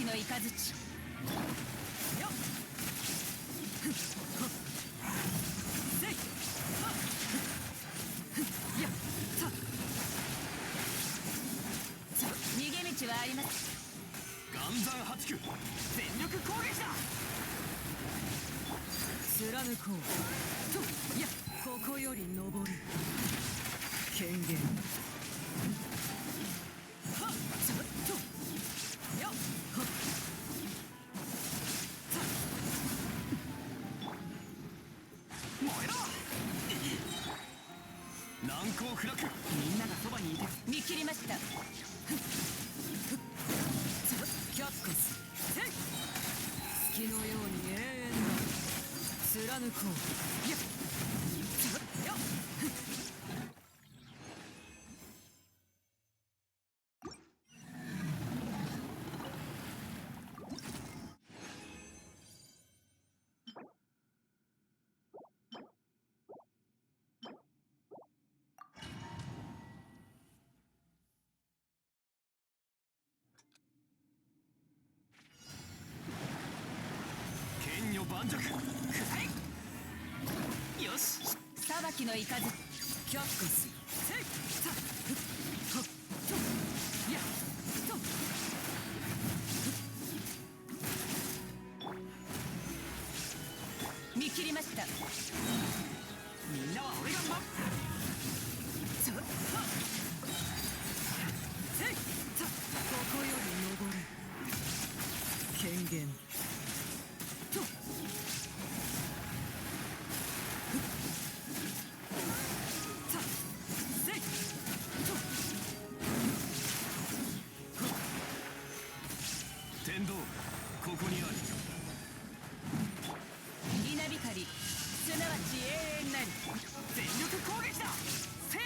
きの雷。よっ。せい。やっ。逃げ道はあります。岩山八九、全力攻撃だ。貫こうと。いや、ここより登る権限。はっちょっとよっ。はっ燃えろ。難攻不落。みんながそばにいて見切りました。却下する。月のように永遠な貫こう。やっよっ。剣女盤石。よし。裁きの雷。却下する。やっと。見切りました。みんなは俺が待っ。ここより登る権限。と天道、ここにある。稲光、すなわち永遠なり。全力攻撃だ。せい。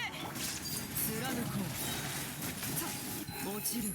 貫こう。落ちるがいい。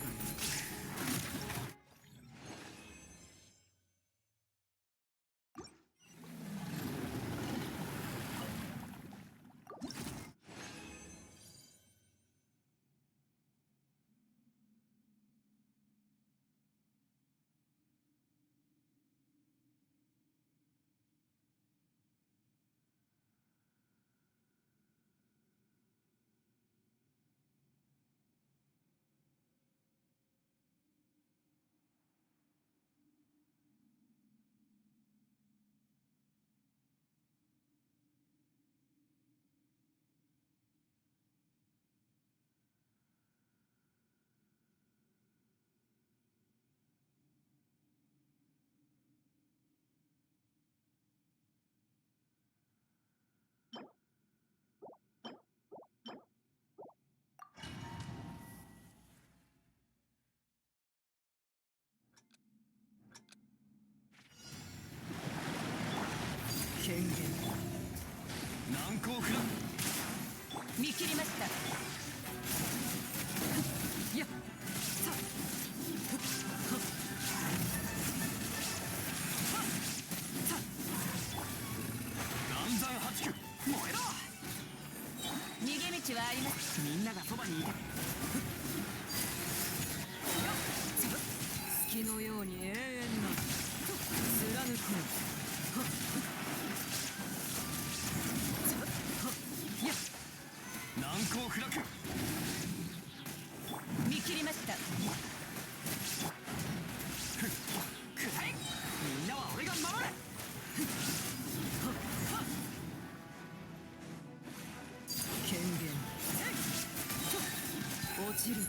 権限。難攻不落。見切りました。やっ。岩山八九、燃えろ。逃げ道はあります。みんながそばにいて。月のように永遠な貫く。難攻不落。見切りました。くらえ。みんなは俺が守る。権限。落ちるがいい。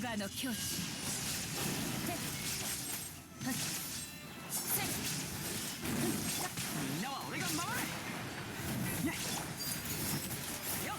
我の境地。みんなは俺が守る。ねよっ。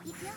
行くよ。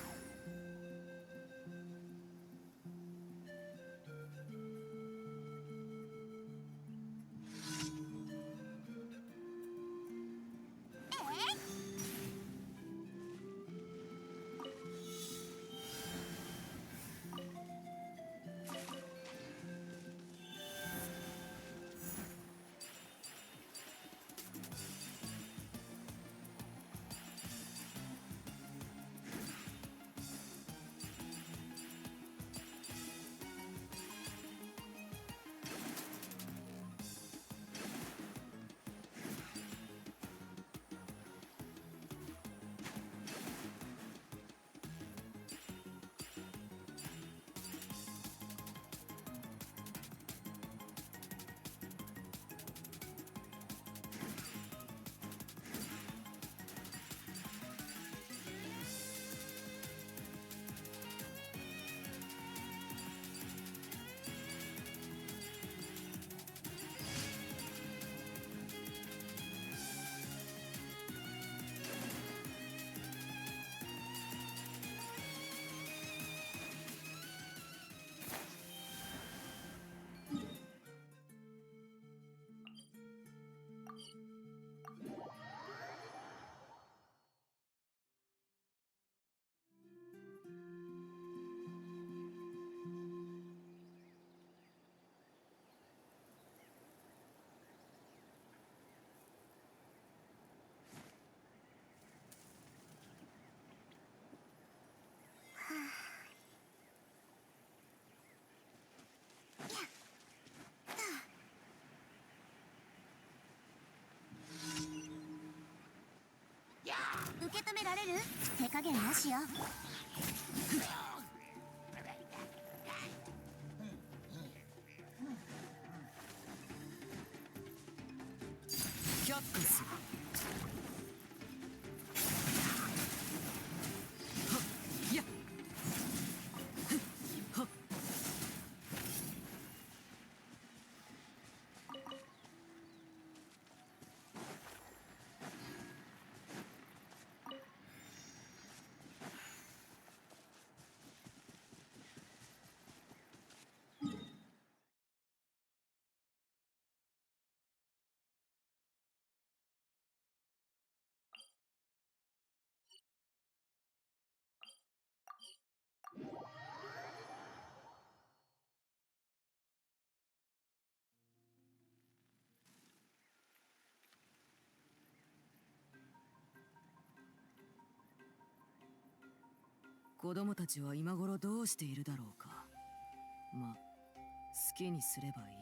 受け止められる？手加減なしよ。却下する。はっやっはっ。子供たちは今頃どうしているだろうか。まあ好きにすればいい。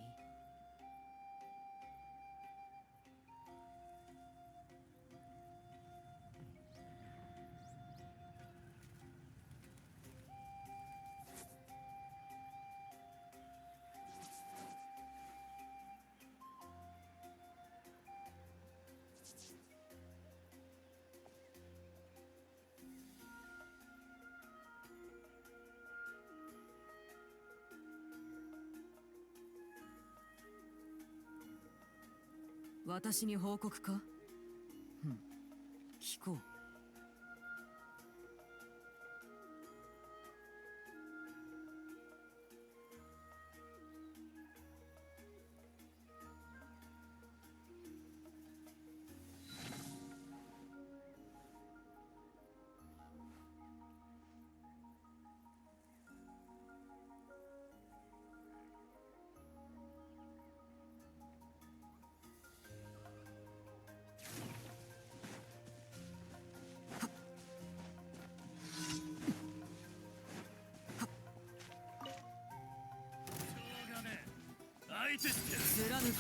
私に報告か？聞こう。貫こ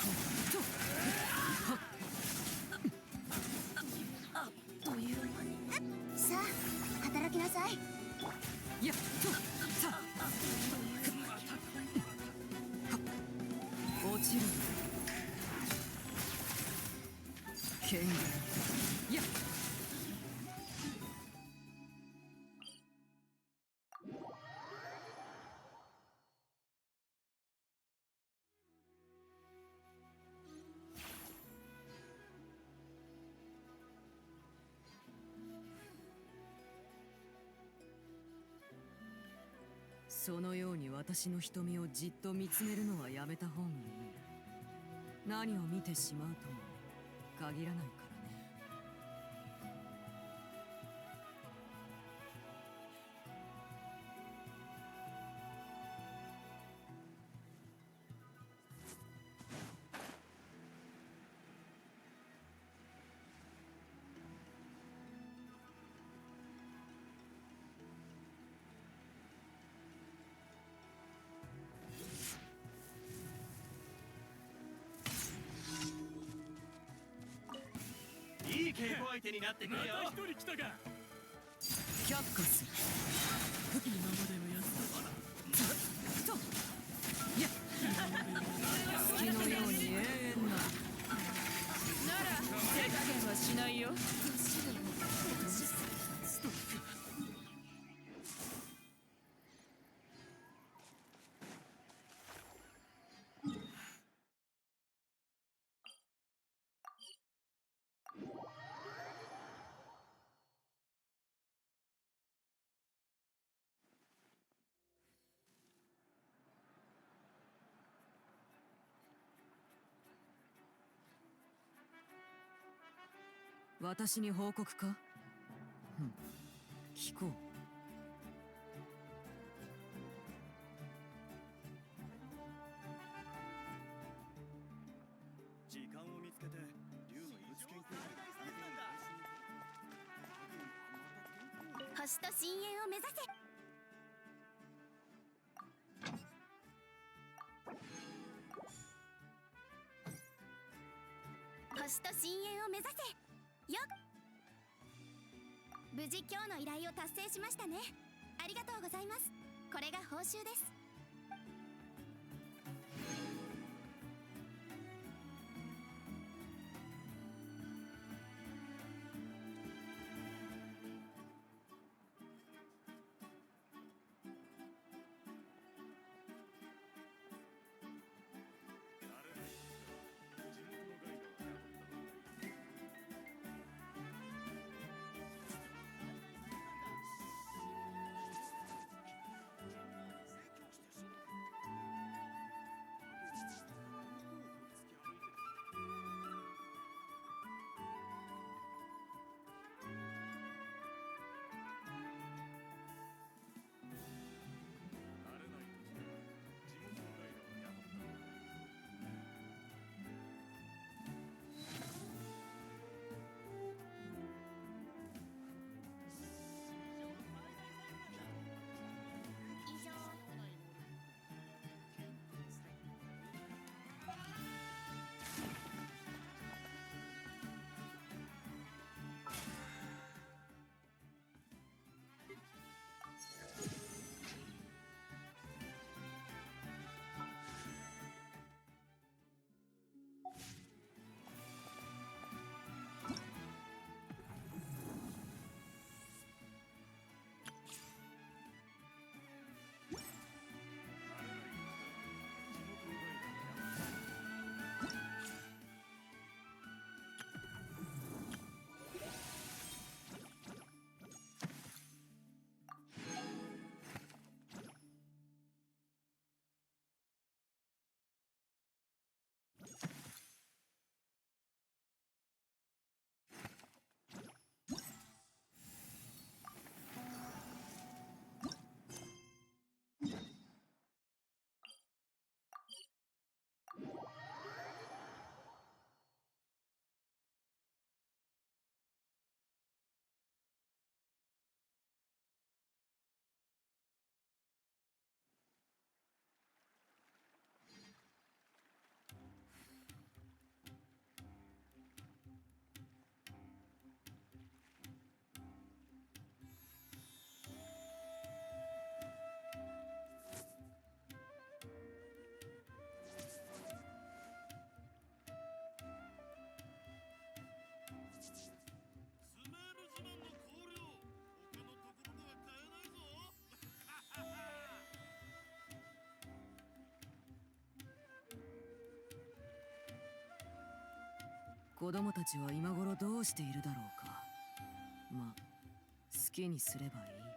うと。という間に。さあ働きなさい。やっとさ落ちる。権限やっ。そのように私の瞳をじっと見つめるのはやめた方がいい。何を見てしまうとも限らないからね。いい稽古相手になってくるよ。また一人来たか。却下する。今までのやつだから。とやっ月のように永遠な。なら手加減はしないよ。私に報告か？聞こう。時間を見つけて竜の異物研究会に参加。星と深淵を目指せ。星と深淵を目指せよ。無事今日の依頼を達成しましたね。ありがとうございます。これが報酬です。子供たちは今頃どうしているだろうか。まあ好きにすればいい。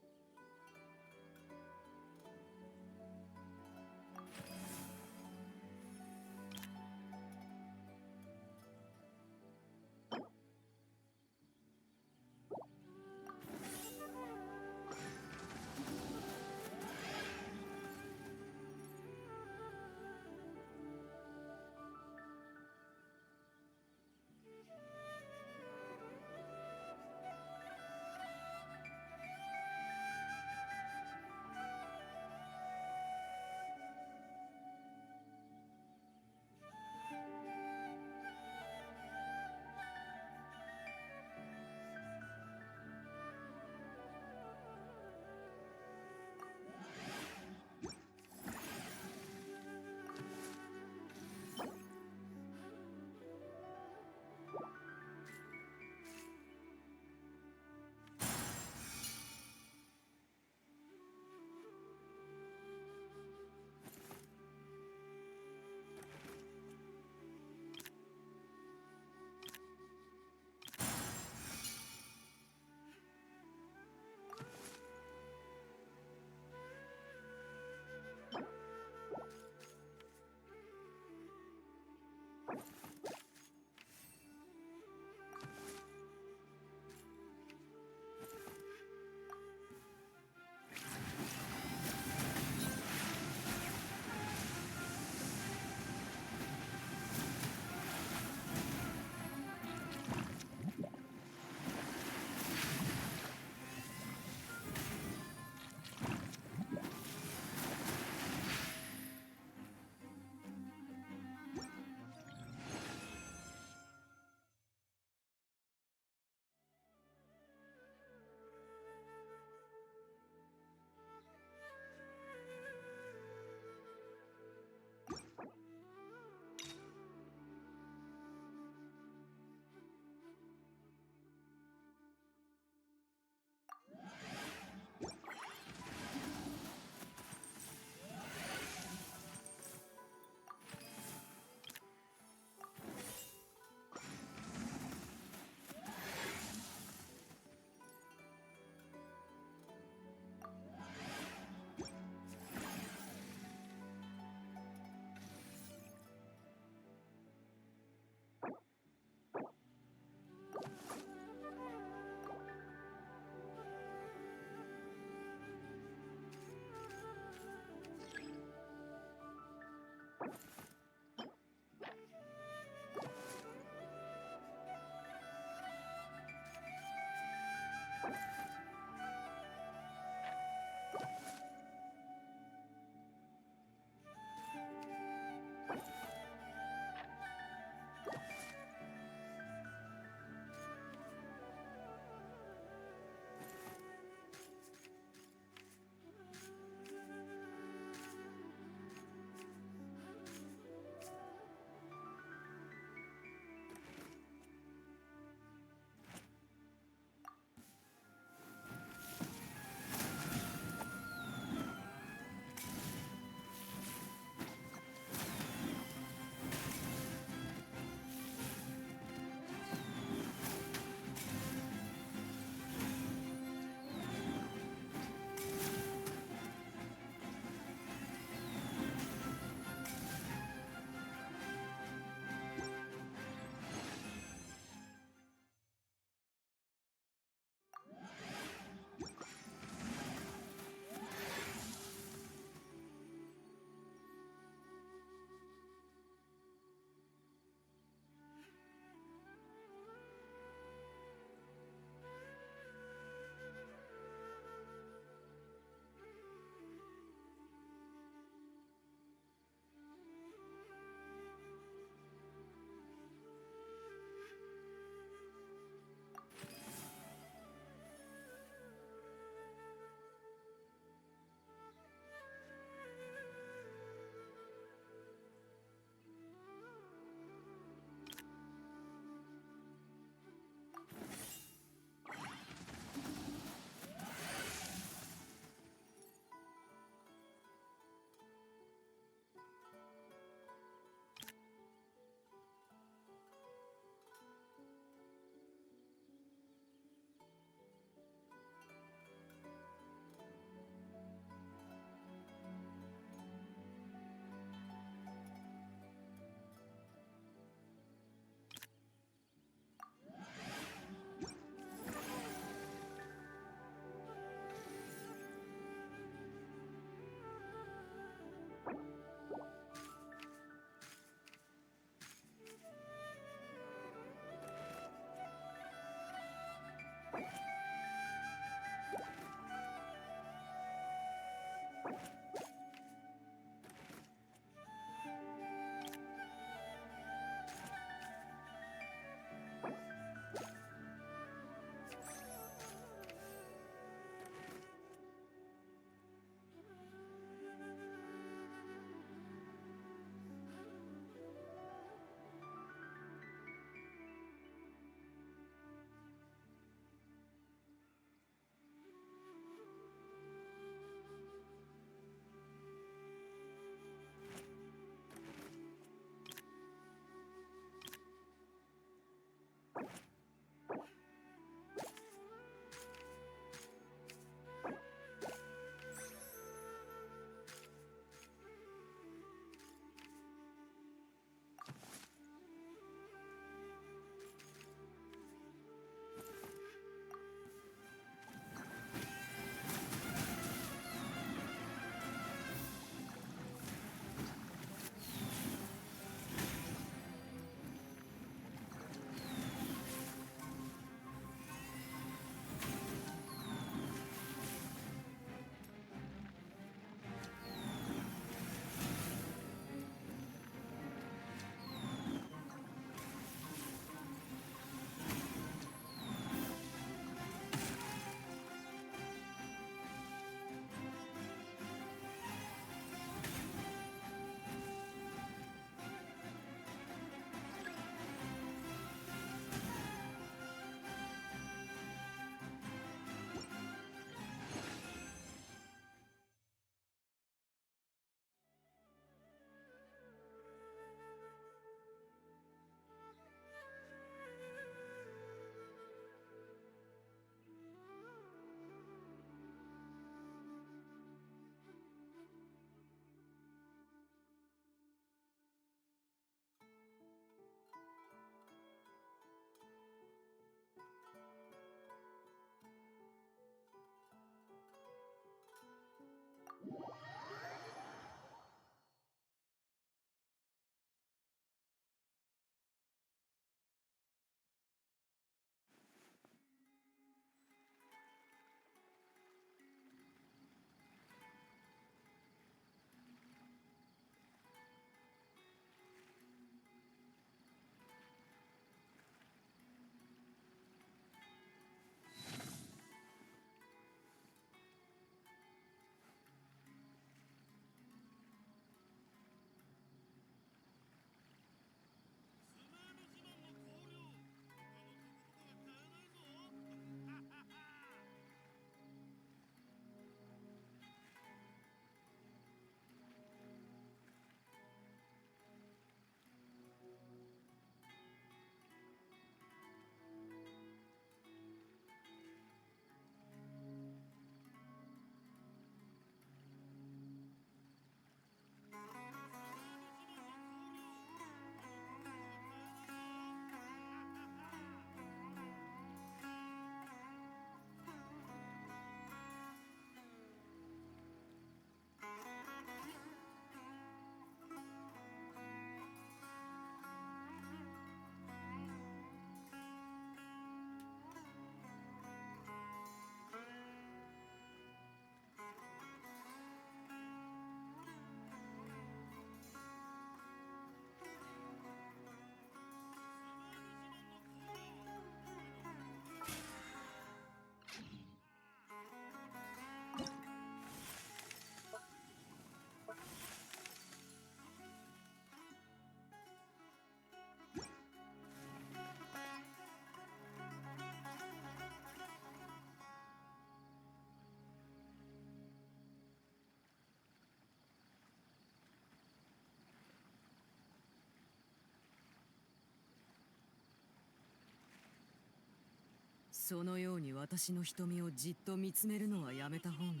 そのように私の瞳をじっと見つめるのはやめた方がいい。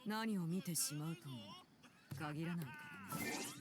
何を見てしまうとも限らないからね。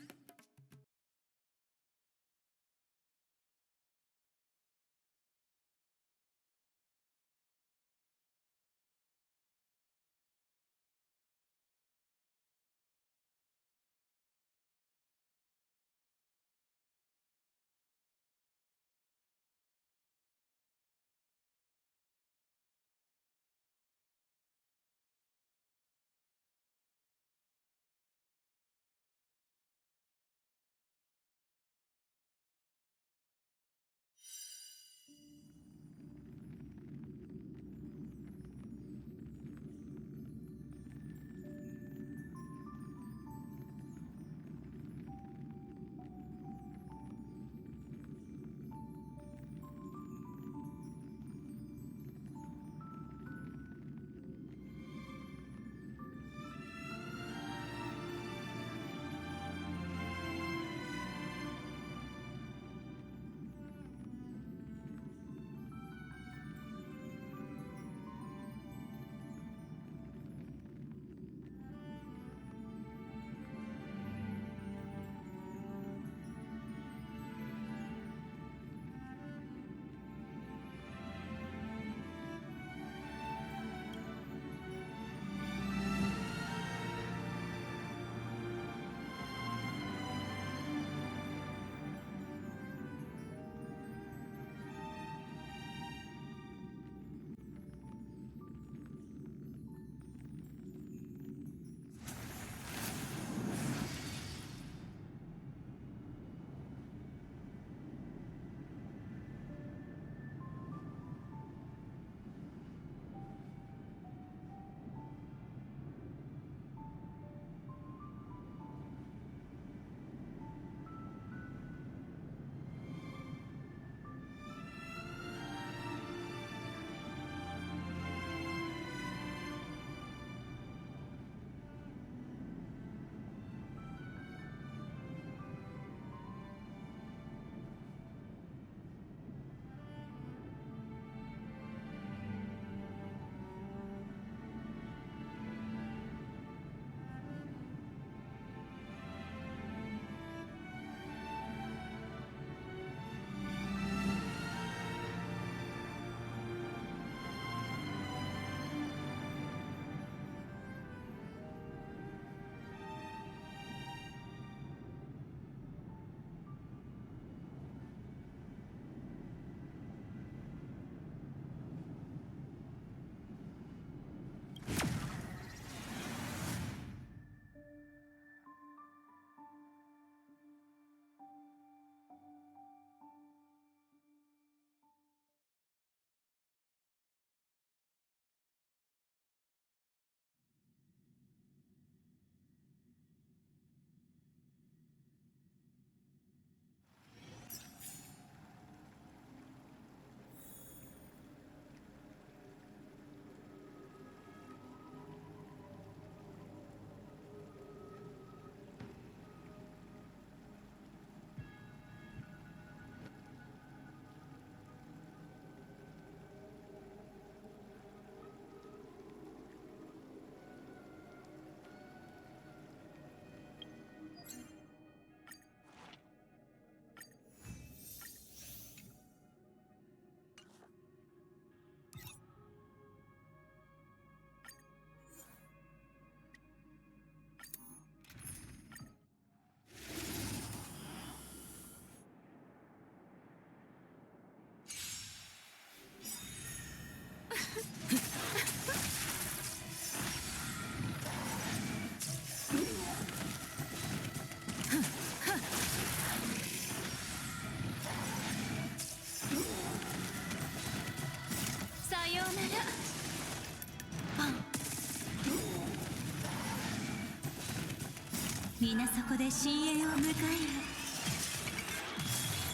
皆そこで深淵を迎える。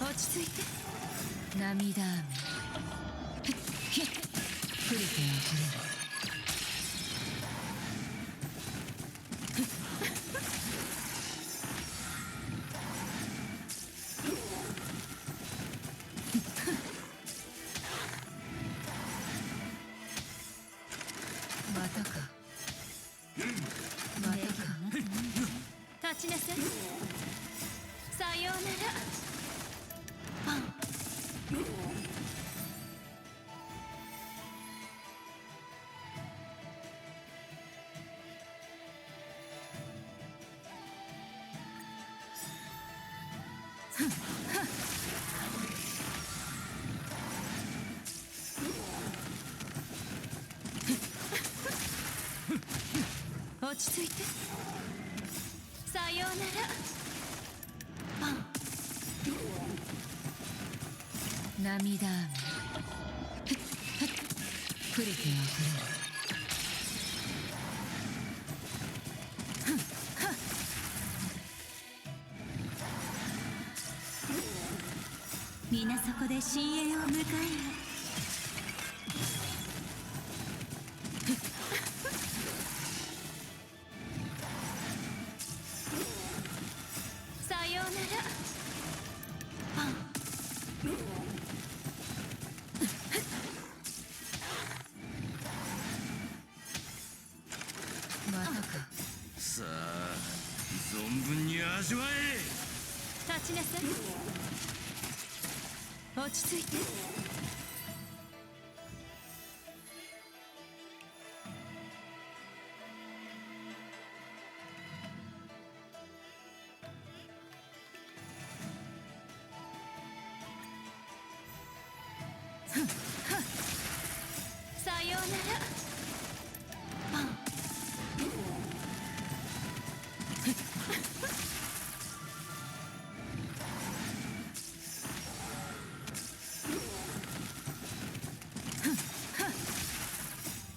落ち着いて。涙雨プリテンを取れる。落ち着いて。さようなら。涙雨。触れては触れる。皆そこで深淵を迎えよ。さようなら。またか。さあ存分に味わえ。立ちなさい。落ち着いて。さようなら。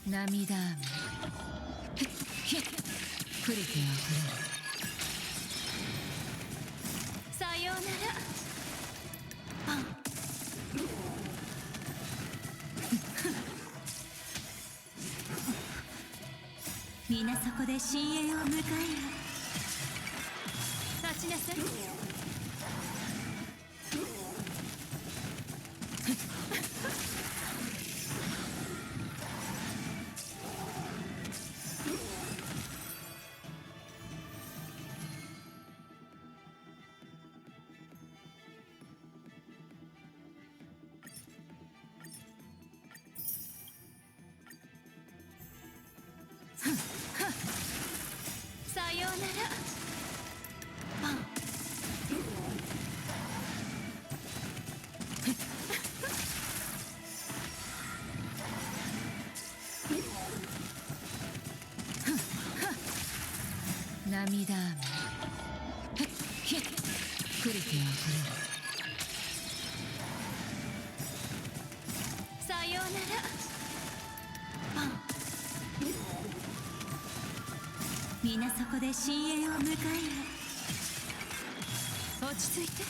涙雨。触れては触れる。さようなら。皆そこで深淵を迎えよ。立ちなさい。さようなら。涙雨。触れては触れる。さようなら。皆そこで深淵を迎えよ。落ち着いて。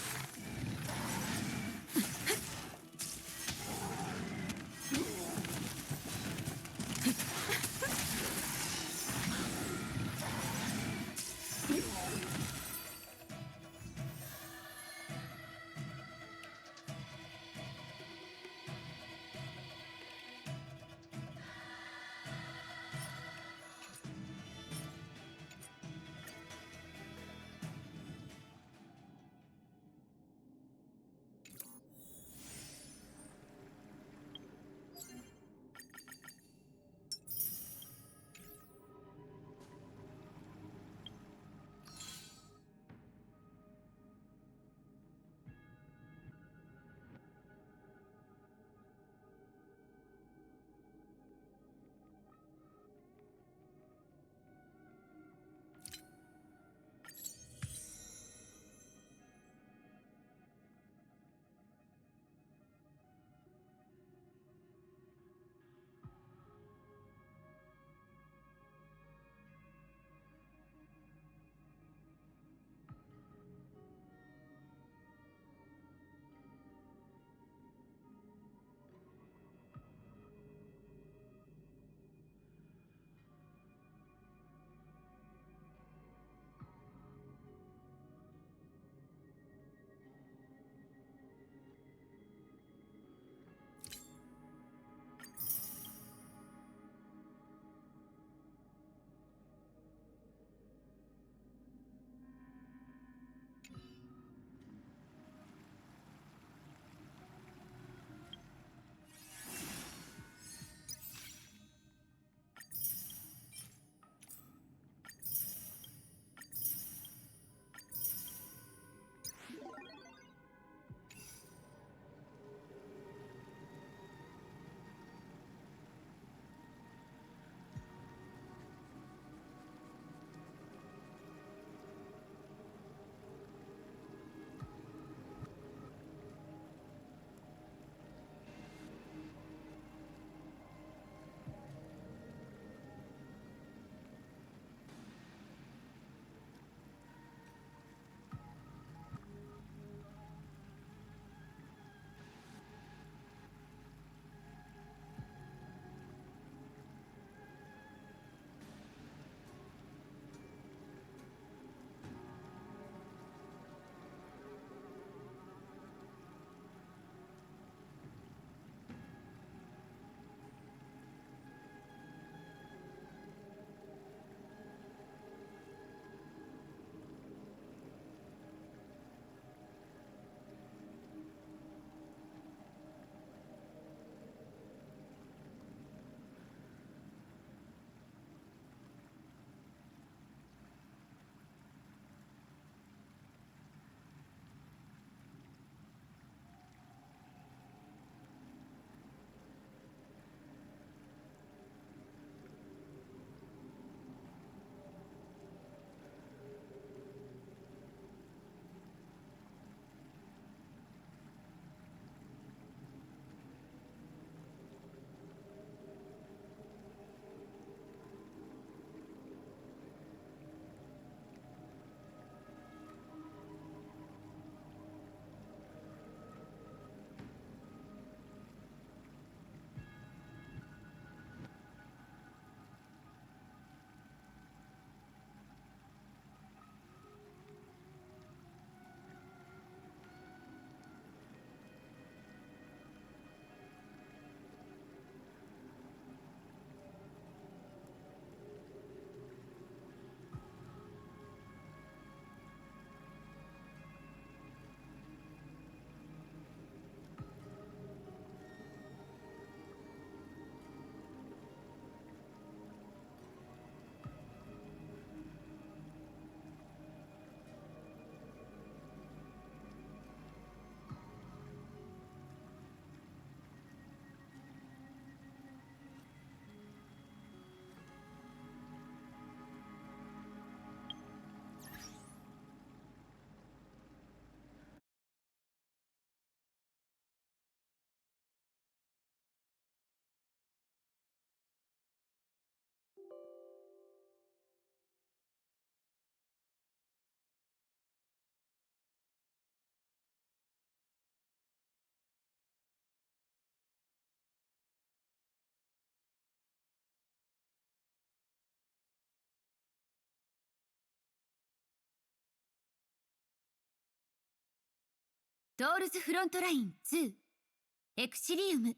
ソウルズフロントライン2エクシリウム。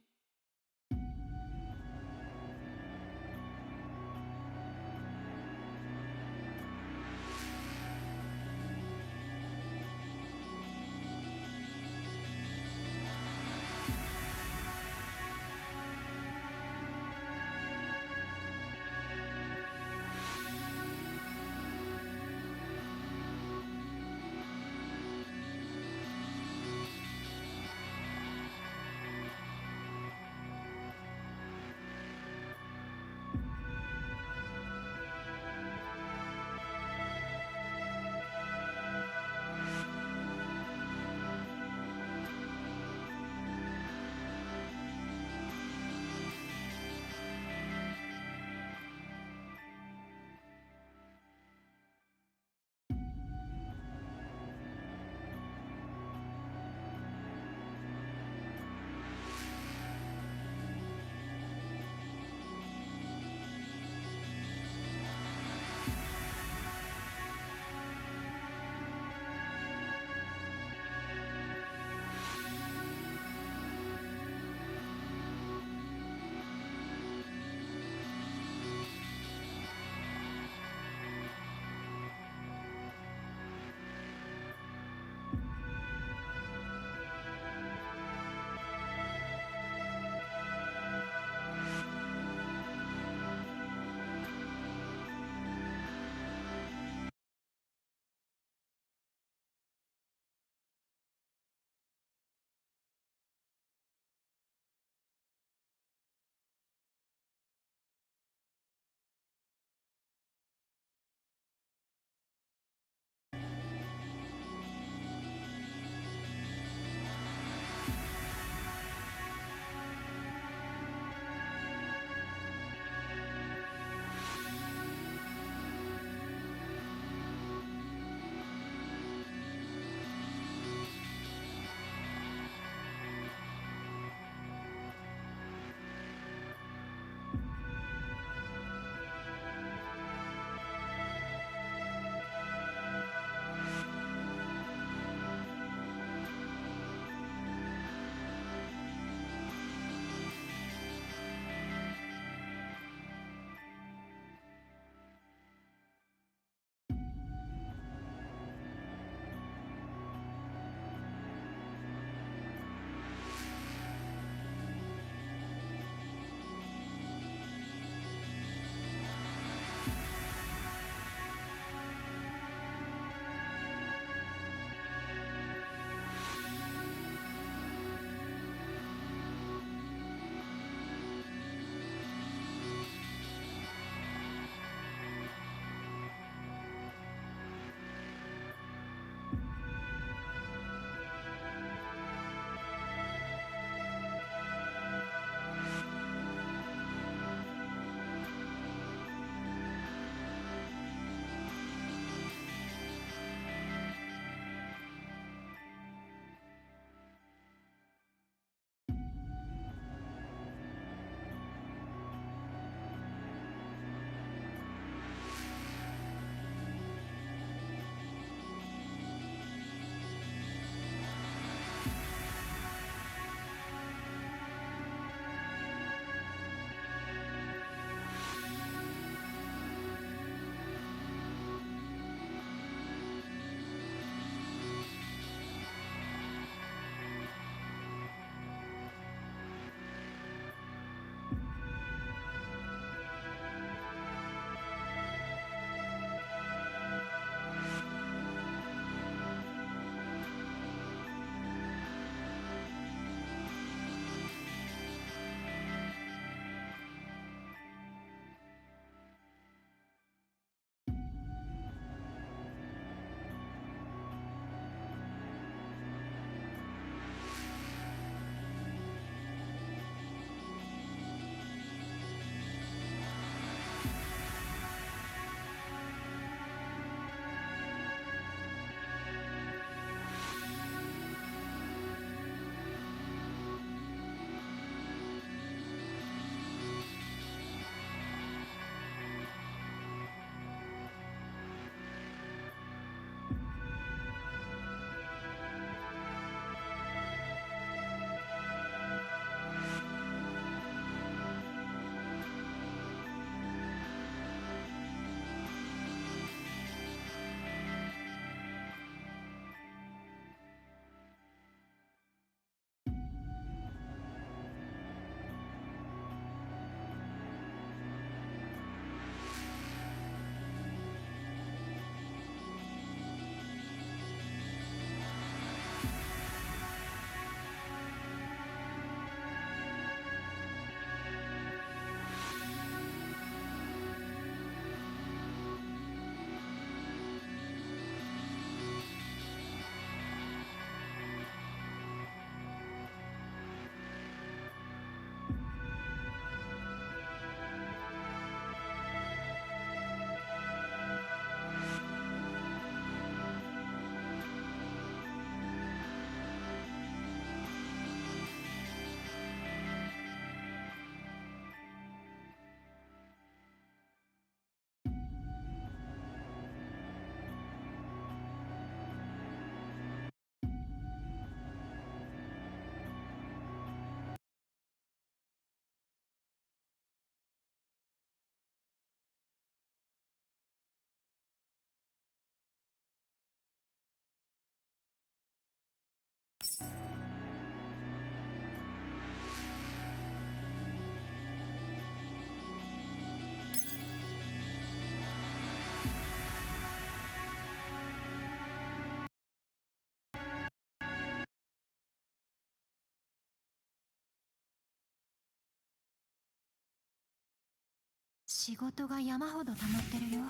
仕事が山ほど溜まってるよ。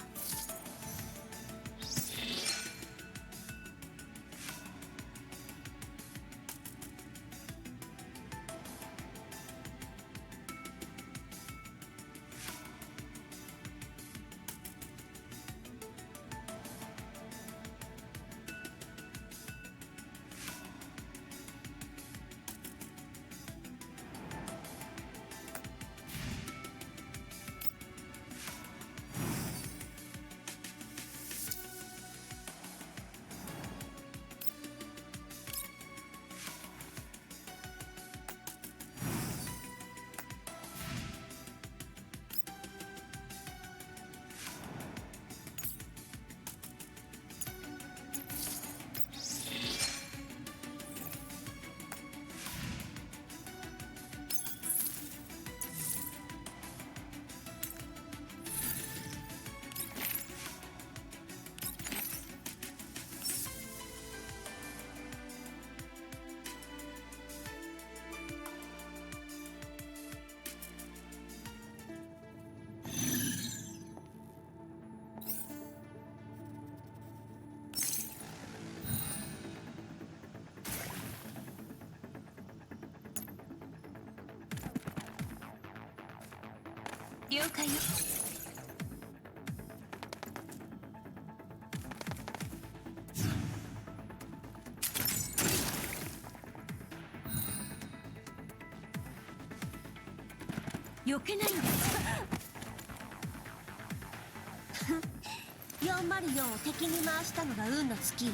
了解よ。避けないんだ。404を敵に回したのが運の尽きよ。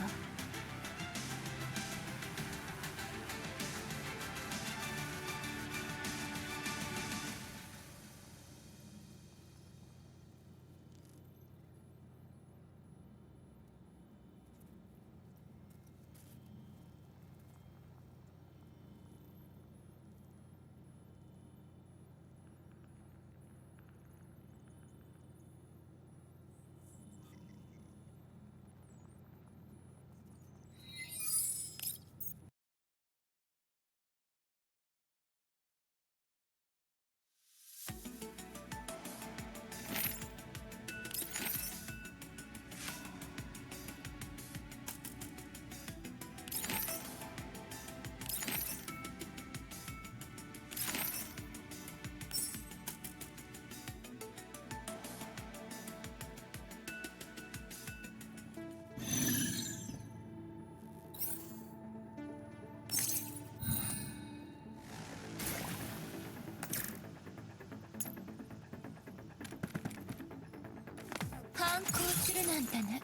反抗するなんてね。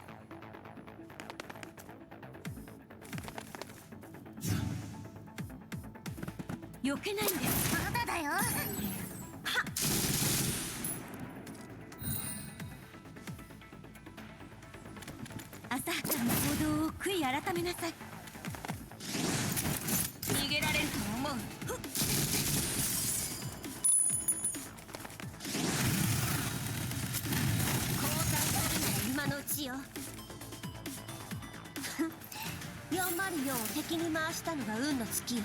避けないんだよ。まだだよ。はっ。浅はかな行動を悔い改めなさい。逃げられると思う。ふっ。今のうちよ。404を敵に回したのが運の尽きよ。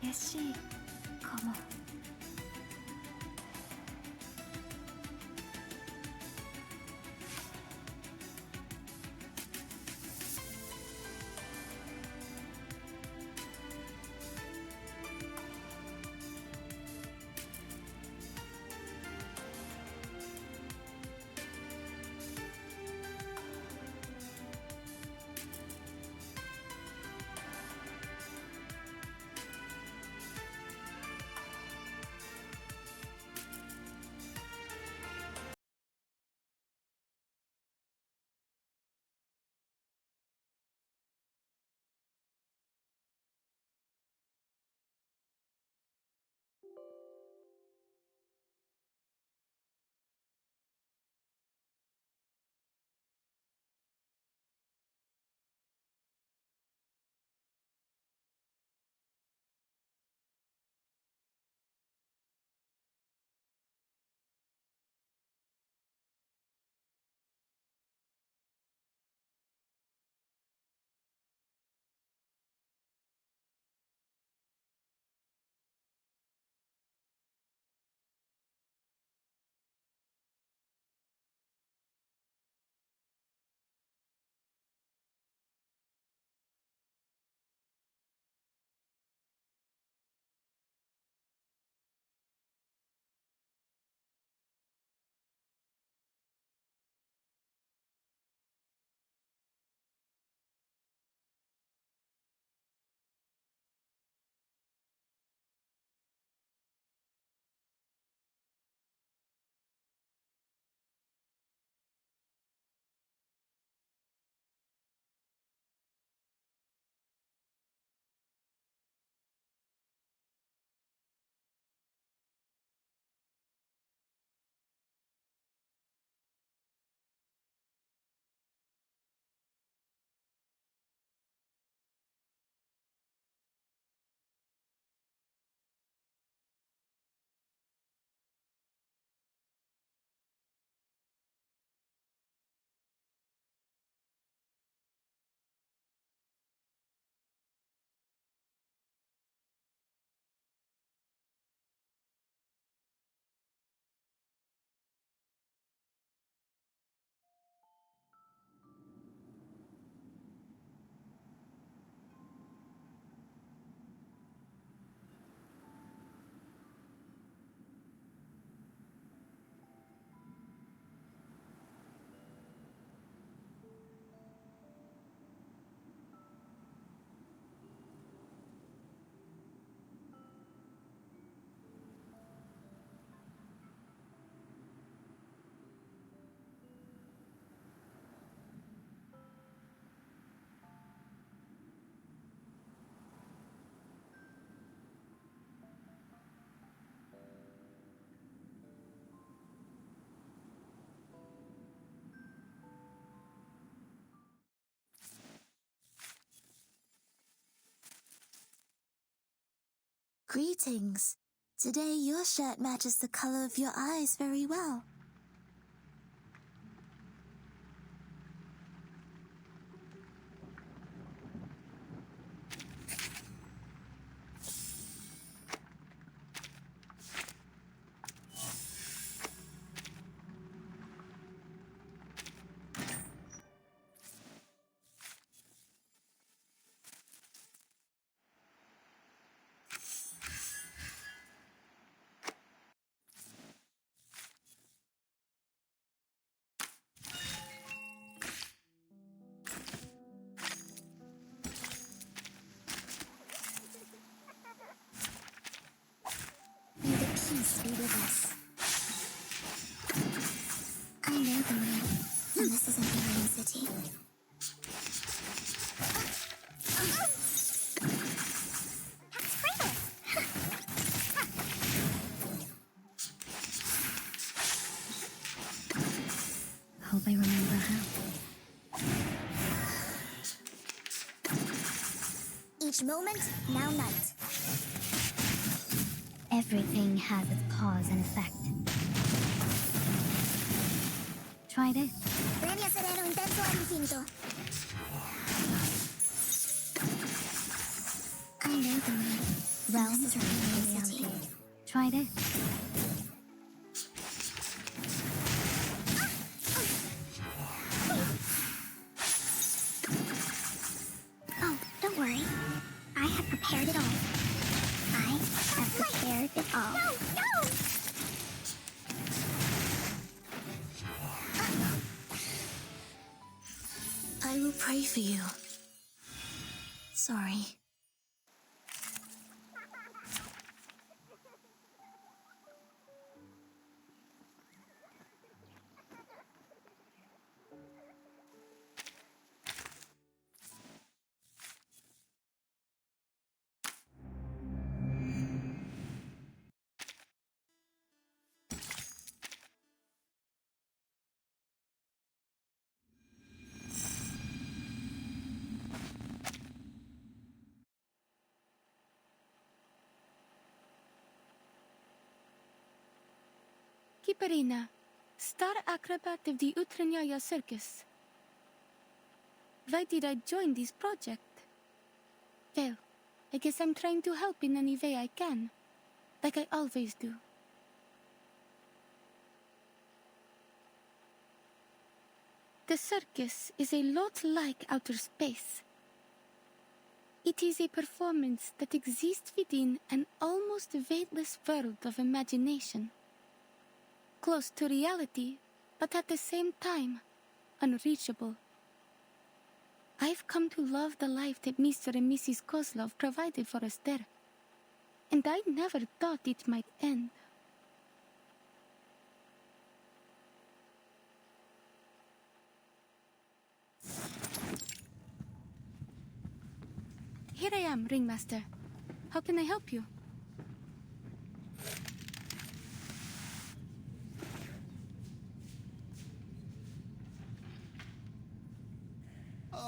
嬉しいかも。Greetings. Today your shirt matches the color of your eyes very well. May the peace be with us. I know the way, and this is an alien city. Hope I remember how. Each moment, now night. Everything has its cause and effect. Try this. Voy a hacer un intento al infinito. I know the way. Realm reality. Try this. Oh, don't worry. I have prepared it all. I have prepared it all. No, no! I will pray for you. Sorry. Kiparina, star acrobat of the Utranyaya Circus. Why did I join this project? Well, I guess I'm trying to help in any way I can, like I always do. The circus is a lot like outer space. It is a performance that exists within an almost weightless world of imagination. Close to reality, but at the same time, unreachable. I've come to love the life that Mr. and Mrs. Kozlov provided for us there, and I never thought it might end. Here I am, Ringmaster. How can I help you?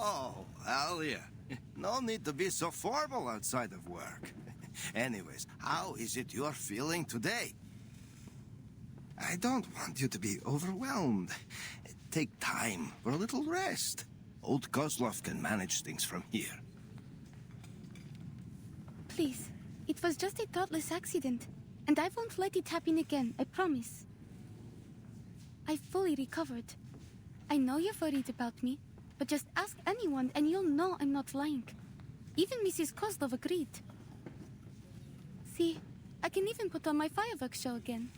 Oh, Alia. No need to be so formal outside of work. Anyways, how is it you're feeling today? I don't want you to be overwhelmed. Take time for a little rest. Old Kozlov can manage things from here. Please, it was just a thoughtless accident, and I won't let it happen again, I promise. I fully recovered. I know you're worried about me, but just ask anyone and you'll know I'm not lying. Even Mrs. Kozlov agreed. See, I can even put on my fireworks show again.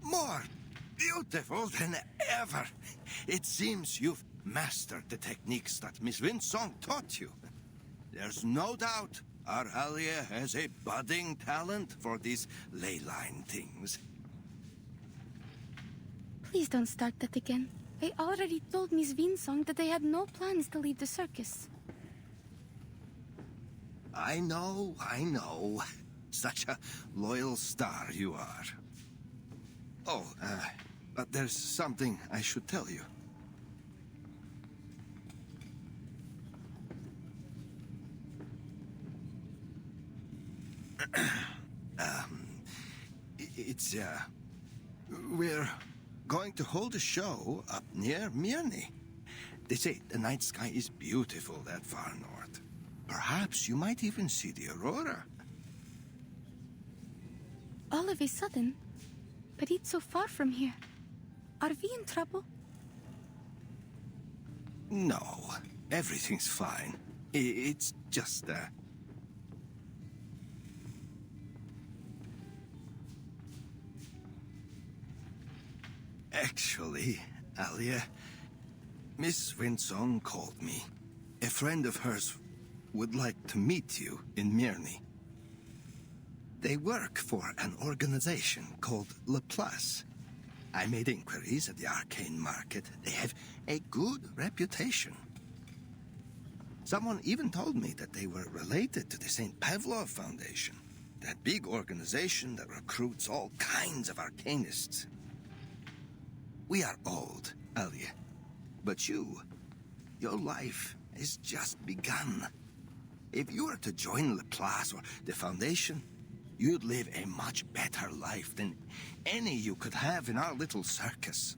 More beautiful than ever. It seems you've mastered the techniques that Miss Winsong taught you. There's no doubt our Alia has a budding talent for these ley line things. Please don't start that again. I already told Miss Winsong that I had no plans to leave the circus. I know. Such a loyal star you are. Oh, but there's something I should tell you. We're going to hold a show up near Mirny. They say the night sky is beautiful that far north. Perhaps you might even see the aurora. All of a sudden? But it's so far from here. Are we in trouble? No, everything's fine. It's just, Actually, Alia, Miss Winsong called me. A friend of hers would like to meet you in Mirny. They work for an organization called Laplace. I made inquiries at the arcane market. They have a good reputation. Someone even told me that they were related to the St. Pavlov Foundation, that big organization that recruits all kinds of arcanists. We are old, Alia, but your life has just begun. If you were to join Laplace or the Foundation, you'd live a much better life than any you could have in our little circus.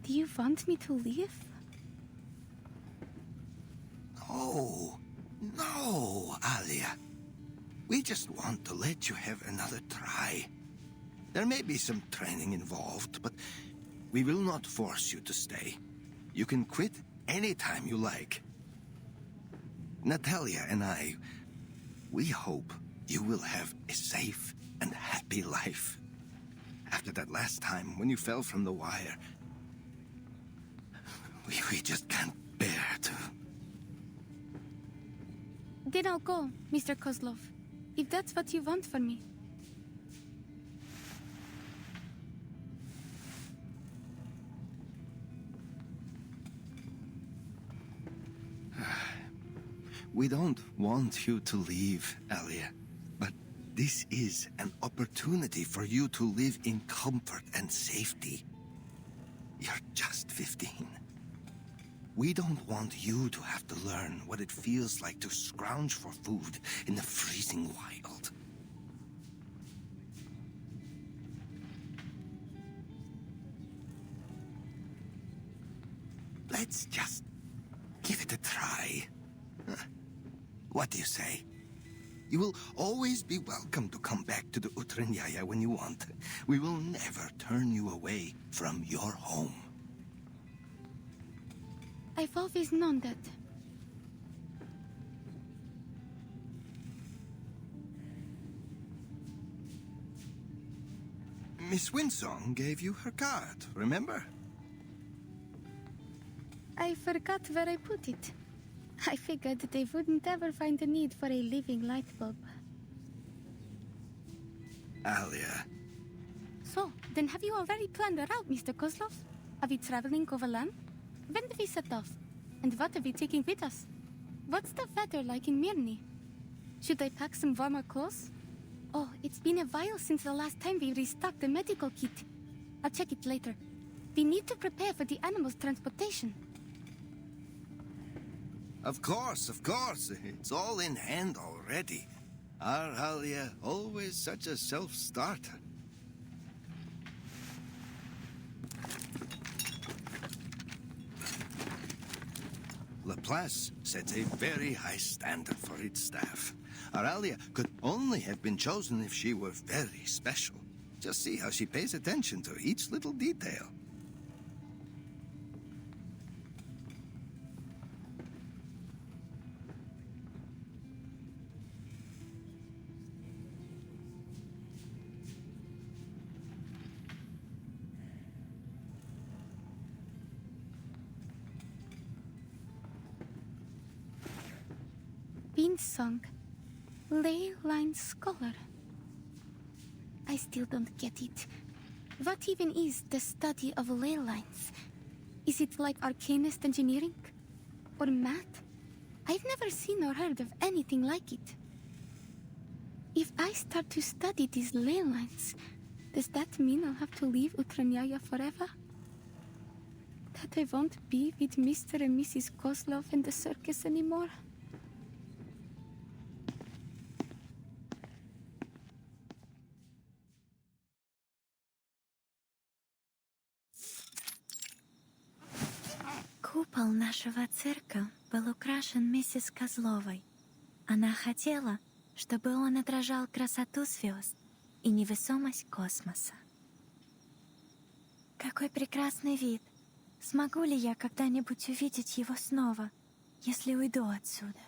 Do you want me to leave? Oh, no, Alia. We just want to let you have another try. There may be some training involved, but we will not force you to stay. You can quit anytime you like. Natalia and I, we hope you will have a safe and happy life. After that last time when you fell from the wire, we just can't bear to. Then I'll go, Mr. Kozlov, if that's what you want for me. We don't want you to leave, Alia, but this is an opportunity for you to live in comfort and safety. You're just 15. We don't want you to have to learn what it feels like to scrounge for food in the freezing wild. Let's just give it a try. What do you say? You will always be welcome to come back to the Utranyaya when you want. We will never turn you away from your home. I've always known that. Miss Winsong gave you her card, remember? I forgot where I put it. I figured they wouldn't ever find the need for a living light bulb. Alia. So, then have you already planned a route, Mr. Kozlov? Are we traveling overland? When do we set off? And what are we taking with us? What's the weather like in Mirny? Should I pack some warmer clothes? Oh, it's been a while since the last time we restocked the medical kit. I'll check it later. We need to prepare for the animals' transportation. Of course. It's all in hand already. Our Alia, always such a self-starter. Laplace sets a very high standard for its staff. Our Alia could only have been chosen if she were very special. Just see how she pays attention to each little detail. Winsong, ley line scholar. I still don't get it. What even is the study of ley lines? Is it like arcanist engineering? Or math? I've never seen or heard of anything like it. If I start to study these ley lines, does that mean I'll have to leave Utranyaya forever? That I won't be with Mr. and Mrs. Kozlov in the circus anymore? Купол нашего цирка был украшен миссис Козловой. Она хотела, чтобы он отражал красоту звезд и невесомость космоса. Какой прекрасный вид! Смогу ли я когда-нибудь увидеть его снова, если уйду отсюда?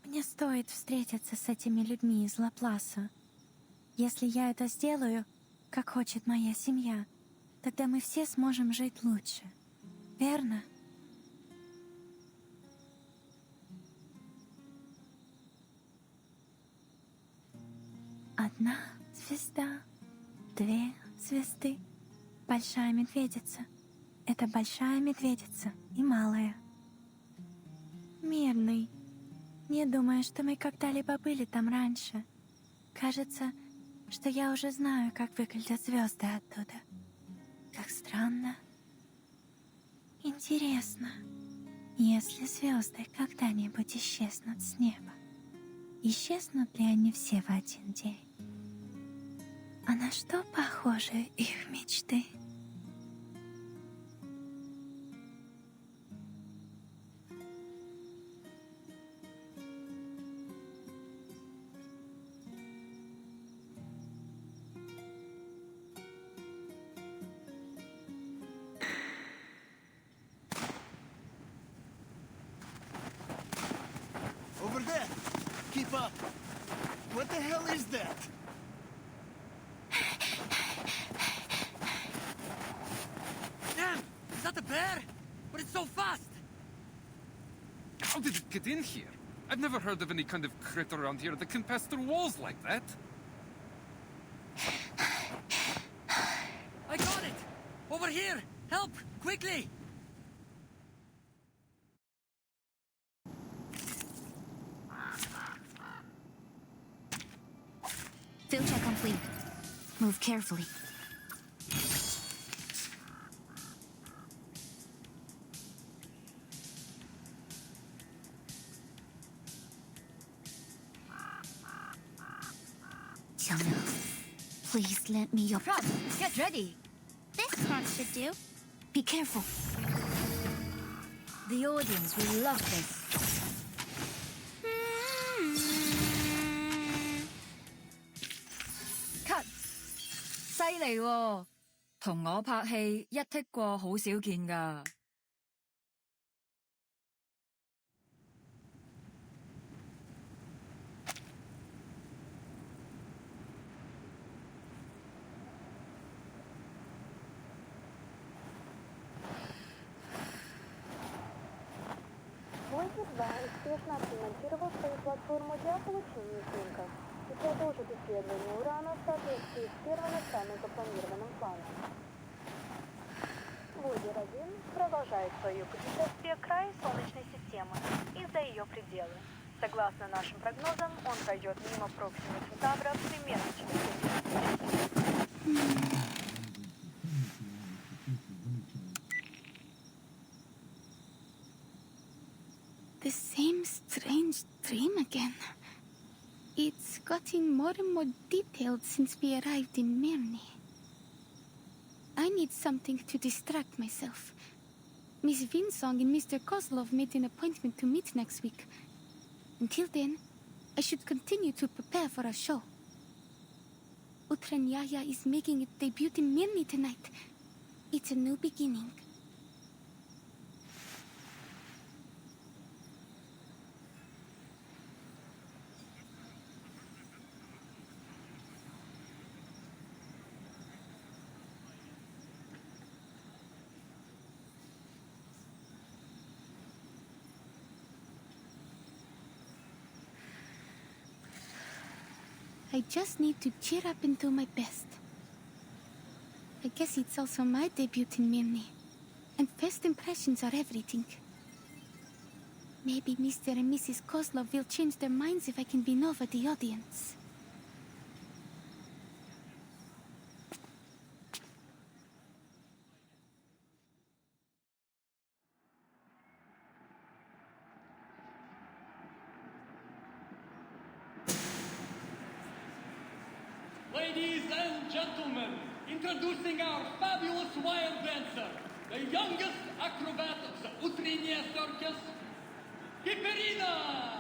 Мне стоит встретиться с этими людьми из Лапласа. Если я это сделаю, как хочет моя семья, тогда мы все сможем жить лучше. Верно? Одна звезда, две звезды. Большая медведица. Это большая медведица и малая. Мирный. Не думаю, что мы когда-либо были там раньше. Кажется, что я уже знаю, как выглядят звезды оттуда. Как странно. Интересно. Если звезды когда-нибудь исчезнут с неба, исчезнут ли они все в один день? А на что похожи их мечты? Over there! Keep up! What the hell is that? Damn! Is that a bear? But it's so fast! How did it get in here? I've never heard of any kind of critter around here that can pass through walls like that. I got it! Over here! Help! Quickly! Field check complete. Move carefully. Chana, please lend me your Prop, get ready. This part should do. Be careful. The audience will love this. Cut. 犀利喎，同我拍戲一剔過好少見㗎。Блогер 2 успешно отремонтировал свою платформу для получения снимков и продолжит исследование урана в соответствии с первоначально запланированным планом. Блогер 1 продолжает свое путешествие к краю Солнечной системы и за ее пределы. Согласно нашим прогнозам, он пройдет мимо Проксима Центавра примерно через 7 месяцев. The same strange dream again. It's gotten more and more detailed since we arrived in Mirny. I need something to distract myself. Miss Vinsong and Mr. Kozlov made an appointment to meet next week. Until then, I should continue to prepare for our show. Utranyaya is making its debut in Mirny tonight. It's a new beginning. I just need to cheer up and do my best. I guess it's also my debut in Mirny, and first impressions are everything. Maybe Mr. and Mrs. Kozlov will change their minds if I can win over the audience. Ladies and gentlemen, introducing our fabulous wild dancer, the youngest acrobat of the Utrenia Circus, Kiperina!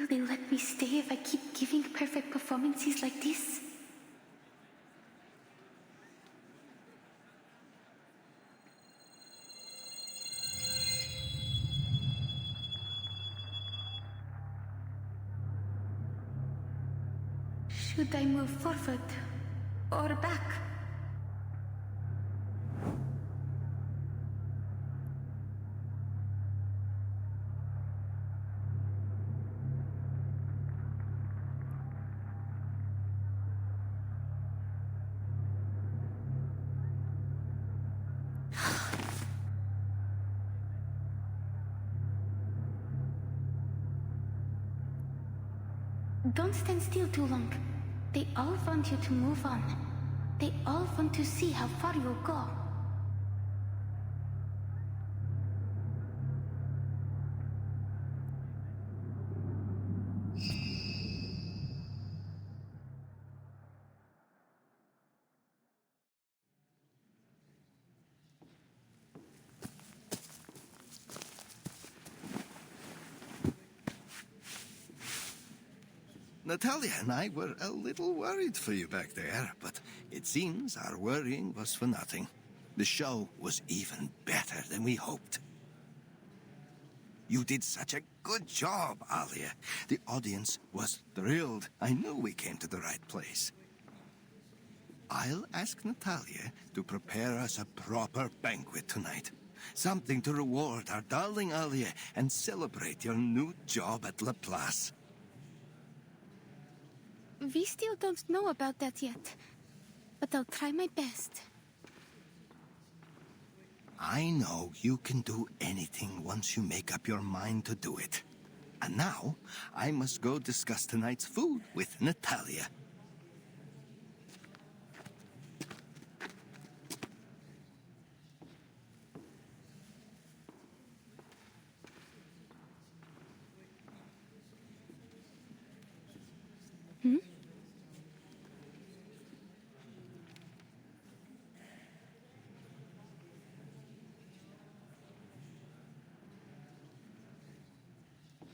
they let me stay if I keep giving perfect performances like this? Should I move forward or back? Don't stand still too long. They all want you to move on. They all want to see how far you'll go. Natalia and I were a little worried for you back there, but it seems our worrying was for nothing. The show was even better than we hoped. You did such a good job, Alia. The audience was thrilled. I knew we came to the right place. I'll ask Natalia to prepare us a proper banquet tonight. Something to reward our darling Alia and celebrate your new job at La Place. We still don't know about that yet, but I'll try my best. I know you can do anything once you make up your mind to do it. And now, I must go discuss tonight's food with Natalia.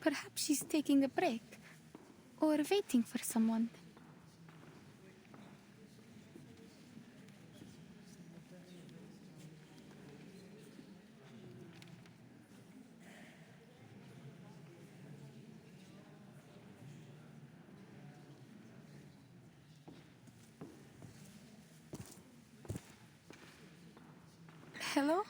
Perhaps she's taking a break, or waiting for someone. Hello?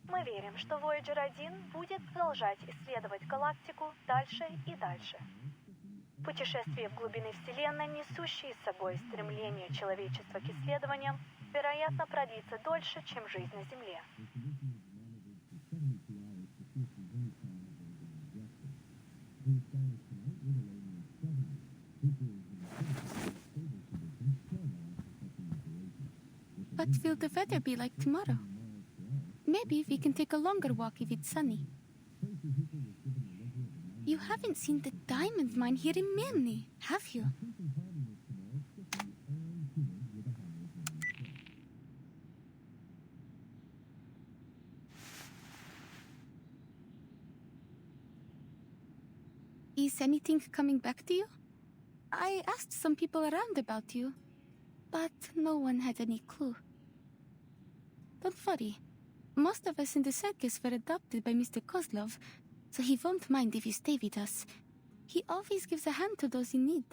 Мы верим, что Voyager 1 будет продолжать исследовать галактику дальше и дальше. Путешествие в глубины Вселенной, несущие с собой стремление человечества к исследованиям, вероятно, продлится дольше, чем жизнь на Земле. What will the weather be like tomorrow? Maybe we can take a longer walk if it's sunny. You haven't seen the diamond mine here in Mirny, have you? Is anything coming back to you? I asked some people around about you, but no one had any clue. Don't worry. Most of us in the circus were adopted by Mr. Kozlov, so he won't mind if you stay with us. He always gives a hand to those in need.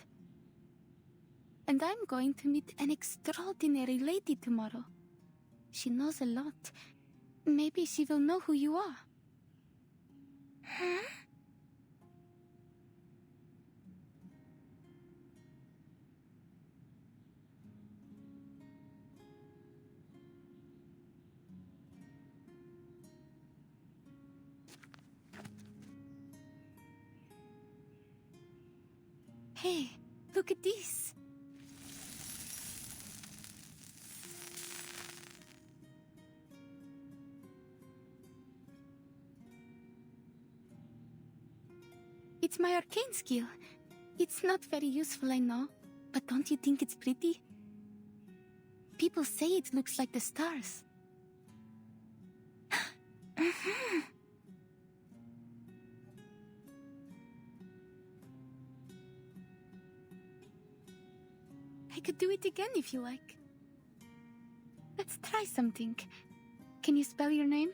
And I'm going to meet an extraordinary lady tomorrow. She knows a lot. Maybe she will know who you are. Huh? Hey, look at this. It's my arcane skill. It's not very useful, I know, but don't you think it's pretty? People say it looks like the stars. I could do it again if you like. Let's try something. Can you spell your name?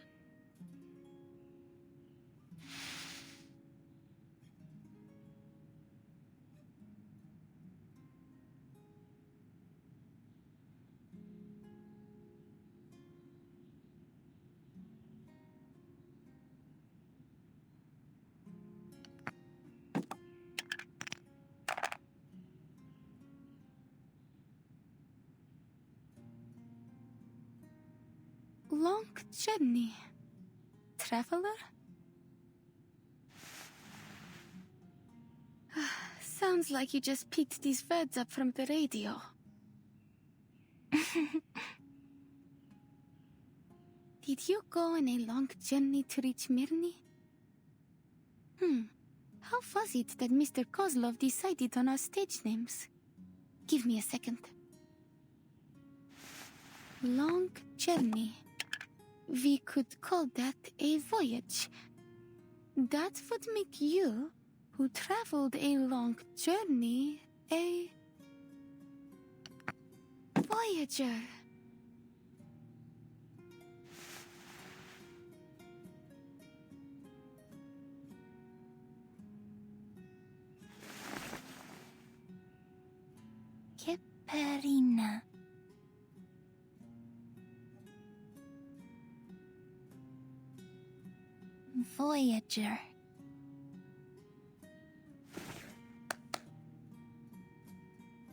Long journey. Traveler? Sounds like you just picked these words up from the radio. Did you go on a long journey to reach Mirny? How was it that Mr. Kozlov decided on our stage names? Give me a second. Long journey. We could call that a voyage. That would make you, who traveled a long journey, a voyager. Keperina. Voyager.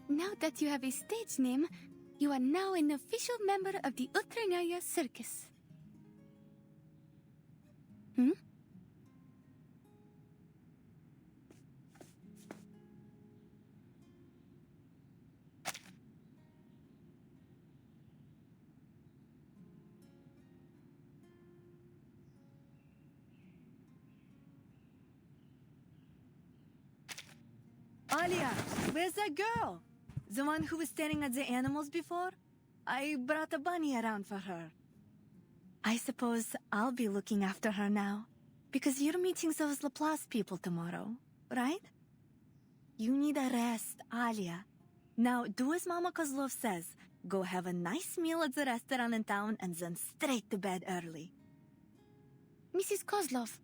Now that you have a stage name, you are now an official member of the Utranaya Circus. Alia, where's that girl? The one who was staring at the animals before? I brought a bunny around for her. I suppose I'll be looking after her now. Because you're meeting those Laplace people tomorrow, right? You need a rest, Alia. Now, do as Mama Kozlov says. Go have a nice meal at the restaurant in town and then straight to bed early. Mrs. Kozlov,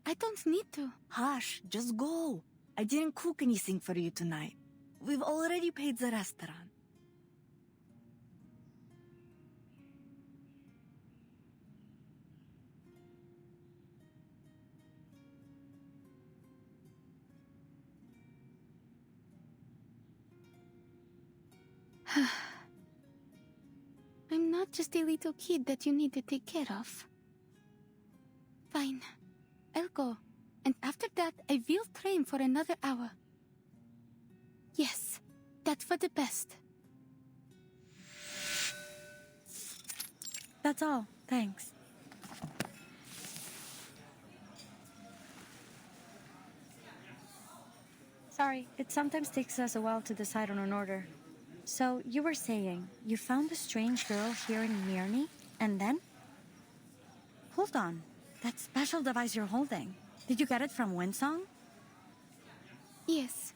I don't need to. Hush, just go. I didn't cook anything for you tonight. We've already paid the restaurant. I'm not just a little kid that you need to take care of. Fine. I'll go. And after that, I will train for another hour. Yes, that's for the best. That's all. Thanks. Sorry, it sometimes takes us a while to decide on an order. So, you were saying, you found a strange girl here in Mirny, and then? Hold on. That special device you're holding. Did you get it from Winsong? Yes.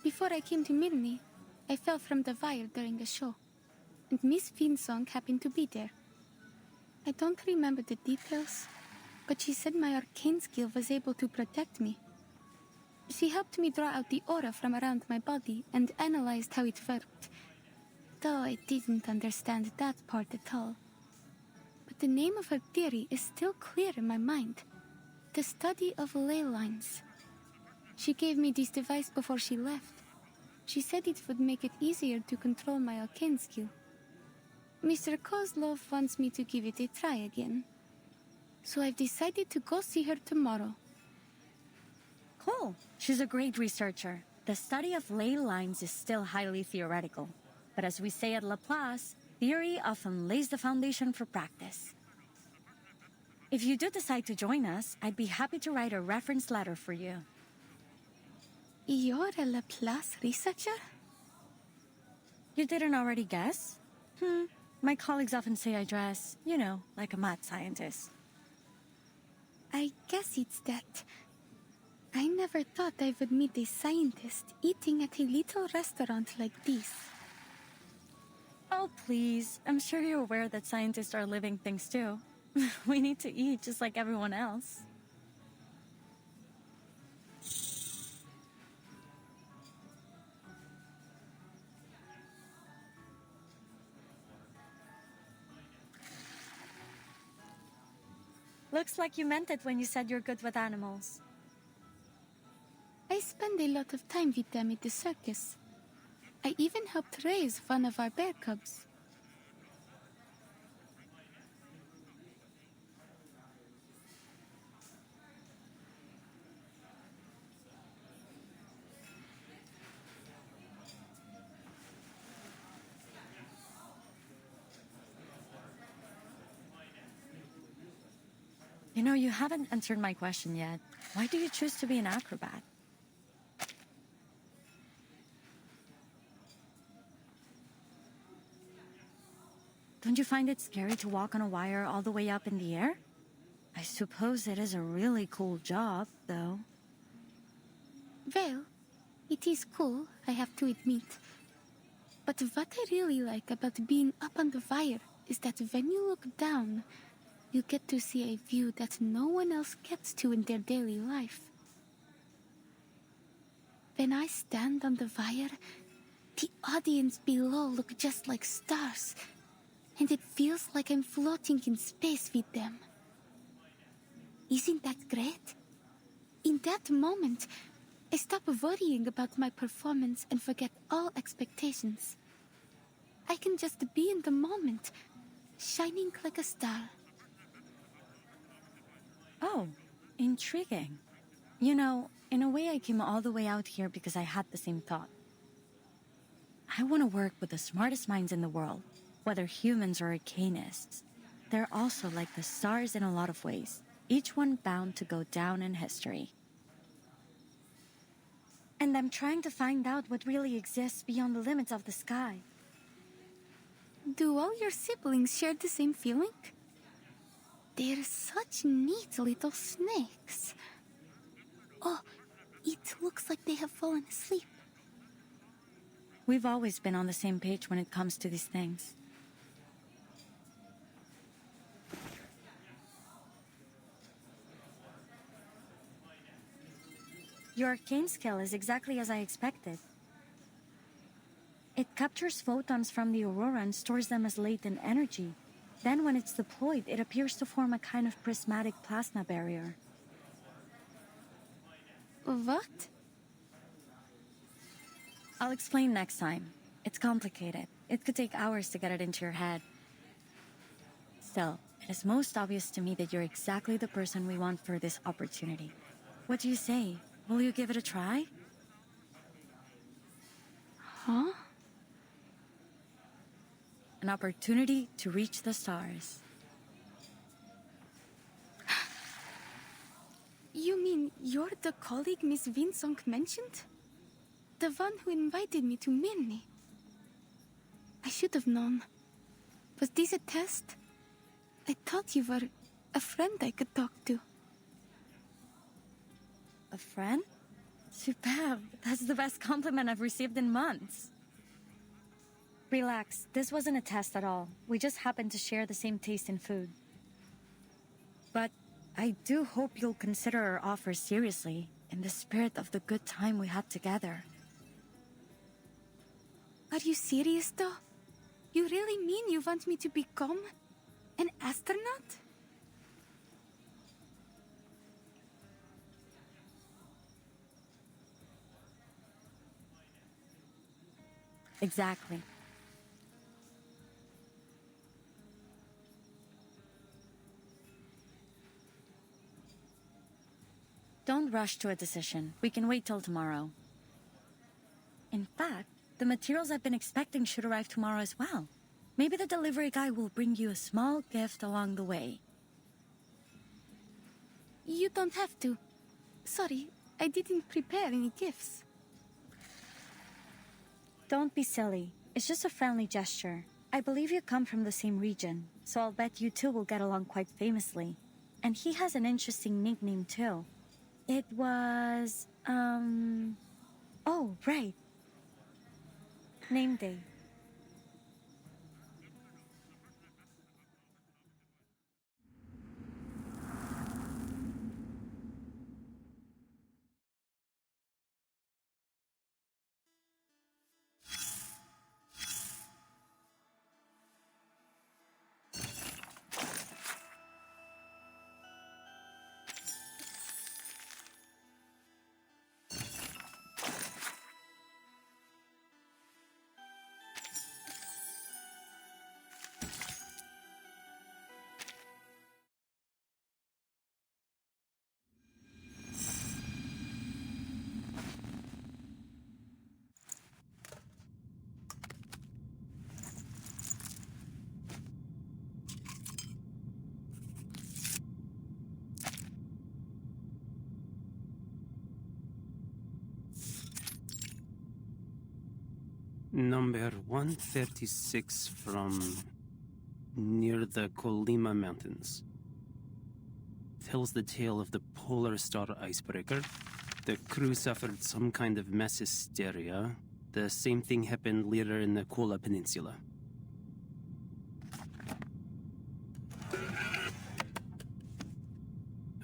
Before I came to Mirny, I fell from the wire during a show. And Miss Winsong happened to be there. I don't remember the details, but she said my arcane skill was able to protect me. She helped me draw out the aura from around my body and analyzed how it worked. Though I didn't understand that part at all. But the name of her theory is still clear in my mind. The study of ley lines. She gave me this device before she left. She said it would make it easier to control my arcane skill. Mr. Kozlov wants me to give it a try again. So I've decided to go see her tomorrow. Cool. She's a great researcher. The study of ley lines is still highly theoretical, but as we say at Laplace, theory often lays the foundation for practice. If you do decide to join us, I'd be happy to write a reference letter for you. You're a Laplace researcher? You didn't already guess? My colleagues often say I dress, you know, like a mad scientist. I guess it's that. I never thought I would meet a scientist eating at a little restaurant like this. Oh, please. I'm sure you're aware that scientists are living things too. We need to eat just like everyone else. Looks like you meant it when you said you're good with animals. I spend a lot of time with them at the circus. I even helped raise one of our bear cubs. You know, you haven't answered my question yet. Why do you choose to be an acrobat? Don't you find it scary to walk on a wire all the way up in the air? I suppose it is a really cool job, though. Well, it is cool, I have to admit. But what I really like about being up on the wire is that when you look down, you get to see a view that no one else gets to in their daily life. When I stand on the wire, the audience below look just like stars, and it feels like I'm floating in space with them. Isn't that great? In that moment, I stop worrying about my performance and forget all expectations. I can just be in the moment, shining like a star. Oh, intriguing. You know, in a way I came all the way out here because I had the same thought. I want to work with the smartest minds in the world, whether humans or arcanists. They're also like the stars in a lot of ways, each one bound to go down in history. And I'm trying to find out what really exists beyond the limits of the sky. Do all your siblings share the same feeling? They're such neat little snakes. Oh, it looks like they have fallen asleep. We've always been on the same page when it comes to these things. Your arcane skill is exactly as I expected. It captures photons from the aurora and stores them as latent energy. Then when it's deployed, it appears to form a kind of prismatic plasma barrier. What? I'll explain next time. It's complicated. It could take hours to get it into your head. Still, it is most obvious to me that you're exactly the person we want for this opportunity. What do you say? Will you give it a try? Huh? An opportunity to reach the stars. You mean you're the colleague Miss Winsong mentioned? The one who invited me to Mirny? I should have known. Was this a test? I thought you were a friend I could talk to. A friend? Superb. That's the best compliment I've received in months. Relax, this wasn't a test at all. We just happened to share the same taste in food. But I do hope you'll consider our offer seriously, in the spirit of the good time we had together. Are you serious though? You really mean you want me to become an astronaut? Exactly. Don't rush to a decision. We can wait till tomorrow. In fact, the materials I've been expecting should arrive tomorrow as well. Maybe the delivery guy will bring you a small gift along the way. You don't have to. Sorry, I didn't prepare any gifts. Don't be silly. It's just a friendly gesture. I believe you come from the same region, so I'll bet you two will get along quite famously. And he has an interesting nickname too. It was, oh, right. Name day. Number 136 from near the Colima Mountains. Tells the tale of the Polar Star icebreaker. The crew suffered some kind of mass hysteria. The same thing happened later in the Kola Peninsula.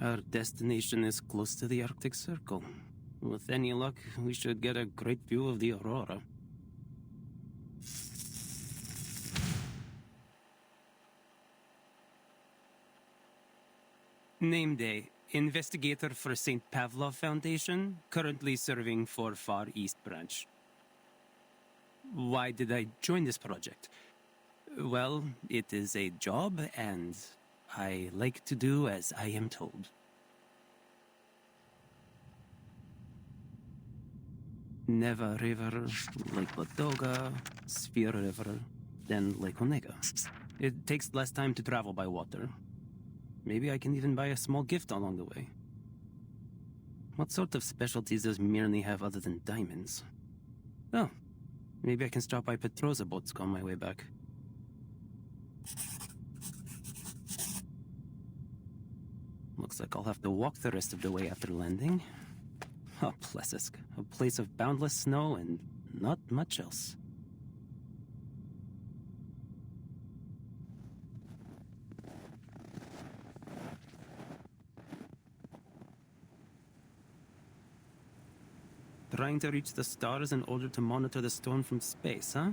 Our destination is close to the Arctic Circle. With any luck, we should get a great view of the aurora. Name day. Investigator for St. Pavlov Foundation, currently serving for Far East Branch. Why did I join this project? Well, it is a job, and I like to do as I am told. Neva River, Lake Ladoga, Sphere River, then Lake Onega. It takes less time to travel by water. Maybe I can even buy a small gift along the way. What sort of specialties does Mirny have other than diamonds? Oh, maybe I can stop by Petrozabotsk on my way back. Looks like I'll have to walk the rest of the way after landing. Oh, Plesesk, a place of boundless snow and not much else. Trying to reach the stars in order to monitor the storm from space, huh?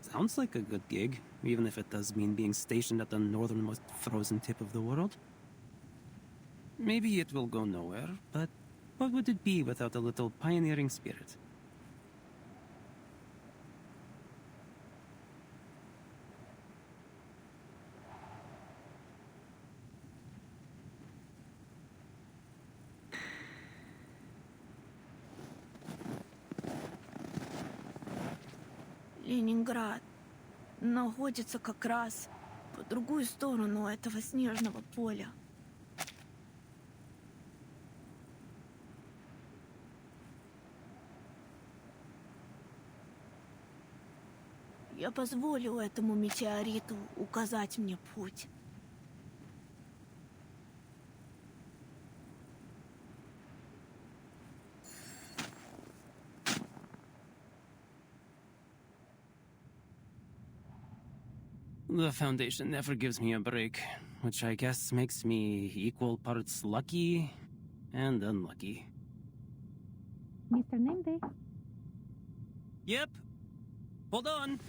Sounds like a good gig, even if it does mean being stationed at the northernmost frozen tip of the world. Maybe it will go nowhere, but what would it be without a little pioneering spirit? Ленинград находится как раз по другую сторону этого снежного поля. Я позволю этому метеориту указать мне путь. The Foundation never gives me a break, which I guess makes me equal parts lucky and unlucky. Mr. Nameday? Yep. Hold on.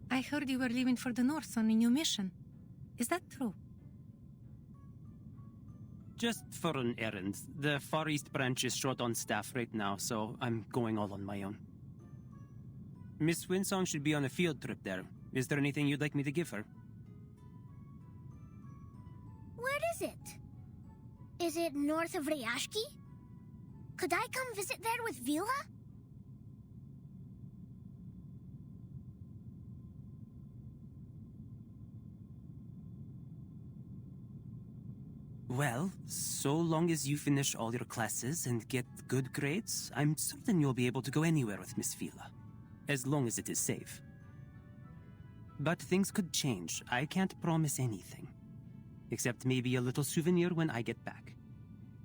I heard you were leaving for the north on a new mission. Is that true? Just for an errand. The Far East branch is short on staff right now, so I'm going all on my own. Miss Winsong should be on a field trip there. Is there anything you'd like me to give her? Is it north of Ryashki? Could I come visit there with Vila? Well, so long as you finish all your classes and get good grades, I'm certain you'll be able to go anywhere with Miss Vila, as long as it is safe. But things could change. I can't promise anything. Except maybe a little souvenir when I get back.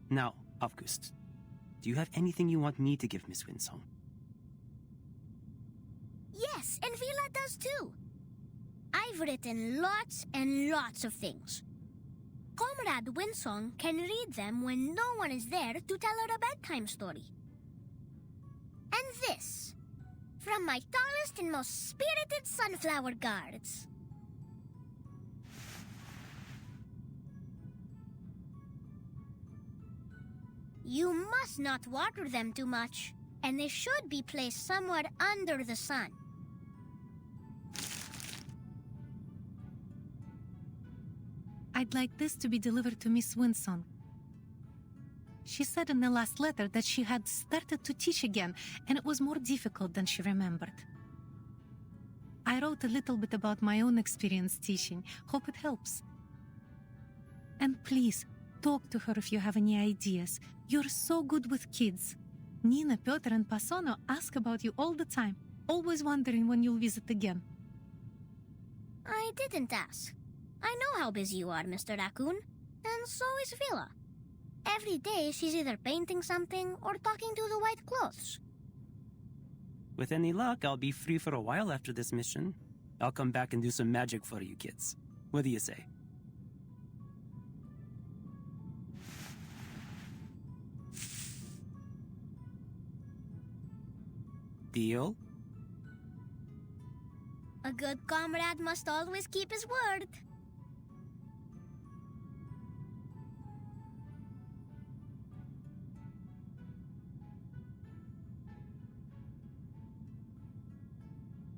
Now, August, do you have anything you want me to give Miss Winsong? Yes, and Vila does too. I've written lots and lots of things. Comrade Winsong can read them when no one is there to tell her a bedtime story. And this, from my tallest and most spirited sunflower guards. You must not water them too much, and they should be placed somewhere under the sun. I'd like this to be delivered to Miss Winsong. She said in the last letter that she had started to teach again, and it was more difficult than she remembered. I wrote a little bit about my own experience teaching. Hope it helps. And please, talk to her if you have any ideas. You're so good with kids. Nina, Piotr, and Pasono ask about you all the time, always wondering when you'll visit again. I didn't ask. I know how busy you are, Mr. Raccoon, and so is Vila. Every day she's either painting something or talking to the white clothes. With any luck, I'll be free for a while after this mission. I'll come back and do some magic for you kids. What do you say? Deal? A good comrade must always keep his word.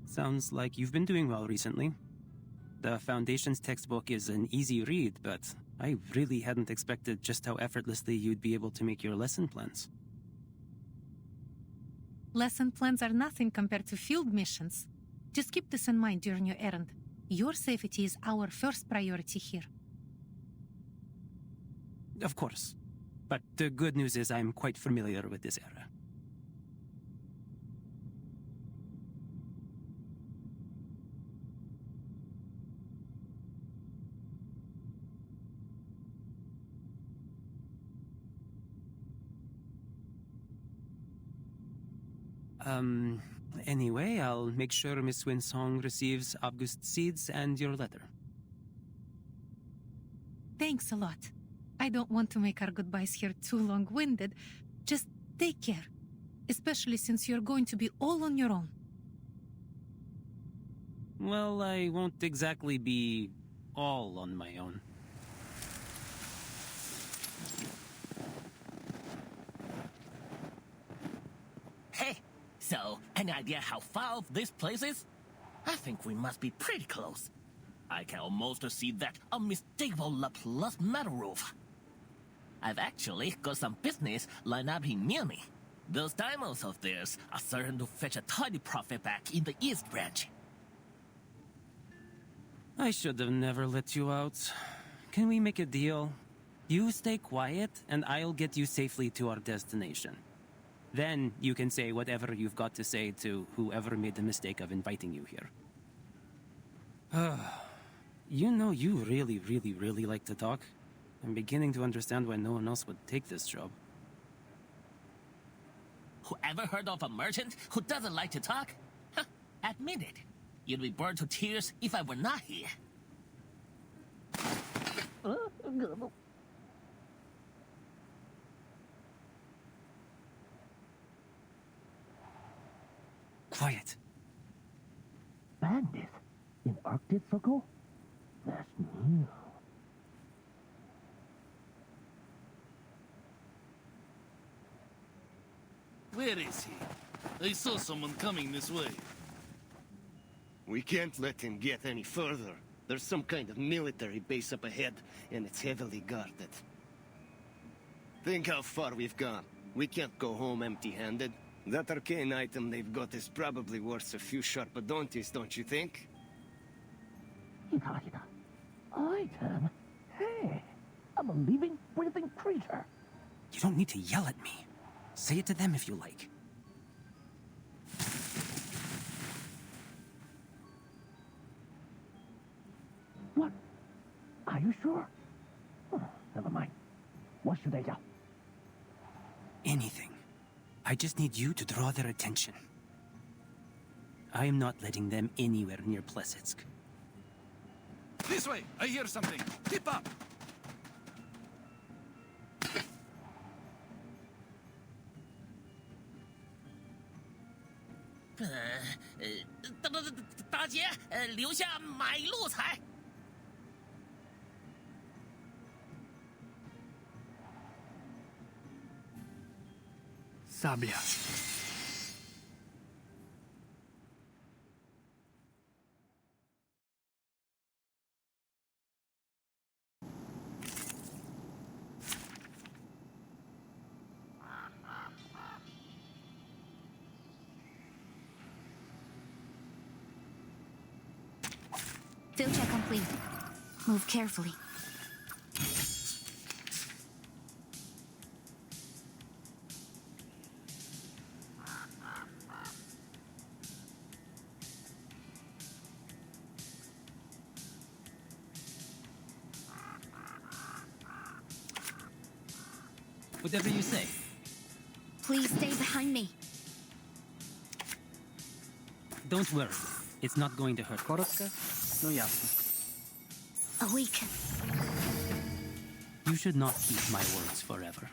Sounds like you've been doing well recently. The Foundation's textbook is an easy read, but I really hadn't expected just how effortlessly you'd be able to make your lesson plans. Lesson plans are nothing compared to field missions. Just keep this in mind during your errand. Your safety is our first priority here. Of course. But the good news is I'm quite familiar with this area. Anyway, I'll make sure Miss Winsong receives August seeds and your letter. Thanks a lot. I don't want to make our goodbyes here too long-winded. Just take care, especially since you're going to be all on your own. Well, I won't exactly be all on my own. Hey, so, any idea how far off this place is? I think we must be pretty close. I can almost see that unmistakable Laplace metal roof. I've actually got some business lined up in Mirny. Those diamonds of theirs are certain to fetch a tidy profit back in the East Branch. I should have never let you out. Can we make a deal? You stay quiet, and I'll get you safely to our destination. Then you can say whatever you've got to say to whoever made the mistake of inviting you here. You know, you really like to talk. I'm beginning to understand why no one else would take this job. Whoever heard of a merchant who doesn't like to talk? Huh, admit it. You'd be burned to tears if I were not here. Quiet. Bandit? In Arctic Circle? That's new. Where is he? I saw someone coming this way. We can't let him get any further. There's some kind of military base up ahead, and it's heavily guarded. Think how far we've gone. We can't go home empty-handed. That arcane item they've got is probably worth a few sharpadontes, don't you think? Item? Hey, I'm a living, breathing creature. You don't need to yell at me. Say it to them if you like. What? Are you sure? Never mind. What should I yell? Anything. I just need you to draw their attention. I am not letting them anywhere near Plesetsk. This way! I hear something! Keep up! Sablia. Field check complete. Move carefully. Whatever you say. Please stay behind me. Don't worry. It's not going to hurt. Коротко, но ясно. Awaken. You should not keep my words forever.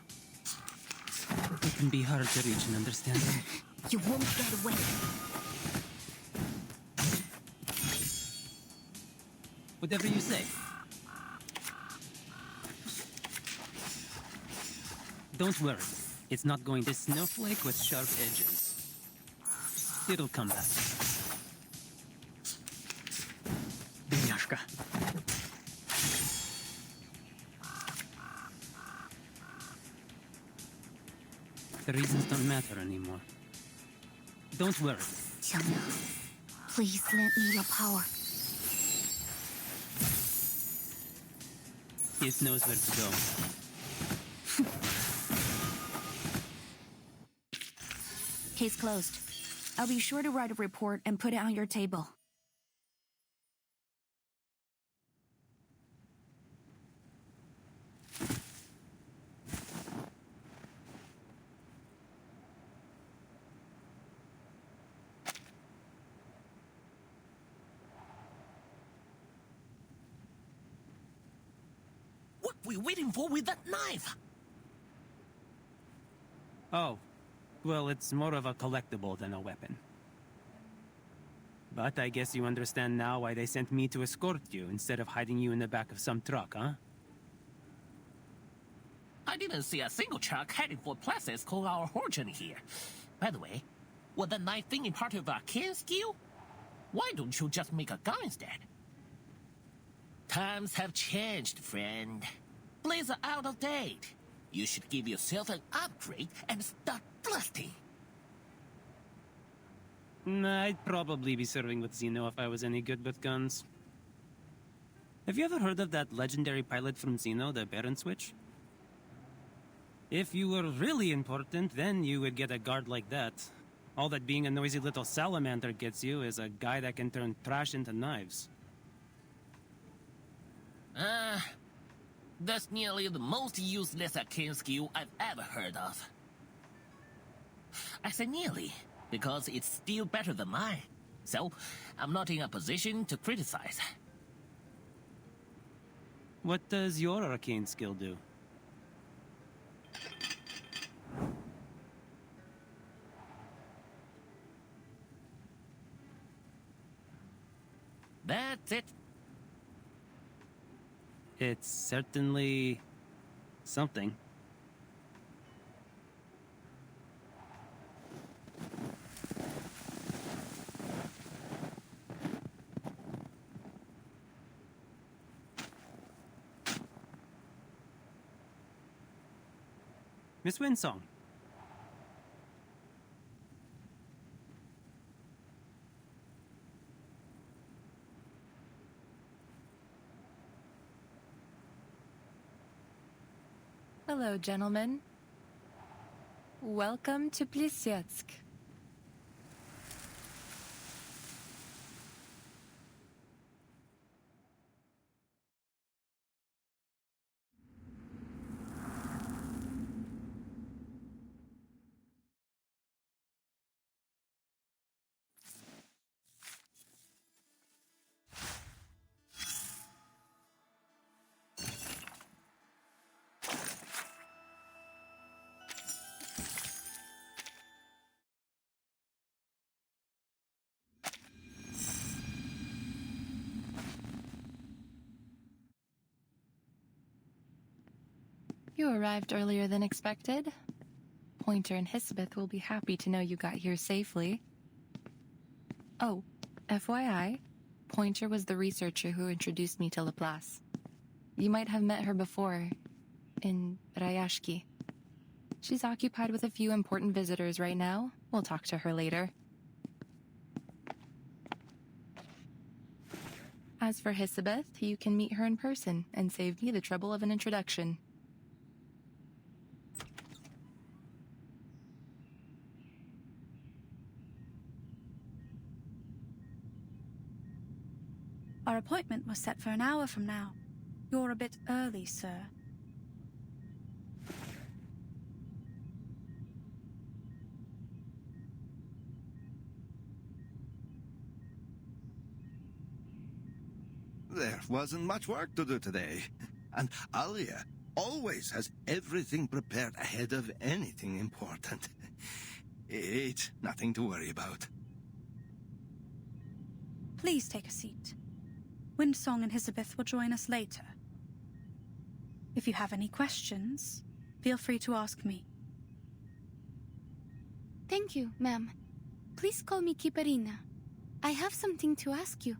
It can be hard to reach an understanding. You won't get away. Whatever you say. Don't worry. It's not going to snowflake with sharp edges. It'll come back. Бедняжка. The reasons don't matter anymore. Don't worry. Changna, please lend me your power. It knows where to go. Case closed. I'll be sure to write a report and put it on your table. What we waiting for with that knife? Oh. Well, it's more of a collectible than a weapon. But I guess you understand now why they sent me to escort you instead of hiding you in the back of some truck, huh? I didn't see a single truck heading for places called our origin here. By the way, was that knife thingy part of our kin skill? Why don't you just make a gun instead? Times have changed, friend. Blades are out of date. You should give yourself an upgrade and start blasting. I'd probably be serving with Xeno if I was any good with guns. Have you ever heard of that legendary pilot from Xeno, the Baron Switch? If you were really important, then you would get a guard like that. All that being a noisy little salamander gets you is a guy that can turn trash into knives. That's nearly the most useless arcane skill I've ever heard of. I say nearly, because it's still better than mine. So, I'm not in a position to criticize. What does your arcane skill do? That's it. It's certainly something. Miss Winsong. Hello, gentlemen. Welcome to Plisetsk. You arrived earlier than expected. Pointer and Hisabeth will be happy to know you got here safely. Oh, FYI, Pointer was the researcher who introduced me to Laplace. You might have met her before, in Rayashki. She's occupied with a few important visitors right now. We'll talk to her later. As for Hisabeth, you can meet her in person and save me the trouble of an introduction. Our appointment was set for an hour from now. You're a bit early, sir. There wasn't much work to do today. And Alia always has everything prepared ahead of anything important. It's nothing to worry about. Please take a seat. Windsong and Hisabeth will join us later. If you have any questions, feel free to ask me. Thank you, ma'am. Please call me Kiparina. I have something to ask you.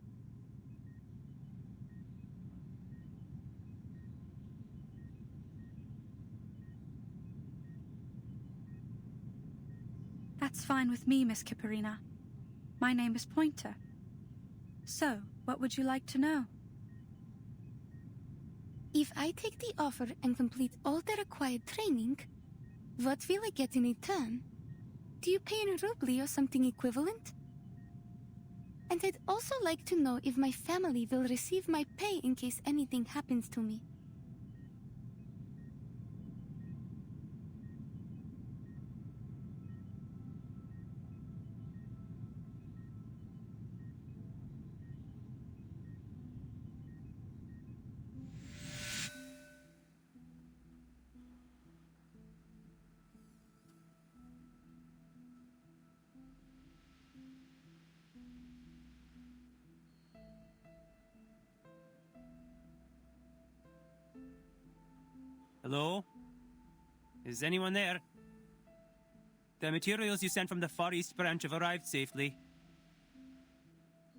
That's fine with me, Miss Kiparina. My name is Pointer. So, what would you like to know? If I take the offer and complete all the required training, what will I get in return? Do you pay in rubli or something equivalent? And I'd also like to know if my family will receive my pay in case anything happens to me. Hello? Is anyone there? The materials you sent from the Far East branch have arrived safely.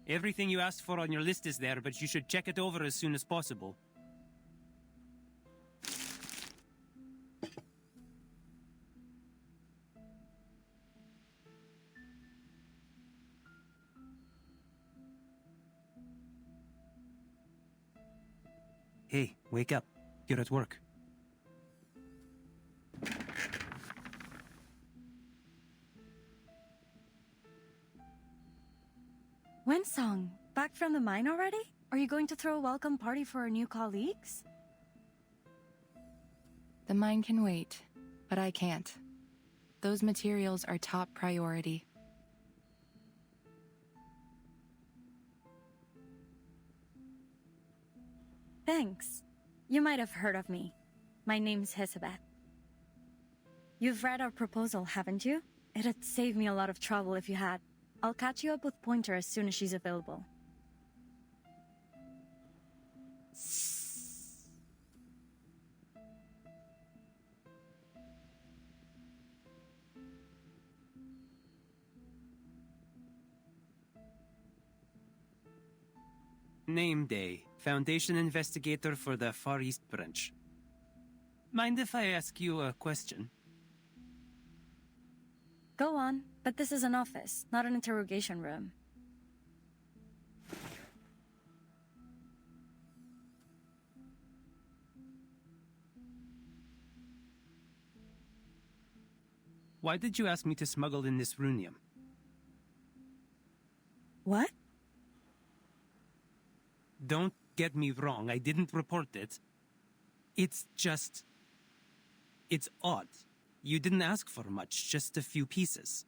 Everything you asked for on your list is there, but you should check it over as soon as possible. Hey, wake up. You're at work. Winsong, back from the mine already? Are you going to throw a welcome party for our new colleagues? The mine can wait, but I can't. Those materials are top priority. Thanks. You might have heard of me. My name's Hisabeth. You've read our proposal, haven't you? It'd save me a lot of trouble if you had. I'll catch you up with Pointer as soon as she's available. Name Day, Foundation Investigator for the Far East Branch. Mind if I ask you a question? Go on, but this is an office, not an interrogation room. Why did you ask me to smuggle in this runium? What? Don't get me wrong, I didn't report it. It's just... it's odd. You didn't ask for much, just a few pieces.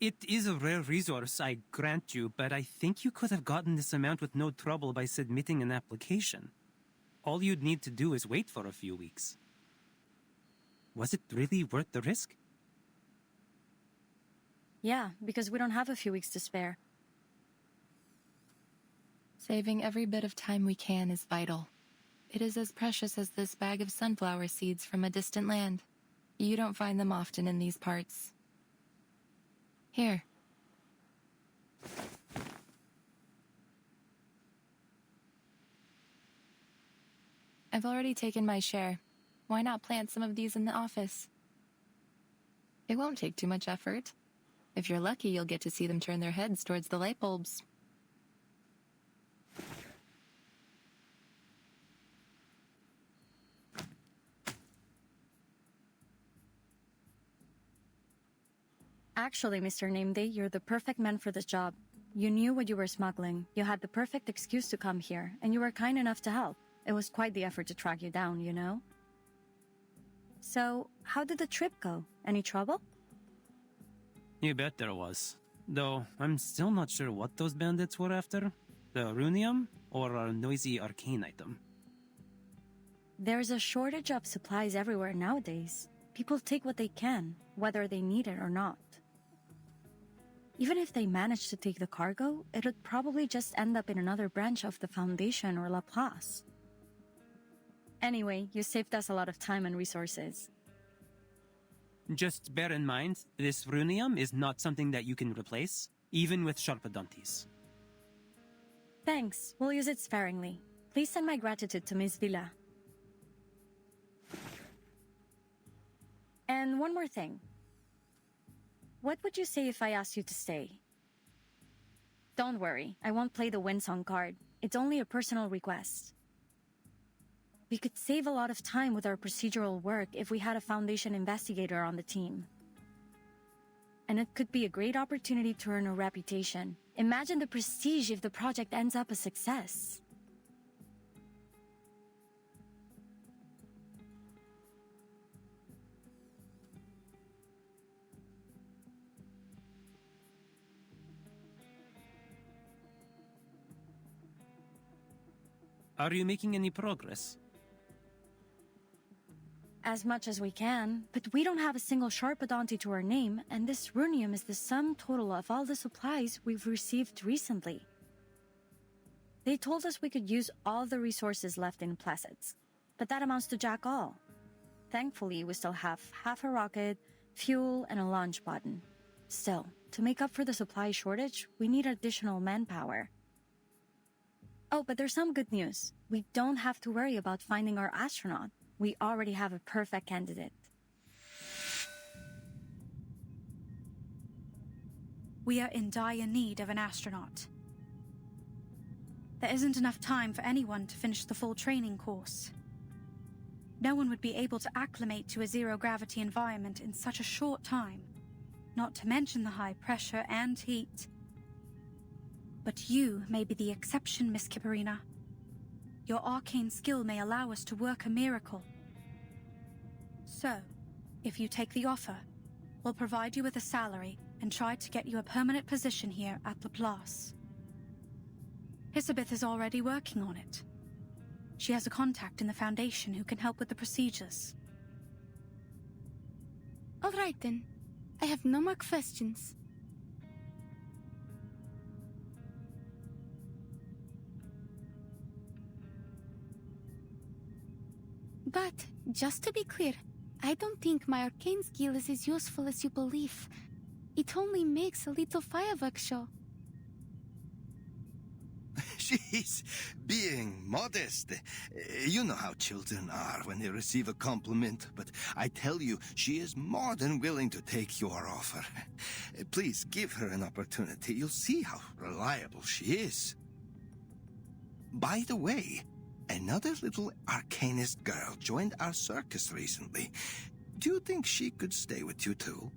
It is a rare resource, I grant you, but I think you could have gotten this amount with no trouble by submitting an application. All you'd need to do is wait for a few weeks. Was it really worth the risk? Yeah, because we don't have a few weeks to spare. Saving every bit of time we can is vital. It is as precious as this bag of sunflower seeds from a distant land. You don't find them often in these parts. Here. I've already taken my share. Why not plant some of these in the office? It won't take too much effort. If you're lucky, you'll get to see them turn their heads towards the light bulbs. Actually, Mr. Nameday, you're the perfect man for this job. You knew what you were smuggling, you had the perfect excuse to come here, and you were kind enough to help. It was quite the effort to track you down, you know? So, how did the trip go? Any trouble? You bet there was. Though, I'm still not sure what those bandits were after. The runium, or a noisy arcane item. There's a shortage of supplies everywhere nowadays. People take what they can, whether they need it or not. Even if they manage to take the cargo, it would probably just end up in another branch of the Foundation or Laplace. Anyway, you saved us a lot of time and resources. Just bear in mind, this runium is not something that you can replace, even with Sharpadontis. Thanks, we'll use it sparingly. Please send my gratitude to Miss Villa. And one more thing. What would you say if I asked you to stay? Don't worry, I won't play the Windsong card. It's only a personal request. We could save a lot of time with our procedural work if we had a Foundation investigator on the team. And it could be a great opportunity to earn a reputation. Imagine the prestige if the project ends up a success. Are you making any progress? As much as we can, but we don't have a single Sharpadonti to our name, and this runium is the sum total of all the supplies we've received recently. They told us we could use all the resources left in Placids, but that amounts to jack all. Thankfully, we still have half a rocket, fuel, and a launch button. Still, to make up for the supply shortage, we need additional manpower. Oh, but there's some good news. We don't have to worry about finding our astronaut. We already have a perfect candidate. We are in dire need of an astronaut. There isn't enough time for anyone to finish the full training course. No one would be able to acclimate to a zero-gravity environment in such a short time, not to mention the high pressure and heat. But you may be the exception, Miss Kipperina. Your arcane skill may allow us to work a miracle. So, if you take the offer, we'll provide you with a salary and try to get you a permanent position here at Laplace. Elizabeth is already working on it. She has a contact in the Foundation who can help with the procedures. All right then. I have no more questions. But, just to be clear, I don't think my arcane skill is as useful as you believe. It only makes a little fireworks show. she's being modest. You know how children are when they receive a compliment, but I tell you, she is more than willing to take your offer. Please give her an opportunity. You'll see how reliable she is. By the way, another little arcanist girl joined our circus recently. Do you think she could stay with you too?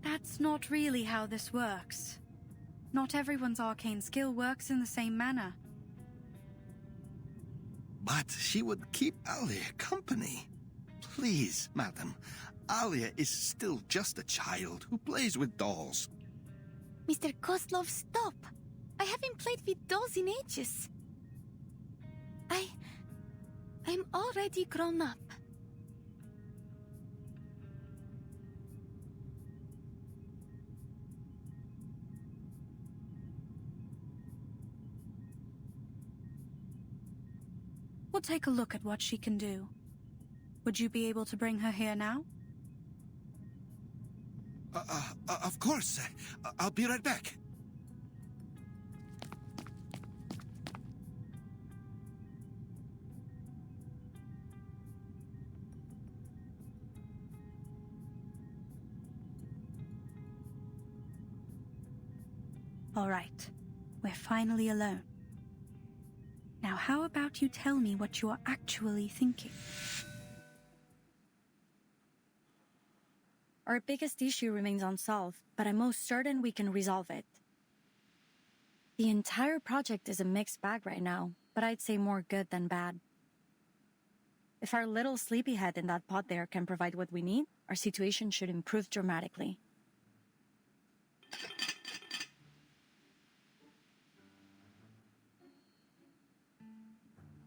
That's not really how this works. Not everyone's arcane skill works in the same manner. But she would keep Alia company. Please, madam. Alia is still just a child who plays with dolls. Mr. Kozlov, stop! I haven't played with dolls in ages. I'm already grown up. We'll take a look at what she can do. Would you be able to bring her here now? Of course. I'll be right back. All right. We're finally alone. Now, how about you tell me what you are actually thinking? Our biggest issue remains unsolved, but I'm most certain we can resolve it. The entire project is a mixed bag right now, but I'd say more good than bad. If our little sleepyhead in that pod there can provide what we need, our situation should improve dramatically.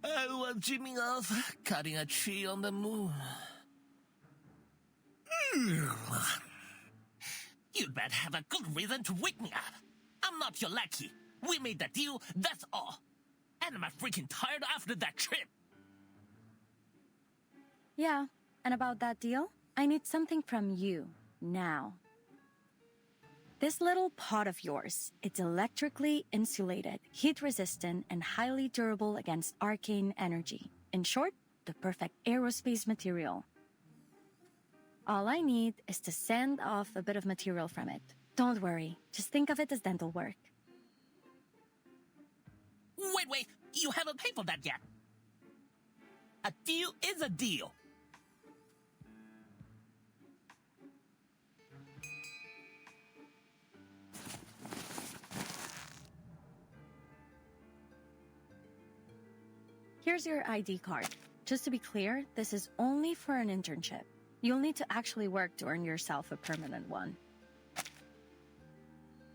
I was dreaming of cutting a tree on the moon. You'd better have a good reason to wake me up. I'm not your lackey. We made the deal, that's all. And I'm freaking tired after that trip. Yeah, and about that deal, I need something from you, now. This little pod of yours, it's electrically insulated, heat-resistant, and highly durable against arcane energy. In short, the perfect aerospace material. All I need is to sand off a bit of material from it. Don't worry, just think of it as dental work. Wait, you haven't paid for that yet. A deal is a deal. Here's your ID card. Just to be clear, this is only for an internship. You'll need to actually work to earn yourself a permanent one.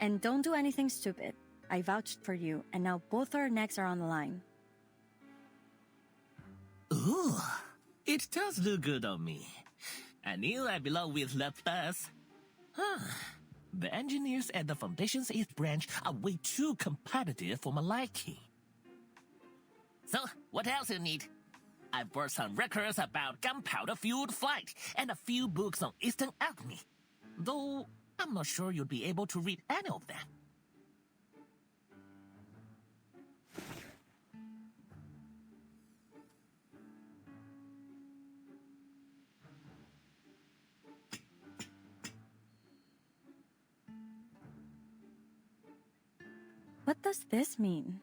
And don't do anything stupid. I vouched for you, and now both our necks are on the line. Ooh, it does look good on me. I knew I belong with the best. The engineers at the Foundation's East Branch are way too competitive for my liking. So, what else you need? I brought some records about gunpowder-fueled flight and a few books on Eastern alchemy. Though, I'm not sure you'll be able to read any of them. What does this mean?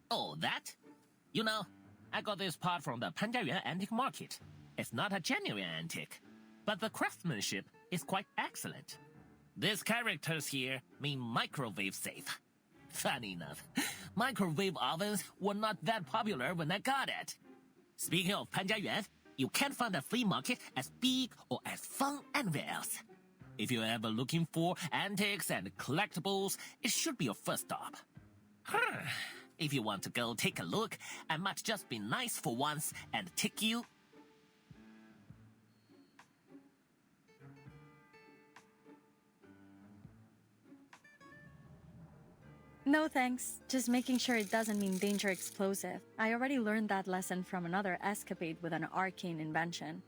Oh, that? You know, I got this part from the Panjiayuan antique market. It's not a genuine antique, but the craftsmanship is quite excellent. These characters here mean microwave safe. Funny enough, microwave ovens were not that popular when I got it. Speaking of Panjiayuan, you can't find a flea market as big or as fun anywhere else. If you're ever looking for antiques and collectibles, it should be your first stop. If you want to go take a look, I might just be nice for once and take you. No thanks. Just making sure it doesn't mean danger explosive. I already learned that lesson from another escapade with an arcane invention.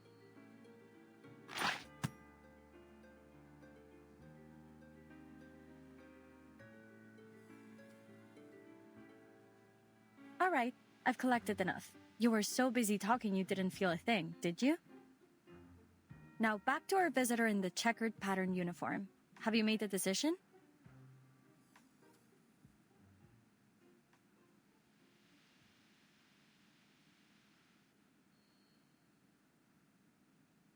All right, I've collected enough. You were so busy talking you didn't feel a thing, did you? Now back to our visitor in the checkered pattern uniform. Have you made a decision?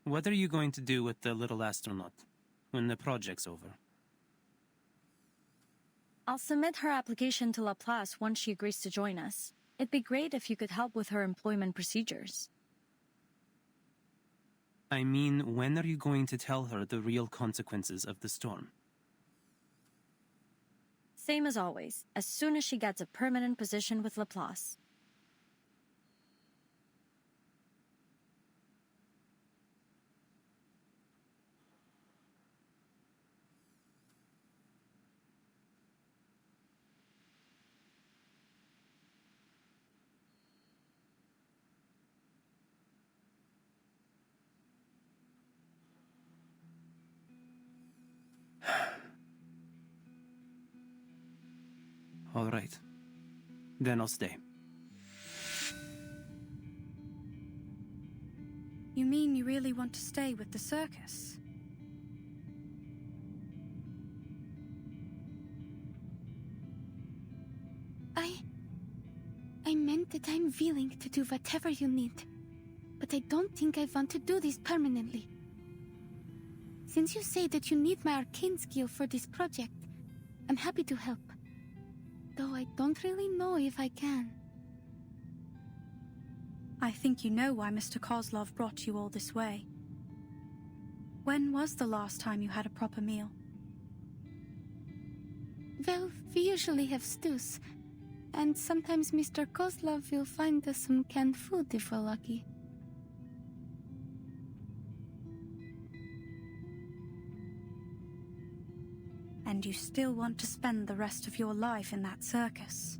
What are you going to do with the little astronaut when the project's over? I'll submit her application to Laplace once she agrees to join us. It'd be great if you could help with her employment procedures. I mean, when are you going to tell her the real consequences of the storm? Same as always, as soon as she gets a permanent position with Laplace. All right. Then I'll stay. You mean you really want to stay with the circus? I meant that I'm willing to do whatever you need. But I don't think I want to do this permanently. Since you say that you need my arcane skill for this project, I'm happy to help. Though I don't really know if I can. I think you know why Mr. Kozlov brought you all this way. When was the last time you had a proper meal? Well, we usually have stews. And sometimes Mr. Kozlov will find us some canned food if we're lucky. And you still want to spend the rest of your life in that circus?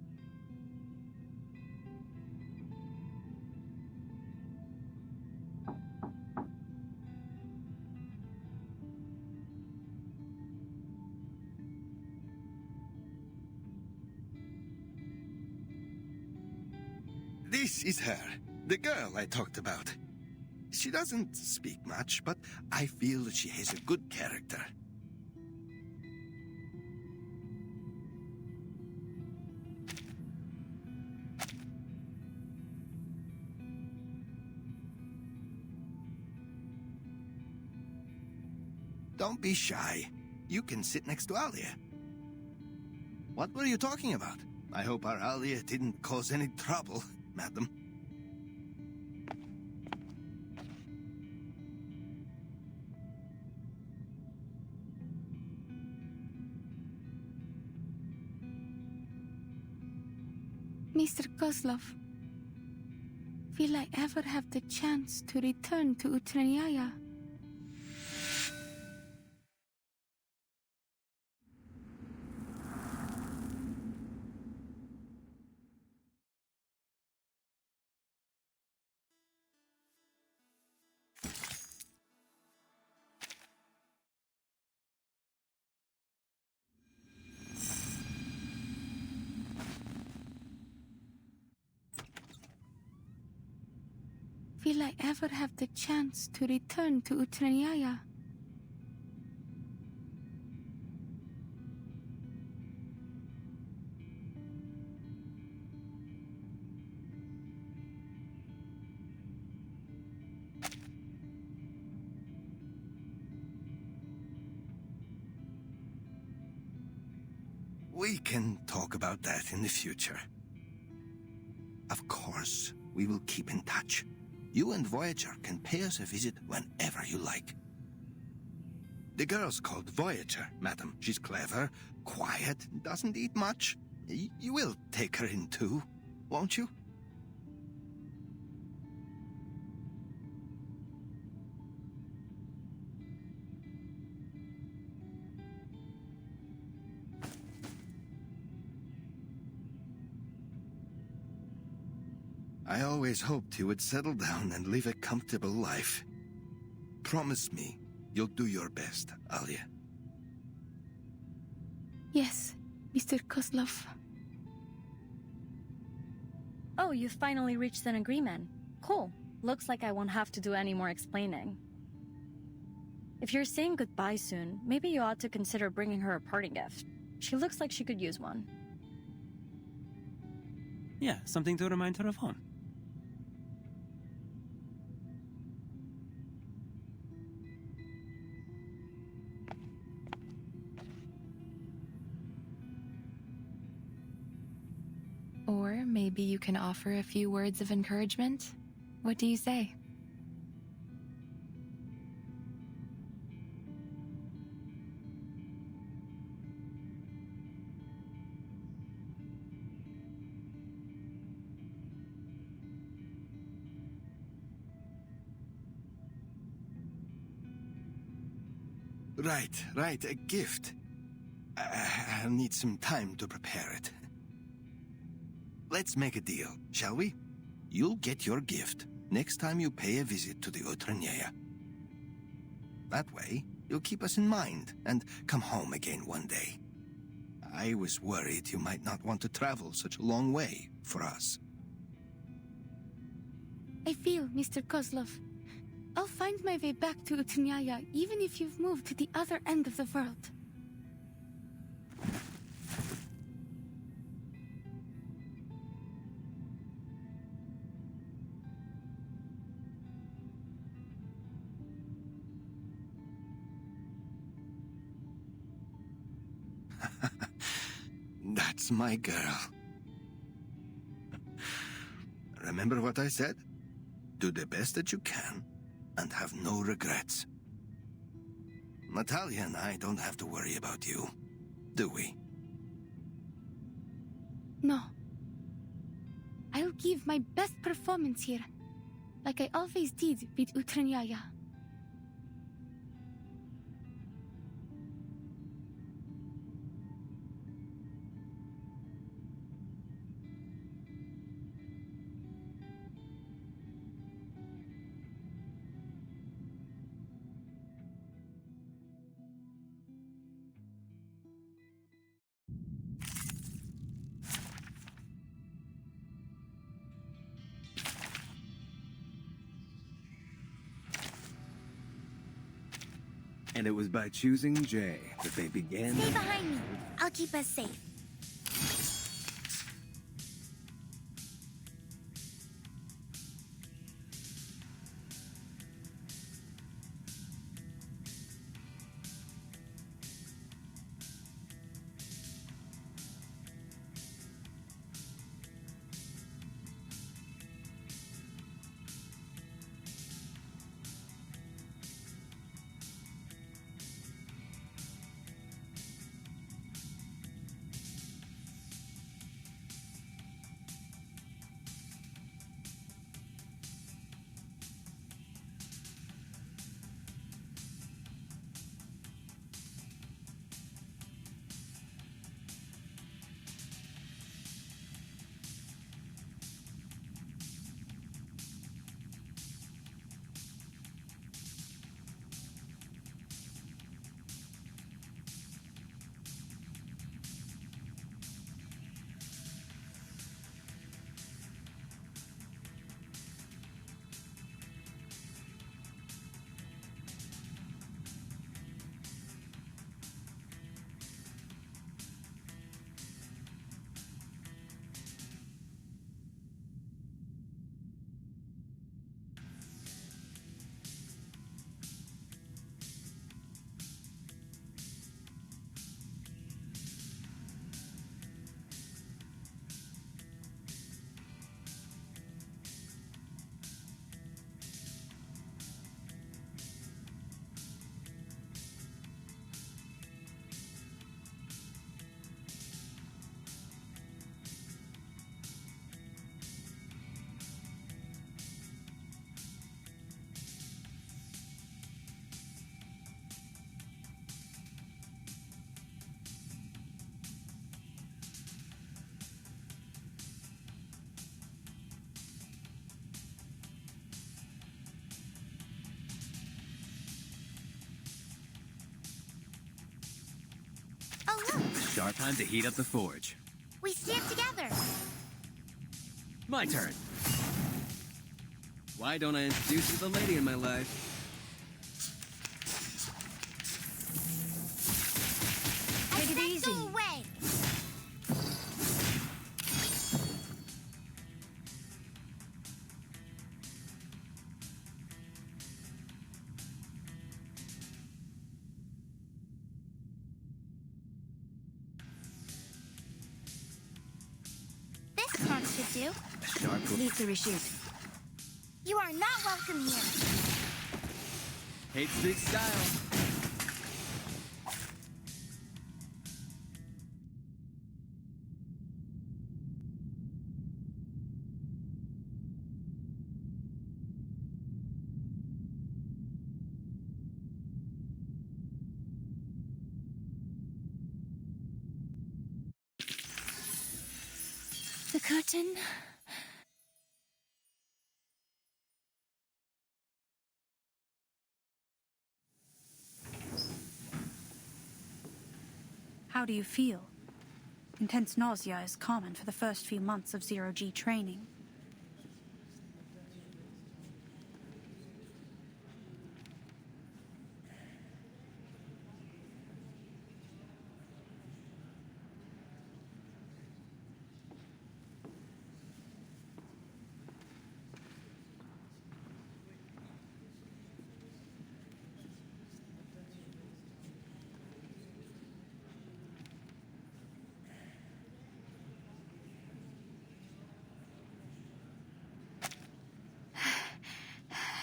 This is her, the girl I talked about. She doesn't speak much, but I feel that she has a good character. Don't be shy. You can sit next to Alia. What were you talking about? I hope our Alia didn't cause any trouble, madam. Mr. Kozlov, will I ever have the chance to return to Utranyaya? Will I ever have the chance to return to Utranyaya? We can talk about that in the future. Of course, we will keep in touch. You and Voyager can pay us a visit whenever you like. The girl's called Voyager, madam. She's clever, quiet, doesn't eat much. You will take her in too, won't you? I always hoped you would settle down and live a comfortable life. Promise me you'll do your best, Alia. Yes, Mr. Kozlov. Oh, you finally reached an agreement. Cool. Looks like I won't have to do any more explaining. If you're saying goodbye soon, maybe you ought to consider bringing her a parting gift. She looks like she could use one. Yeah, something to remind her of home. Or maybe you can offer a few words of encouragement? What do you say? Right, a gift. I'll need some time to prepare it. Let's make a deal, shall we? You'll get your gift next time you pay a visit to the Utranyea. That way, you'll keep us in mind and come home again one day. I was worried you might not want to travel such a long way for us. I feel, Mr. Kozlov. I'll find my way back to Utranyaya even if you've moved to the other end of the world. That's my girl. Remember what I said? Do the best that you can, and have no regrets. Natalia and I don't have to worry about you, do we? No. I'll give my best performance here, like I always did with Utranyaya. And it was by choosing Jay that they began... Stay behind me. I'll keep us safe. Sharp time to heat up the forge. We stand together. My turn. Why don't I introduce you to the lady in my life? Take it easy. Go away. This part should do. Need to reshoot. You are not welcome here. Hate street style. The curtain. How do you feel? Intense nausea is common for the first few months of zero-G training.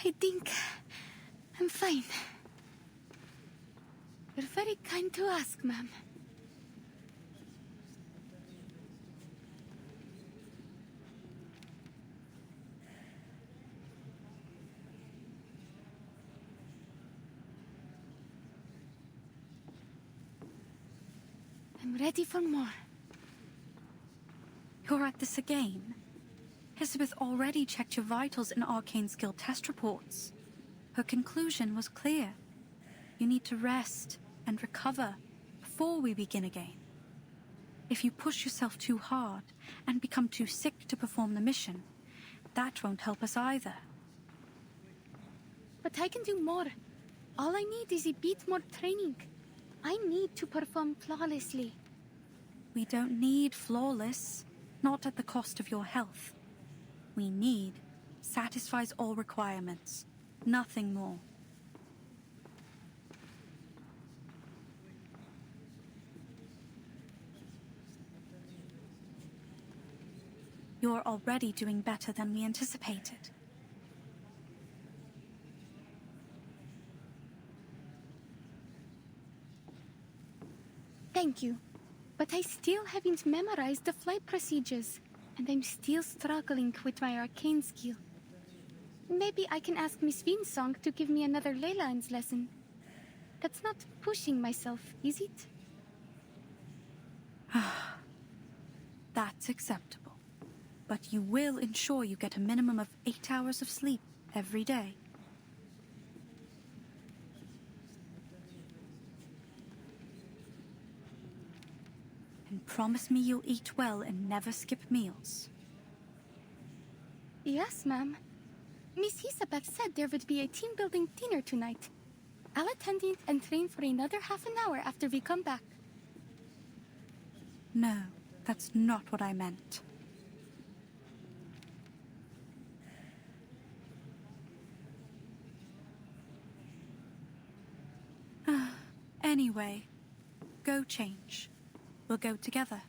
I think I'm fine. You're very kind to ask, ma'am. I'm ready for more. You're at this again. Elizabeth already checked your vitals in arcane skill test reports. Her conclusion was clear. You need to rest and recover before we begin again. If you push yourself too hard and become too sick to perform the mission, that won't help us either. But I can do more. All I need is a bit more training. I need to perform flawlessly. We don't need flawless, not at the cost of your health. We need satisfies all requirements, nothing more. You're already doing better than we anticipated. Thank you. But I still haven't memorized the flight procedures, and I'm still struggling with my arcane skill. Maybe I can ask Miss Vinsong to give me another ley lines lesson. That's not pushing myself, is it? That's acceptable. But you will ensure you get a minimum of 8 hours of sleep every day. And promise me you'll eat well and never skip meals. Yes, ma'am. Miss Isabel said there would be a team-building dinner tonight. I'll attend it and train for another half an hour after we come back. No, that's not what I meant. Anyway, go change. We'll go together.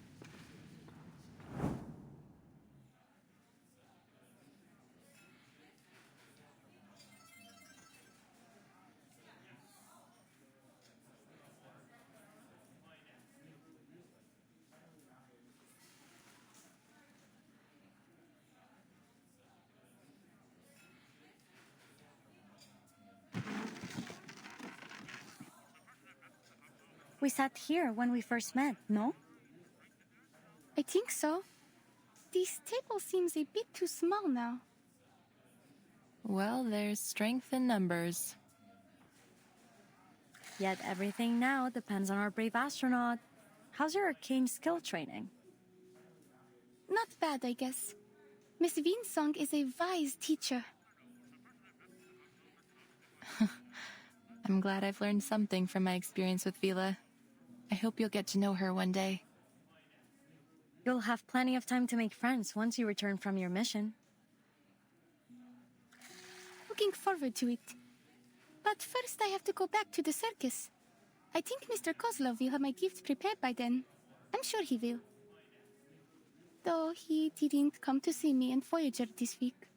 We sat here when we first met, no? I think so. This table seems a bit too small now. Well, there's strength in numbers. Yet everything now depends on our brave astronaut. How's your arcane skill training? Not bad, I guess. Miss Winsong is a wise teacher. I'm glad I've learned something from my experience with Vila. I hope you'll get to know her one day. You'll have plenty of time to make friends once you return from your mission. Looking forward to it. But first I have to go back to the circus. I think Mr. Kozlov will have my gift prepared by then. I'm sure he will. Though he didn't come to see me and Voyager this week.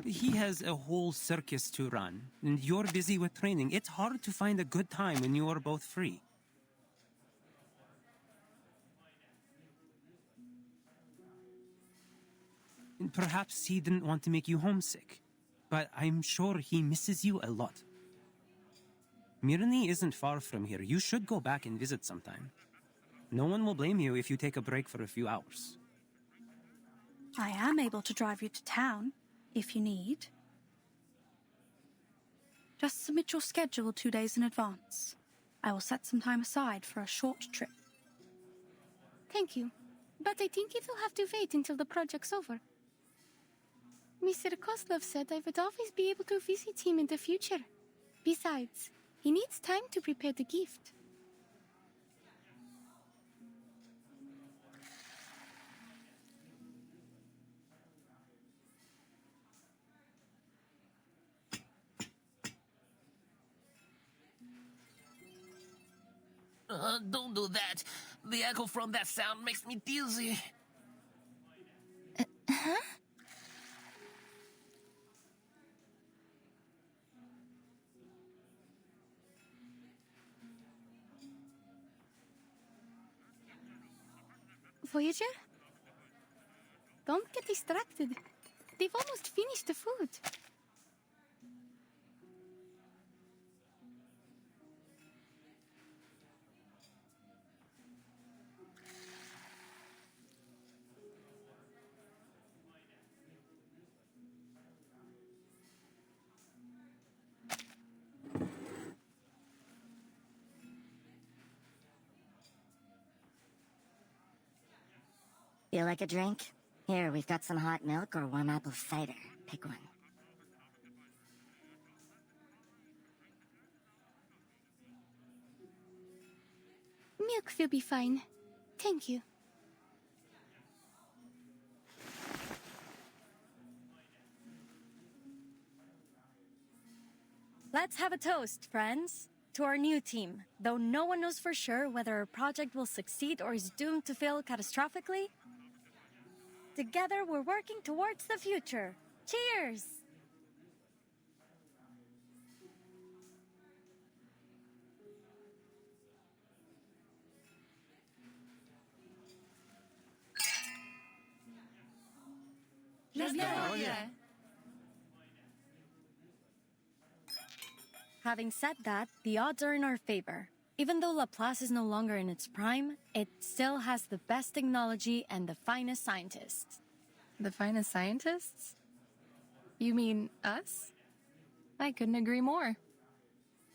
He has a whole circus to run, and you're busy with training. It's hard to find a good time when you are both free. And perhaps he didn't want to make you homesick, but I'm sure he misses you a lot. Mirny isn't far from here. You should go back and visit sometime. No one will blame you if you take a break for a few hours. I am able to drive you to town, if you need. Just submit your schedule 2 days in advance. I will set some time aside for a short trip. Thank you. But I think it will have to wait until the project's over. Mr. Kozlov said I would always be able to visit him in the future. Besides, he needs time to prepare the gift. Don't do that. The echo from that sound makes me dizzy. Huh? Voyager? Don't get distracted. They've almost finished the food. Feel like a drink? Here, we've got some hot milk or warm apple cider. Pick one. Milk will be fine. Thank you. Let's have a toast, friends, to our new team. Though no one knows for sure whether our project will succeed or is doomed to fail catastrophically, together we're working towards the future. Cheers! Having said that, the odds are in our favor. Even though Laplace is no longer in its prime, it still has the best technology and the finest scientists. The finest scientists? You mean us? I couldn't agree more.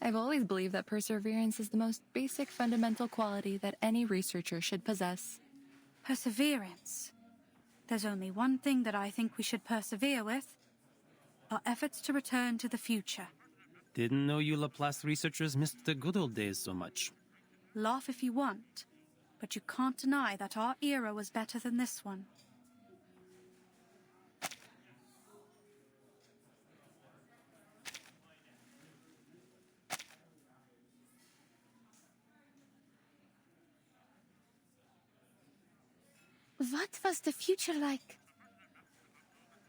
I've always believed that perseverance is the most basic fundamental quality that any researcher should possess. Perseverance. There's only one thing that I think we should persevere with. Our efforts to return to the future. Didn't know you Laplace researchers missed the good old days so much. Laugh if you want, but you can't deny that our era was better than this one. What was the future like?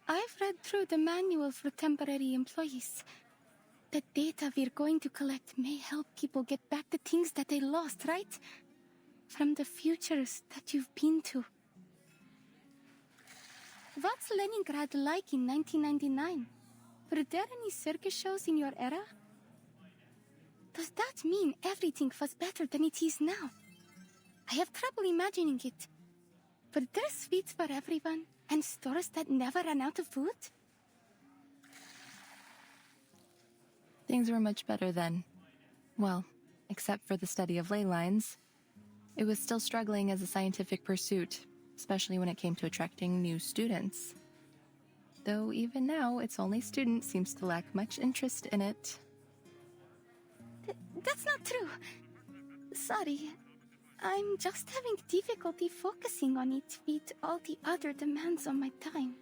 I've read through the manual for temporary employees. The data we're going to collect may help people get back the things that they lost, right? From the futures that you've been to. What's Leningrad like in 1999? Were there any circus shows in your era? Does that mean everything was better than it is now? I have trouble imagining it. Were there sweets for everyone and stores that never ran out of food? Things were much better then. Well, except for the study of ley lines. It was still struggling as a scientific pursuit, especially when it came to attracting new students. Though even now, its only student seems to lack much interest in it. That's not true. Sorry. I'm just having difficulty focusing on it with all the other demands on my time.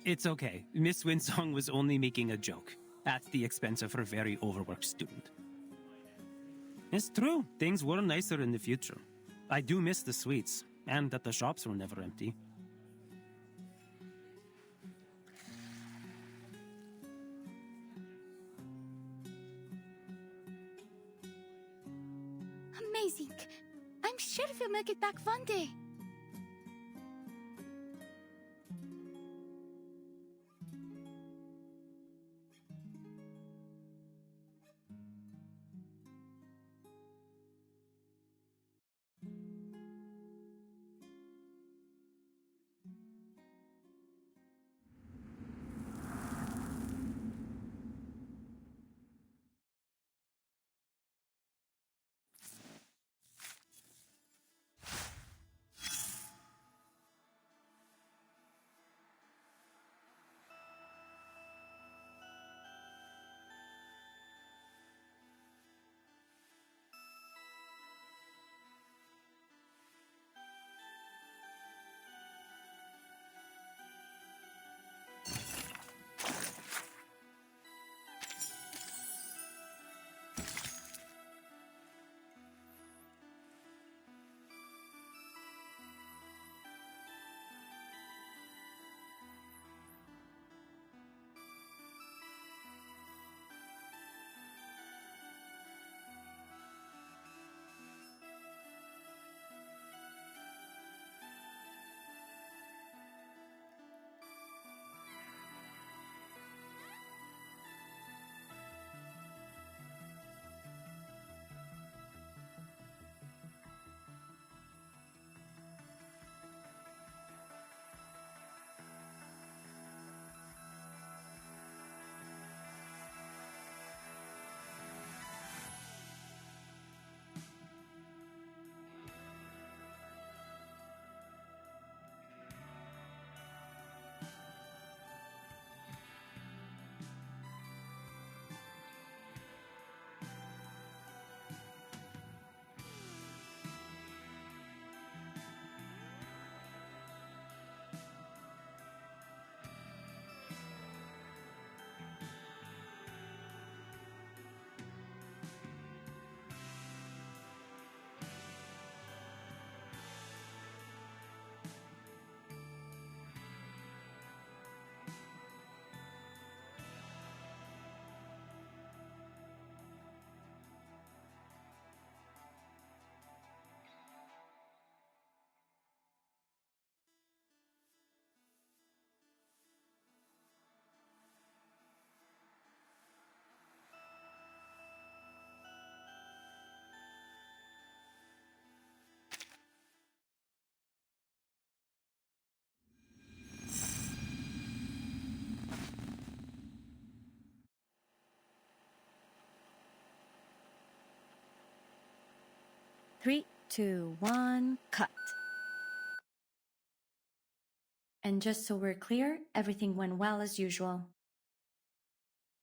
It's okay. Miss Winsong was only making a joke, at the expense of her very overworked student. It's true, things were nicer in the future. I do miss the sweets, and that the shops were never empty. Amazing. I'm sure we'll make it back one day. Three, two, one, cut. And just so we're clear, everything went well as usual.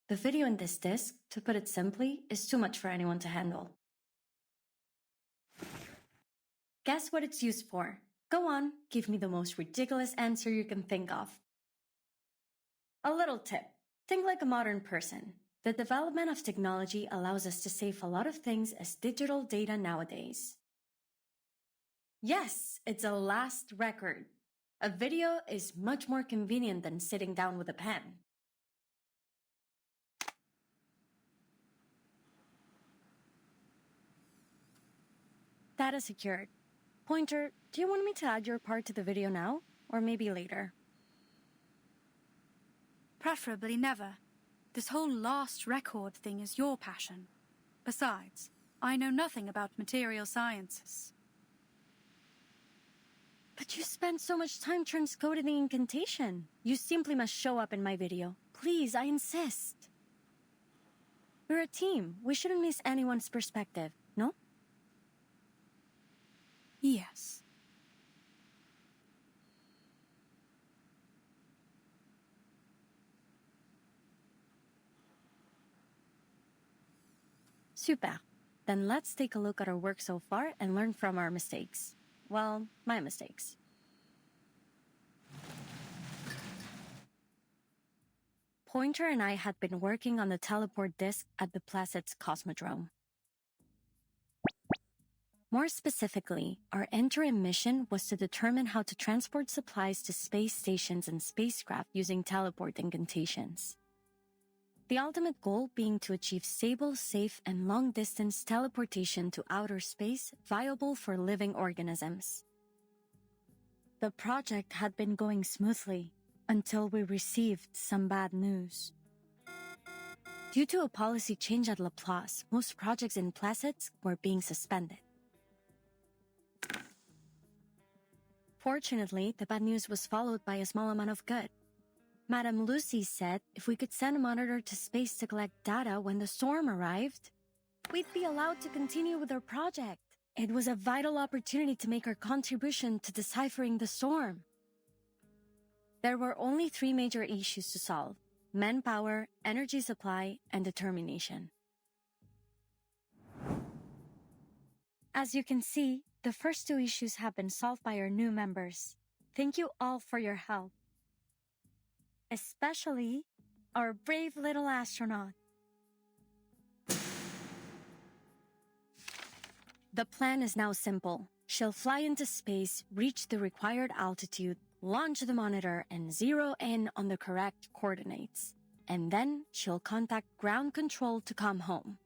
The video in this disc, to put it simply, is too much for anyone to handle. Guess what it's used for? Go on, give me the most ridiculous answer you can think of. A little tip. Think like a modern person. The development of technology allows us to save a lot of things as digital data nowadays. Yes, it's a last record. A video is much more convenient than sitting down with a pen. Data secured. Pointer, do you want me to add your part to the video now? Or maybe later? Preferably never. This whole lost record thing is your passion. Besides, I know nothing about material sciences. But you spent so much time transcoding the incantation. You simply must show up in my video. Please, I insist. We're a team. We shouldn't miss anyone's perspective, no? Yes. Super. Then let's take a look at our work so far and learn from our mistakes. Well, my mistakes. Pointer and I had been working on the teleport disk at the Placid's Cosmodrome. More specifically, our interim mission was to determine how to transport supplies to space stations and spacecraft using teleport incantations. The ultimate goal being to achieve stable, safe, and long-distance teleportation to outer space viable for living organisms. The project had been going smoothly until we received some bad news. Due to a policy change at Laplace, most projects in Placids were being suspended. Fortunately, the bad news was followed by a small amount of good. Madame Lucy said if we could send a monitor to space to collect data when the storm arrived, we'd be allowed to continue with our project. It was a vital opportunity to make our contribution to deciphering the storm. There were only 3 major issues to solve: manpower, energy supply, and determination. As you can see, the first 2 issues have been solved by our new members. Thank you all for your help. Especially our brave little astronaut. The plan is now simple. She'll fly into space, reach the required altitude, launch the monitor, and zero in on the correct coordinates. And then she'll contact ground control to come home.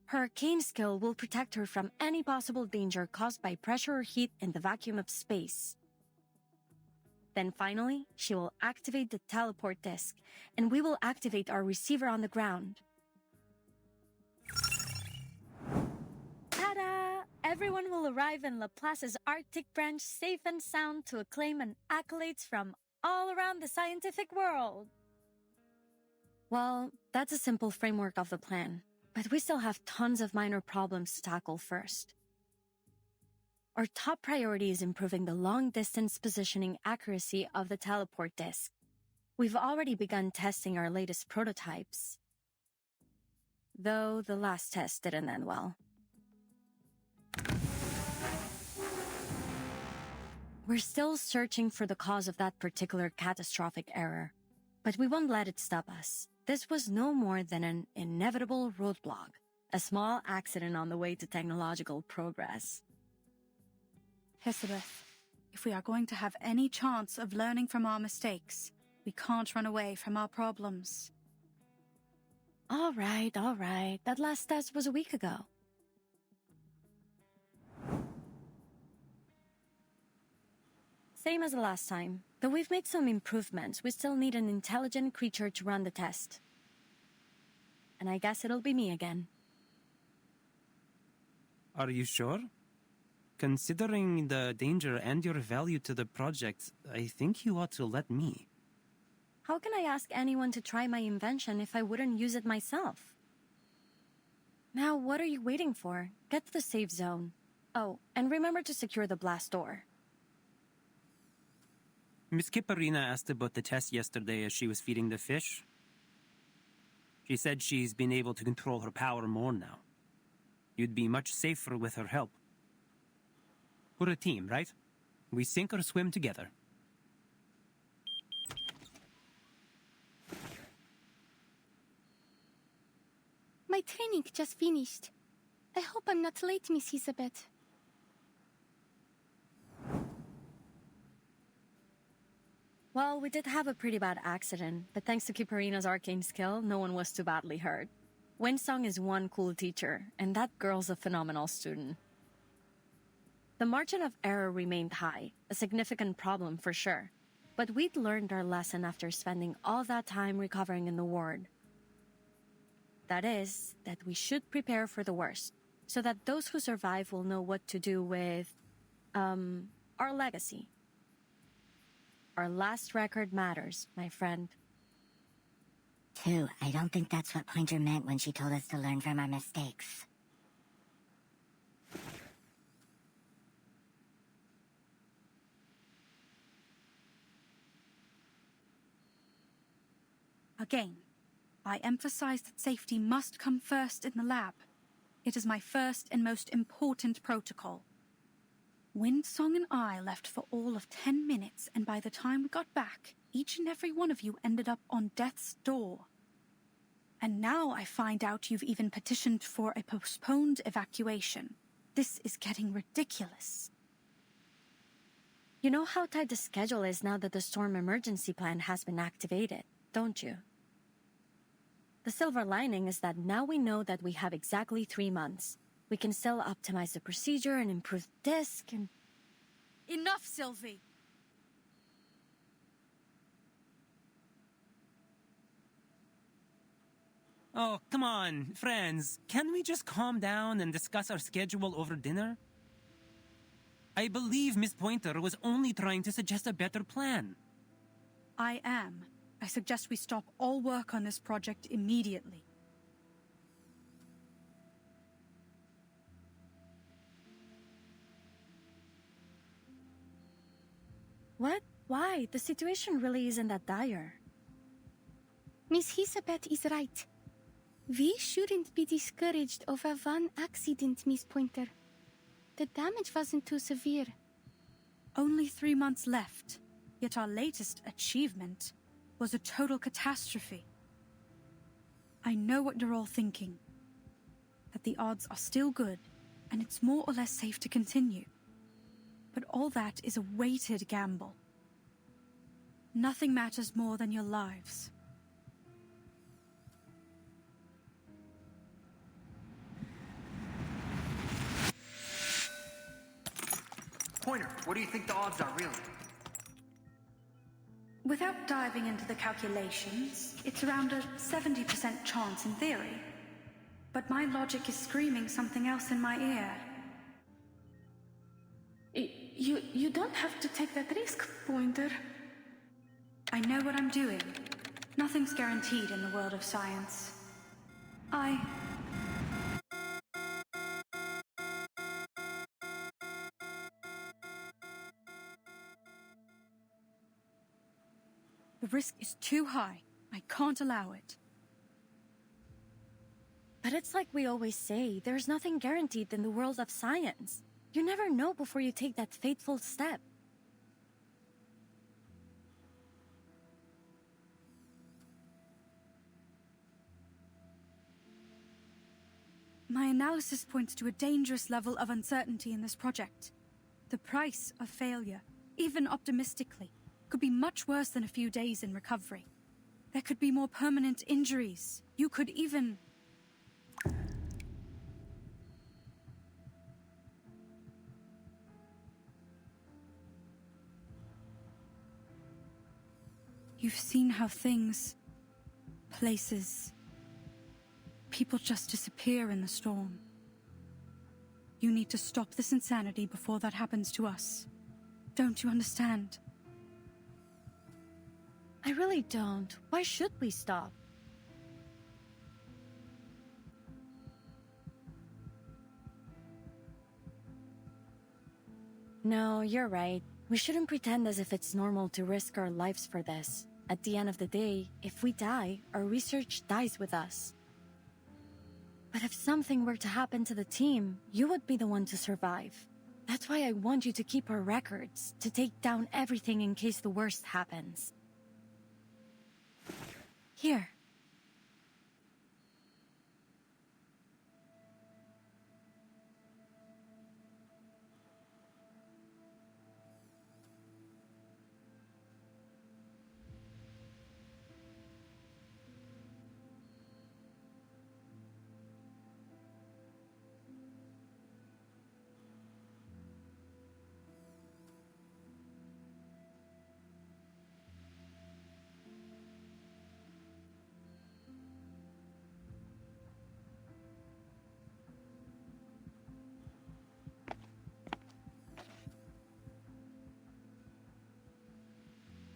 Her arcane skill will protect her from any possible danger caused by pressure or heat in the vacuum of space. Then finally, she will activate the teleport disk, and we will activate our receiver on the ground. Ta-da! Everyone will arrive in Laplace's Arctic branch safe and sound to acclaim and accolades from all around the scientific world. Well, that's a simple framework of the plan, but we still have tons of minor problems to tackle first. Our top priority is improving the long-distance positioning accuracy of the teleport disk. We've already begun testing our latest prototypes, though the last test didn't end well. We're still searching for the cause of that particular catastrophic error, but we won't let it stop us. This was no more than an inevitable roadblock, a small accident on the way to technological progress. Elizabeth, if we are going to have any chance of learning from our mistakes, we can't run away from our problems. All right. That last test was a week ago. Same as the last time. Though we've made some improvements, we still need an intelligent creature to run the test. And I guess it'll be me again. Are you sure? Considering the danger and your value to the project, I think you ought to let me. How can I ask anyone to try my invention if I wouldn't use it myself? Now, what are you waiting for? Get to the safe zone. Oh, and remember to secure the blast door. Miss Kipperina asked about the test yesterday as she was feeding the fish. She said she's been able to control her power more now. You'd be much safer with her help. We're a team, right? We sink or swim together. My training just finished. I hope I'm not late, Miss Elizabeth. Well, we did have a pretty bad accident, but thanks to Kipperina's arcane skill, no one was too badly hurt. Winsong is one cool teacher, and that girl's a phenomenal student. The margin of error remained high, a significant problem for sure. But we'd learned our lesson after spending all that time recovering in the ward. That is, that we should prepare for the worst, so that those who survive will know what to do with, our legacy. Our last record matters, my friend. I don't think that's what Pointer meant when she told us to learn from our mistakes. Again, I emphasize that safety must come first in the lab. It is my first and most important protocol. Windsong and I left for all of 10 minutes, and by the time we got back, each and every one of you ended up on death's door. And now I find out you've even petitioned for a postponed evacuation. This is getting ridiculous. You know how tight the schedule is now that the storm emergency plan has been activated, don't you? The silver lining is that now we know that we have exactly 3 months. We can still optimize the procedure and improve the disk and... Enough, Sylvie! Oh, come on, friends. Can we just calm down and discuss our schedule over dinner? I believe Miss Pointer was only trying to suggest a better plan. I am. I suggest we stop all work on this project immediately. What? Why? The situation really isn't that dire. Miss Hisabeth is right. We shouldn't be discouraged over one accident, Miss Pointer. The damage wasn't too severe. Only 3 months left, yet our latest achievement was a total catastrophe. I know what you're all thinking. That the odds are still good, and it's more or less safe to continue. But all that is a weighted gamble. Nothing matters more than your lives. Pointer, what do you think the odds are, really? Without diving into the calculations, it's around a 70% chance in theory. But my logic is screaming something else in my ear. You don't have to take that risk, Pointer. I know what I'm doing. Nothing's guaranteed in the world of science. The risk is too high. I can't allow it. But it's like we always say, there's nothing guaranteed in the world of science. You never know before you take that fateful step. My analysis points to a dangerous level of uncertainty in this project. The price of failure, even optimistically, could be much worse than a few days in recovery. There could be more permanent injuries. You could even... You've seen how things, places, people just disappear in the storm. You need to stop this insanity before that happens to us. Don't you understand? I really don't. Why should we stop? No, you're right. We shouldn't pretend as if it's normal to risk our lives for this. At the end of the day, if we die, our research dies with us. But if something were to happen to the team, you would be the one to survive. That's why I want you to keep our records, to take down everything in case the worst happens. Here.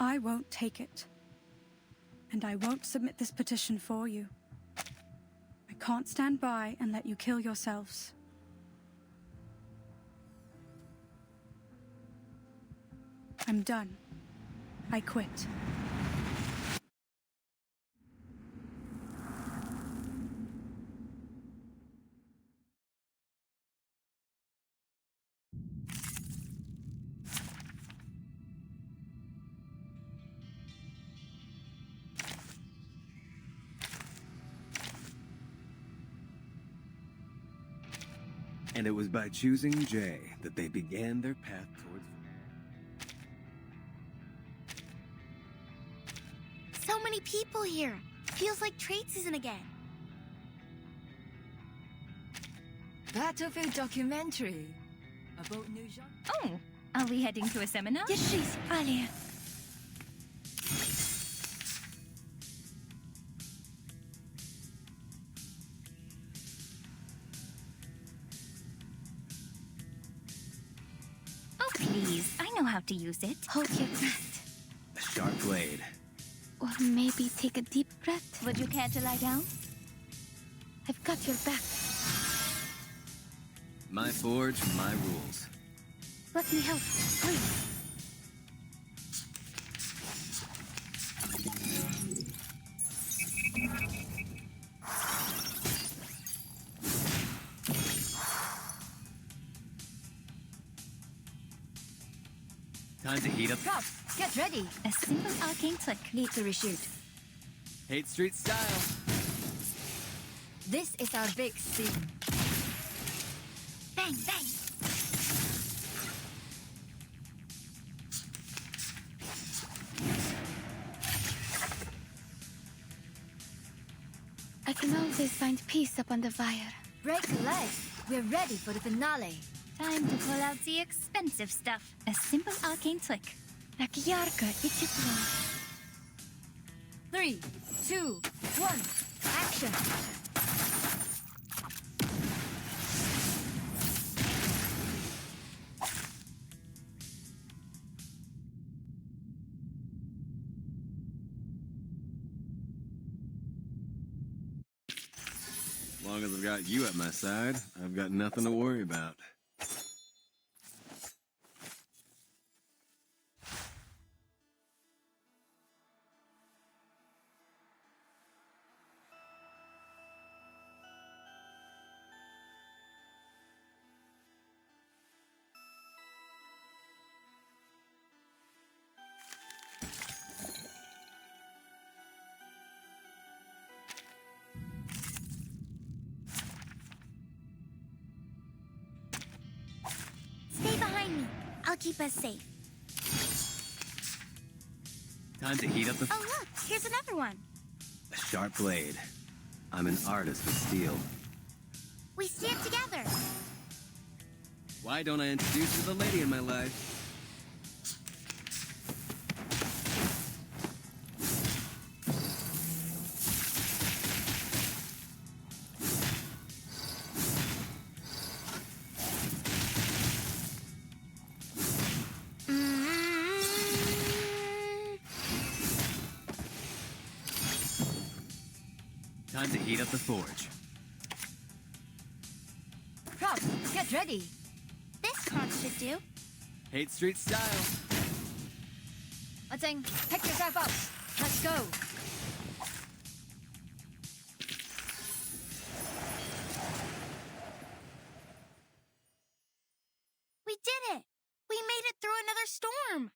I won't take it. And I won't submit this petition for you. I can't stand by and let you kill yourselves. I'm done. I quit. And it was by choosing Jay that they began their path towards... So many people here. Feels like trade season again. Battlefield documentary about New York. Oh, are we heading to a seminar? Держись, Алия. Oh, please. I know how to use it. Hold your breath. A sharp blade. Or maybe take a deep breath. Would you care to lie down? I've got your back. My forge, my rules. Let me help, please. Time to heat up. Prop, get ready. A simple arcane trick. Need to reshoot. Hate Street style. This is our big scene. Bang, bang. I can always find peace up on the wire. Break a leg. We're ready for the finale. Time to pull out the expensive stuff. A simple arcane trick. Так ярко и тепло. 3, 2, 1, action! As long as I've got you at my side, I've got nothing to worry about. Stay behind me. I'll keep us safe. Time to heat up the... Oh, look, here's another one. A sharp blade. I'm an artist with steel. We stand together. Why don't I introduce you to the lady in my life? Time to heat up the forge. Prop, get ready. This crunch should do. Hate Street style. Ateng, pick yourself up. Let's go. We did it. We made it through another storm.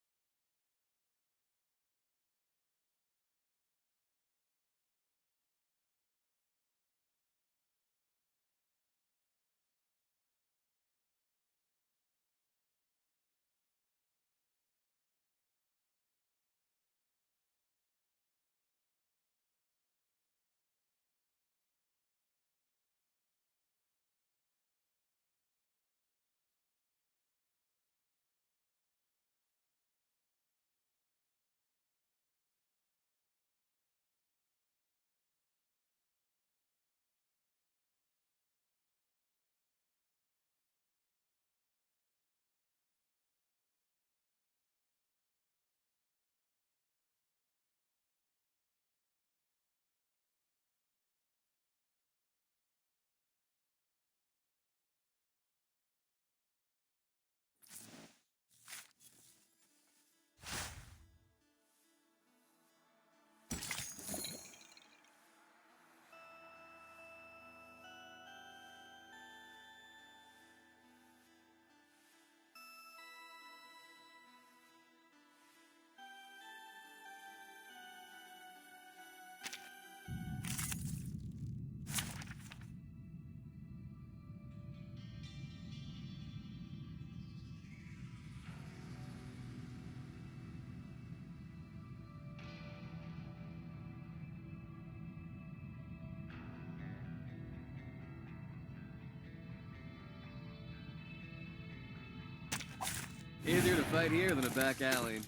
Easier to fight here than a back alley.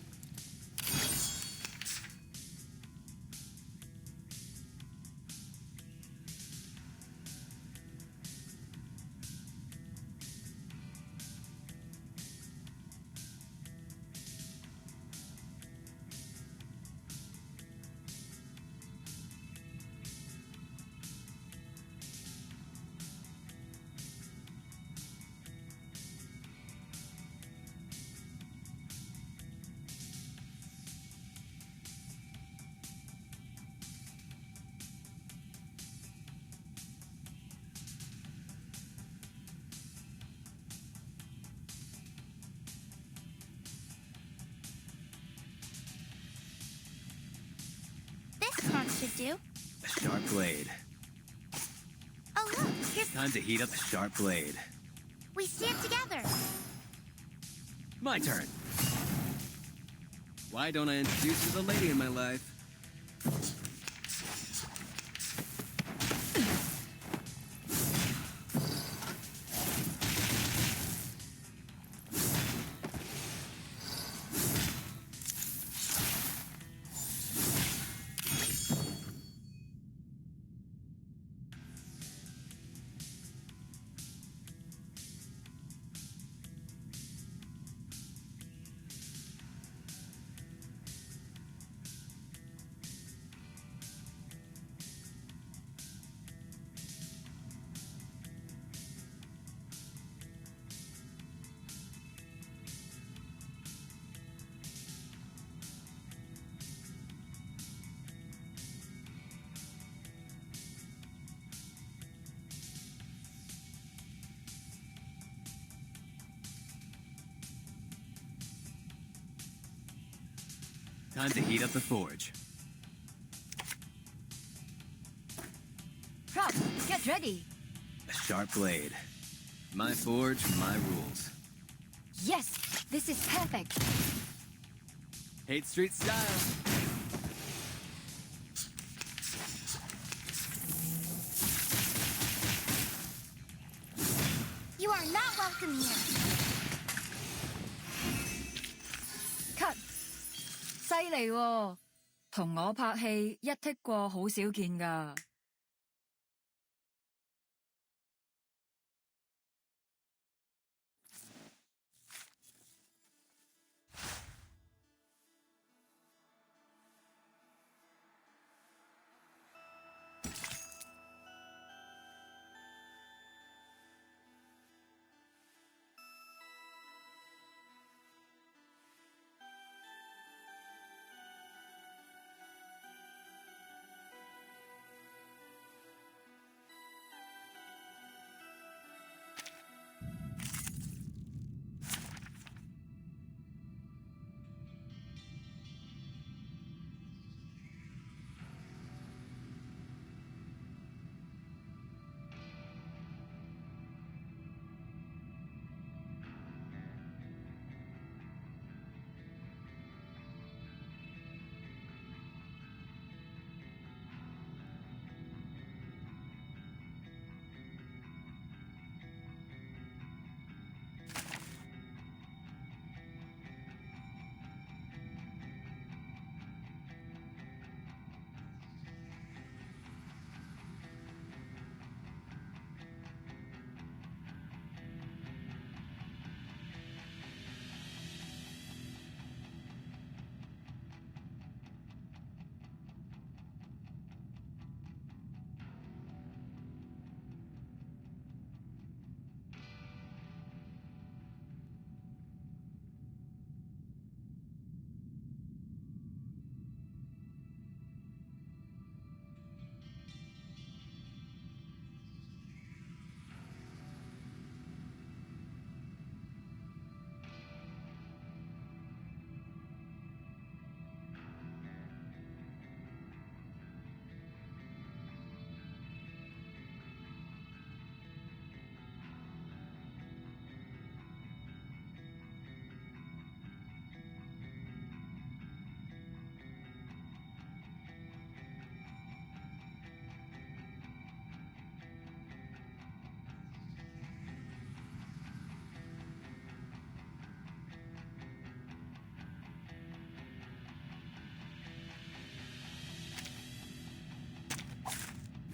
This part should do. A sharp blade. Oh, look, here's... Time to heat up a sharp blade. We stand together. My turn. Why don't I introduce you to the lady in my life? Time to heat up the forge. Prop, get ready. A sharp blade. My forge, my rules. Yes, this is perfect. Hate Street style. You are not welcome here. Cut. 犀利喎，同我拍戲一剔過好少見㗎。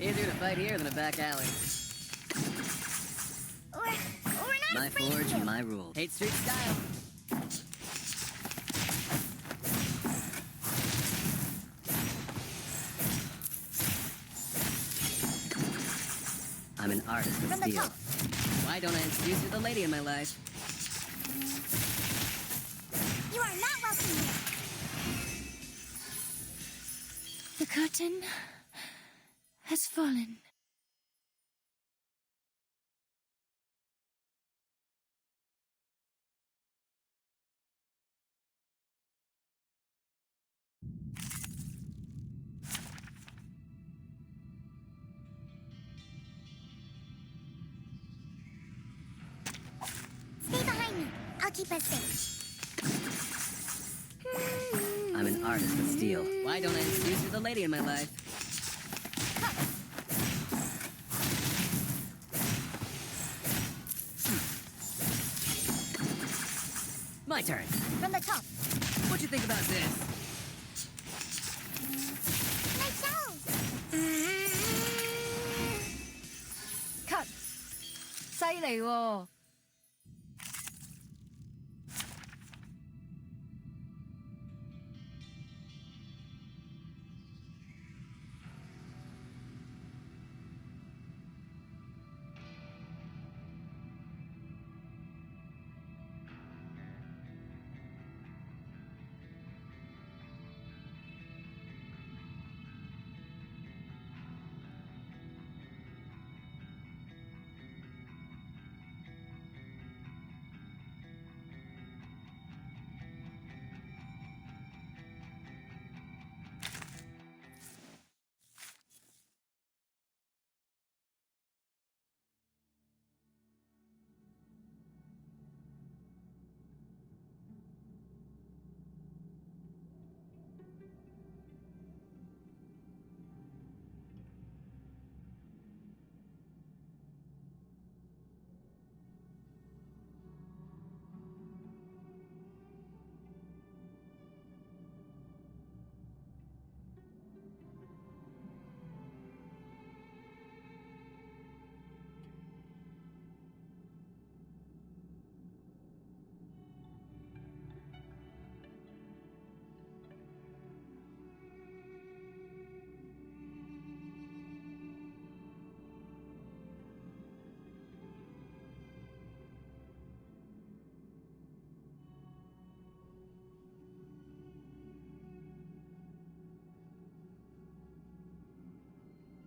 Easier to fight here than a back alley. We're not My afraid of forge, you. my rules. 8th Street style. I'm an artist of From the steel. top. Why don't I introduce you to the lady in my life? You are not welcome here. The curtain has fallen. Stay behind me. I'll keep us safe. I'm an artist of steel. Why don't I introduce you to the lady in my life? My turn. From the top. What you think about this? Nice out. 컷! 犀利喎！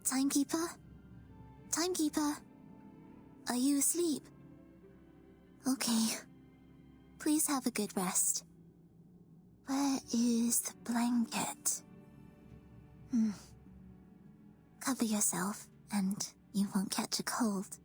Timekeeper? Timekeeper? Are you asleep? Okay. Please have a good rest. Where is the blanket? Cover yourself, and you won't catch a cold.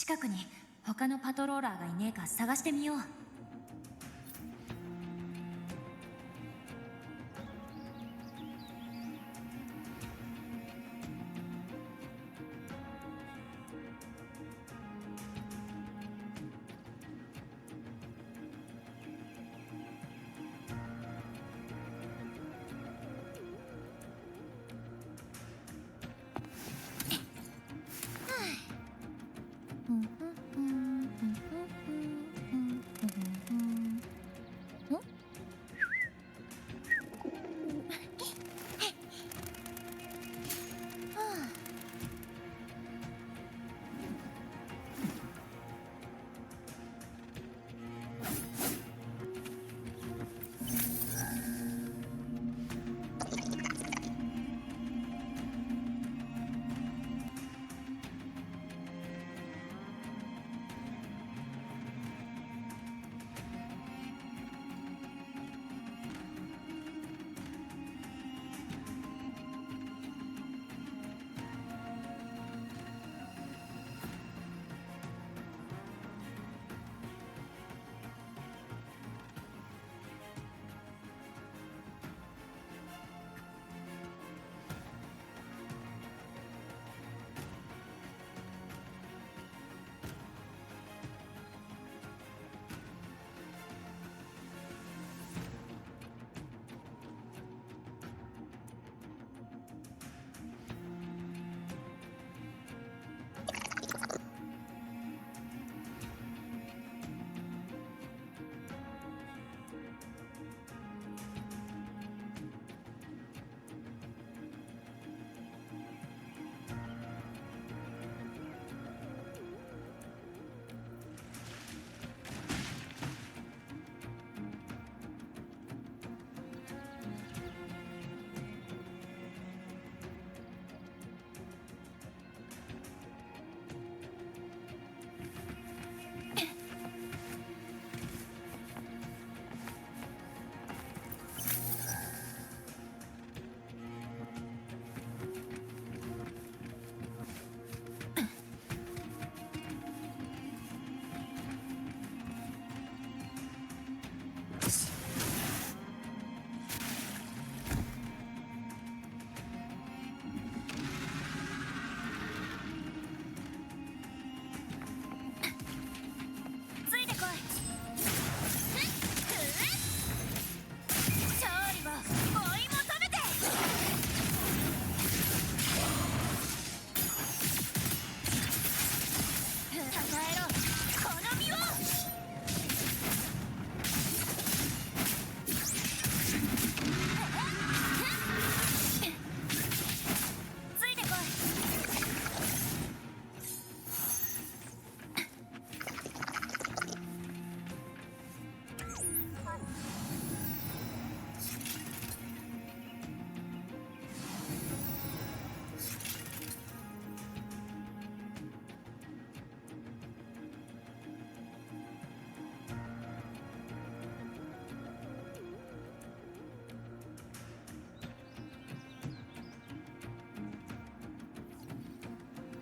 近くに他のパトローラーがいねえか探してみよう。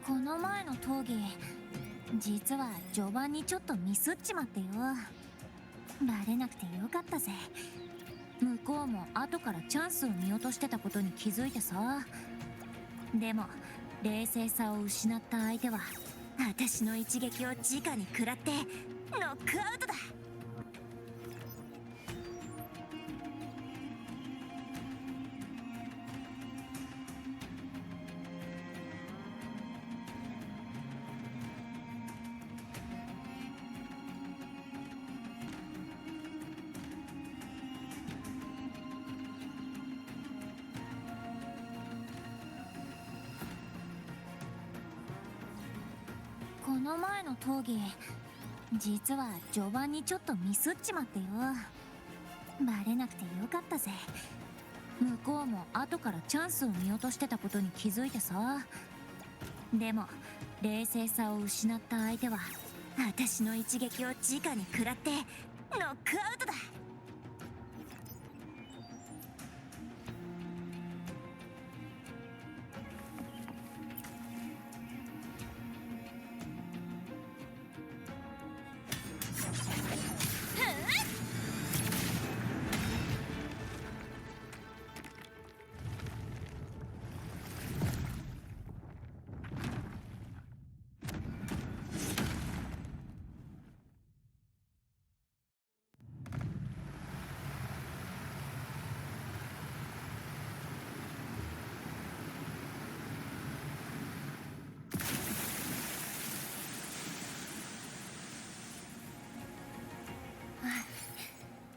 この前の討議、実は序盤にちょっとミスっちまってよ。バレなくてよかったぜ。向こうも後からチャンスを見落としてたことに気づいてさ。でも冷静さを失った相手は私の一撃を直に食らってノックアウトだ。この前の討議、実は序盤にちょっとミスっちまってよ。バレなくてよかったぜ。向こうも後からチャンスを見落としてたことに気づいてさ。でも冷静さを失った相手は私の一撃を直に食らってノックアウトだ。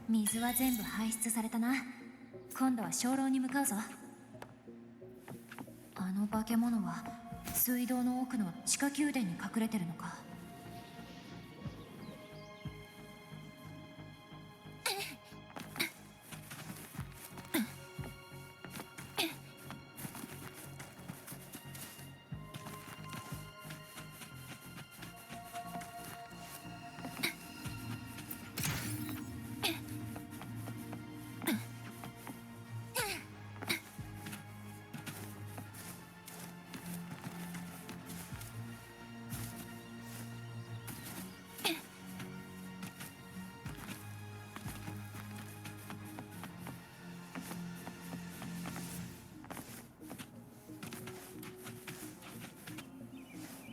水は全部排出されたな。今度は鐘楼に向かうぞ。あの化け物は水道の奥の地下宮殿に隠れてるのか。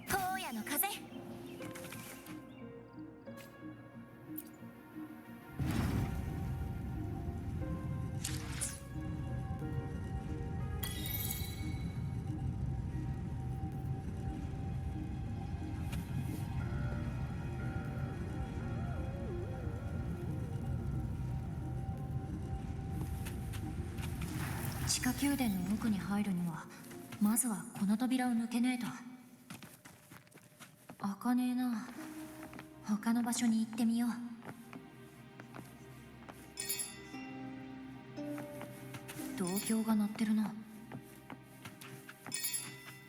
荒野の風。地下宮殿の奥に入るにはまずはこの扉を抜けねえと。開かねえな。他の場所に行ってみよう。銅鏡が鳴ってるな。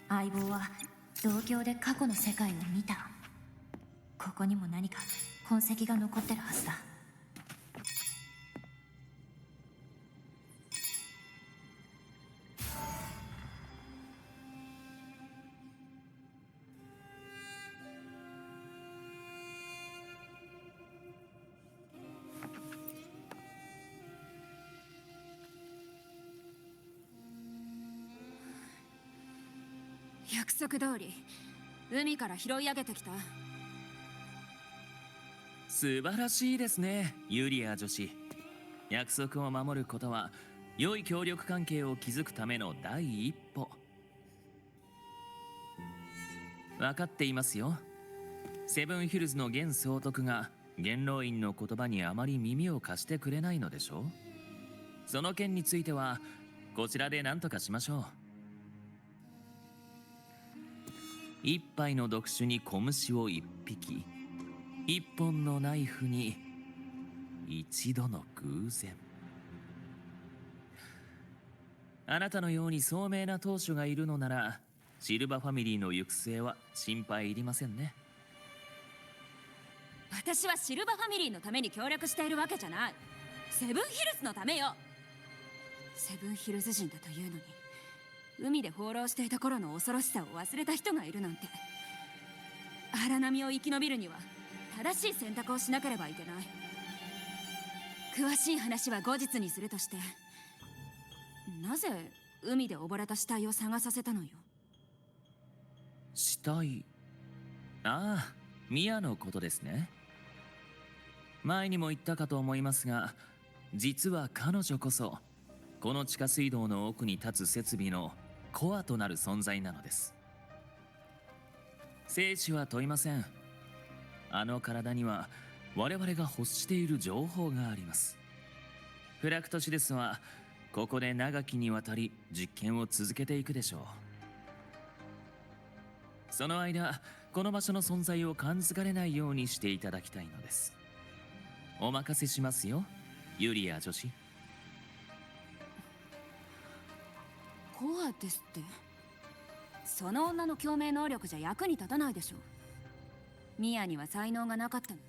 相棒は銅鏡で過去の世界を見た。ここにも何か痕跡が残ってるはずだ。約束通り海から拾い上げてきた。素晴らしいですね、ユリア女子。約束を守ることは良い協力関係を築くための第一歩。分かっていますよ。セブンヒルズの現総督が元老院の言葉にあまり耳を貸してくれないのでしょう。その件についてはこちらで何とかしましょう。一杯の毒酒に小虫を一匹、一本のナイフに一度の偶然。あなたのように聡明な当主がいるのならシルバファミリーの行く末は心配いりませんね。私はシルバファミリーのために協力しているわけじゃない。セブンヒルズのためよ。セブンヒルズ人だというのに海で放浪していた頃の恐ろしさを忘れた人がいるなんて。荒波を生き延びるには正しい選択をしなければいけない。詳しい話は後日にするとして、なぜ海で溺れた死体を探させたのよ。死体。ああ、ミアのことですね。前にも言ったかと思いますが、実は彼女こそこの地下水道の奥に立つ設備のコアとなる存在なのです。生死は問いません。あの体には我々が欲している情報があります。フラクトシデスはここで長きにわたり実験を続けていくでしょう。その間この場所の存在を感づかれないようにしていただきたいのです。お任せしますよ、ユリア女子。コアですって。その女の共鳴能力じゃ役に立たないでしょ。ミアには才能がなかったの。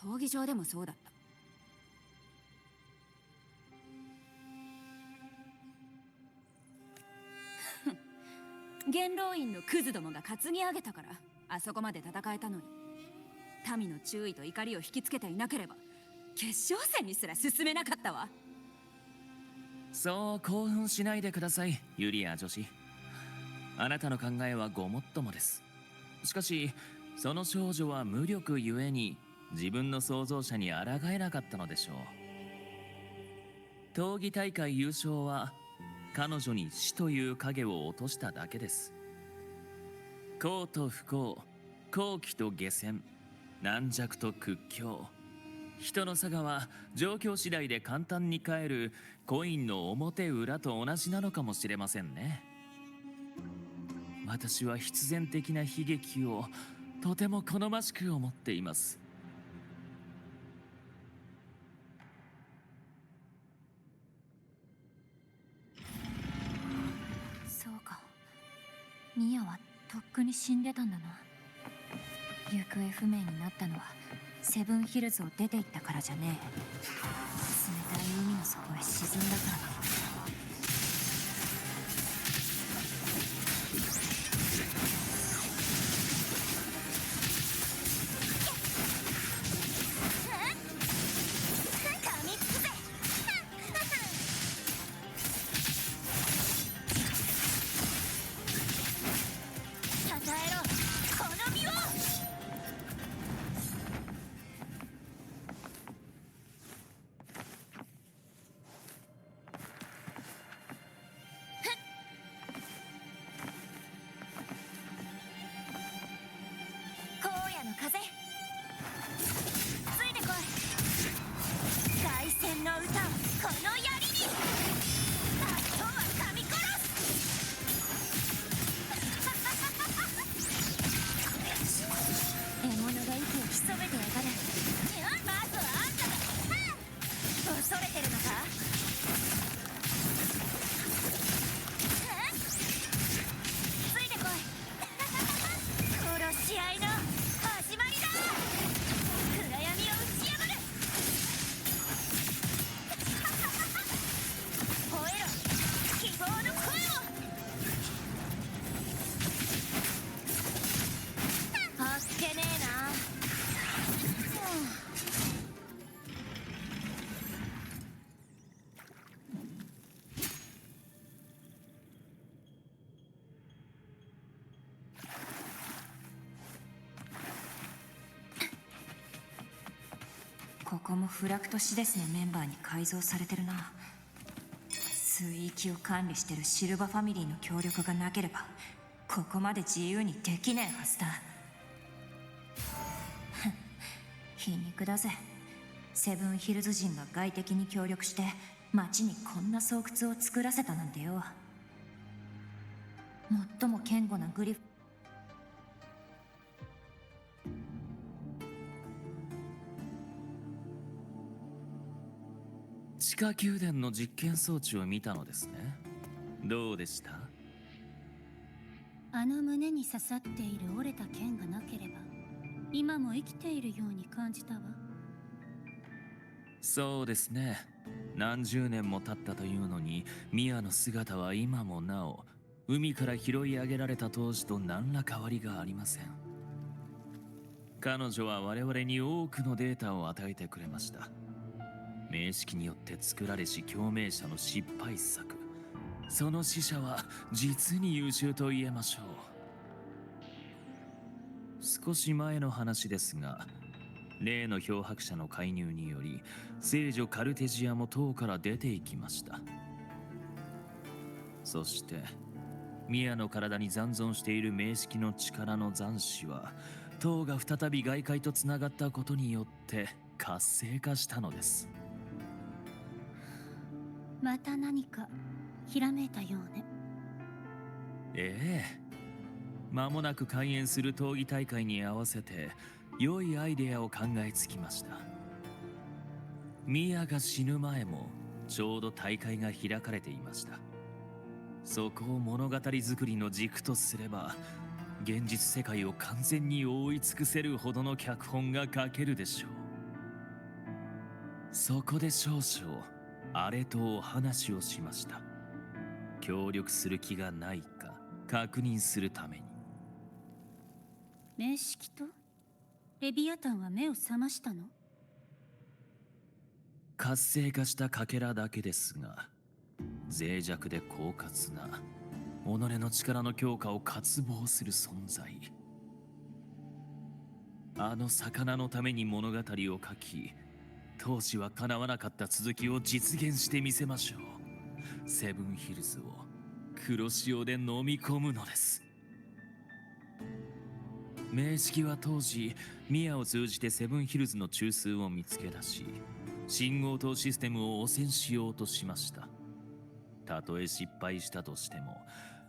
闘技場でもそうだった。元老院のクズどもが担ぎ上げたからあそこまで戦えたのに、民の注意と怒りを引きつけていなければ決勝戦にすら進めなかったわ。そう興奮しないでください、ユリア女子。あなたの考えはごもっともです。しかしその少女は無力ゆえに自分の創造者に抗えなかったのでしょう。闘技大会優勝は彼女に死という影を落としただけです。幸と不幸、好機と下船、軟弱と屈強、人の差がは状況次第で簡単に変えるコインの表裏と同じなのかもしれませんね。私は必然的な悲劇をとても好ましく思っています。そうか、ミヤはとっくに死んでたんだな。行方不明になったのはセブンヒルズを出て行ったからじゃねえ。冷たい海の底へ沈んだからだ。風ついてこい。凱旋の歌をこの槍に。あとは噛み殺す。獲物が息を潜めてやがる。まずはあんただ。恐れてるのか。ついてこい。殺し合いの始まりだ。暗闇を打ち破る。吠えろ希望の声を。あっけねえな。ここもフラクトシデスのメンバーに改造されてるな。水域を管理してるシルバファミリーの協力がなければここまで自由にできねえはずだ。皮肉だぜ。セブンヒルズ人が外敵に協力して町にこんな巣窟を作らせたなんてよ。最も堅固なグリフ地下宮殿の実験装置を見たのですね。どうでした？あの胸に刺さっている折れた剣がなければ今も生きているように感じたわ。そうですね。何十年も経ったというのにミアの姿は今もなお海から拾い上げられた当時と何ら変わりがありません。彼女は我々に多くのデータを与えてくれました。名式によって作られし共鳴者の失敗作、その死者は実に優秀と言えましょう。少し前の話ですが、例の漂白者の介入により聖女カルテジアも塔から出ていきました。そしてミアの体に残存している名式の力の残滓は塔が再び外界とつながったことによって活性化したのです。また何かひらめいたようね。ええ、間もなく開演する闘技大会に合わせて良いアイデアを考えつきました。ミアが死ぬ前もちょうど大会が開かれていました。そこを物語作りの軸とすれば現実世界を完全に覆い尽くせるほどの脚本が書けるでしょう。そこで少々あれとお話をしました。協力する気がないか確認するために。面識とレビアタンは目を覚ましたの？活性化したかけらだけですが、脆弱で狡猾な己の力の強化を渇望する存在。あの魚のために物語を書き、当時は叶わなかった続きを実現してみせましょう。セブンヒルズを黒潮で飲み込むのです。明式は当時ミアを通じてセブンヒルズの中枢を見つけ出し、信号灯システムを汚染しようとしました。たとえ失敗したとしても、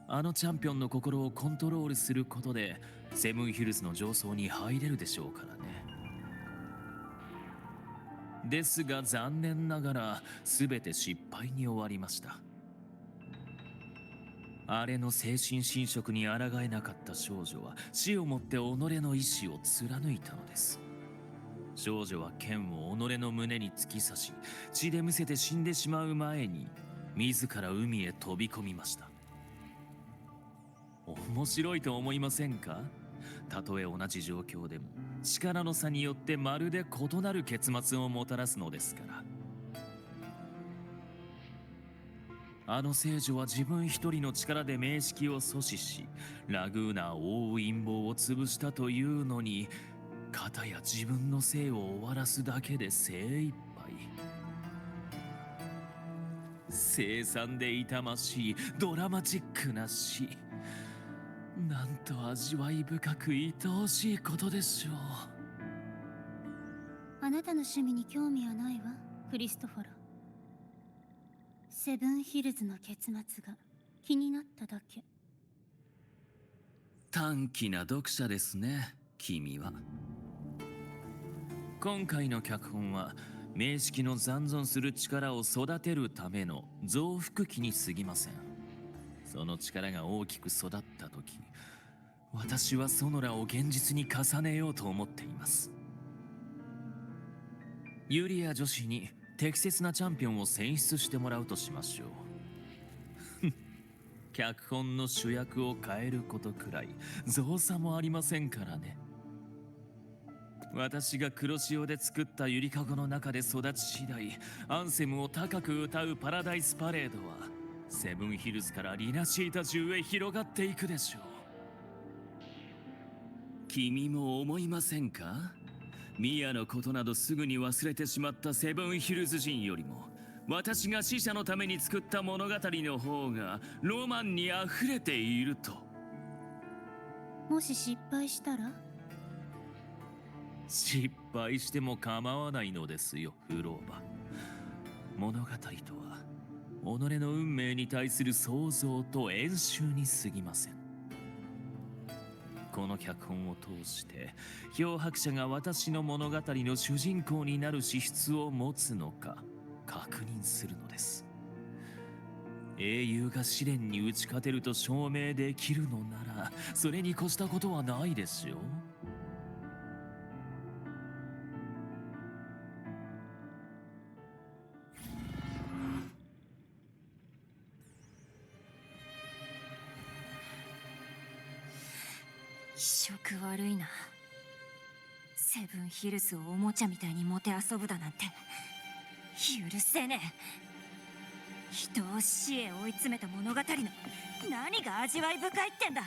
あのチャンピオンの心をコントロールすることでセブンヒルズの上層に入れるでしょうからね。ですが残念ながら全て失敗に終わりました。あれの精神侵食に抗えなかった少女は死をもって己の意志を貫いたのです。少女は剣を己の胸に突き刺し、血でむせて死んでしまう前に自ら海へ飛び込みました。面白いと思いませんか？たとえ同じ状況でも力の差によってまるで異なる結末をもたらすのですから。あの聖女は自分一人の力で明式を阻止し、ラグーナを覆う陰謀を潰したというのに、片や自分の生を終わらすだけで精一杯。凄惨で痛ましいドラマチックな死。なんと味わい深く愛おしいことでしょう。あなたの趣味に興味はないわ、クリストファラ。セブンヒルズの結末が気になっただけ。短気な読者ですね、君は。今回の脚本は明式の残存する力を育てるための増幅器に過ぎません。その力が大きく育った時、私はソノラを現実に重ねようと思っています。ユリア女子に適切なチャンピオンを選出してもらうとしましょう。脚本の主役を変えることくらい造作もありませんからね。私が黒潮で作ったゆりかごの中で育ち次第、アンセムを高く歌うパラダイスパレードはセブンヒルズからリナシータ中へ広がっていくでしょう。君も思いませんか？ミアのことなどすぐに忘れてしまったセブンヒルズ人よりも、私が死者のために作った物語の方がロマンにあふれていると。もし失敗したら？失敗しても構わないのですよ、フローバ。物語とは己の運命に対する想像と演習に過ぎません。この脚本を通して漂白者が私の物語の主人公になる資質を持つのか確認するのです。英雄が試練に打ち勝てると証明できるのなら、それに越したことはないでしょう。気色悪いな。セブンヒルズをおもちゃみたいにもてあそぶだなんて許せねえ。人を死へ追い詰めた物語の何が味わい深いってんだ。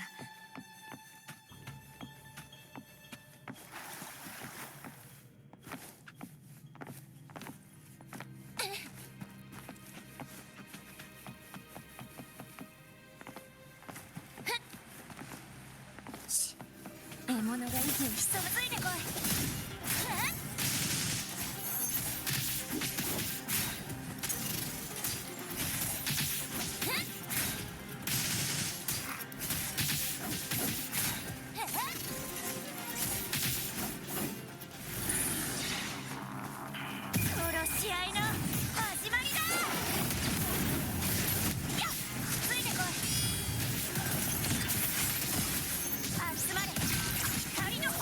獲物が息を潜む。ついてこい。殺し合いの始まりだ。やっ、ついてこい。集まれ、光の炎。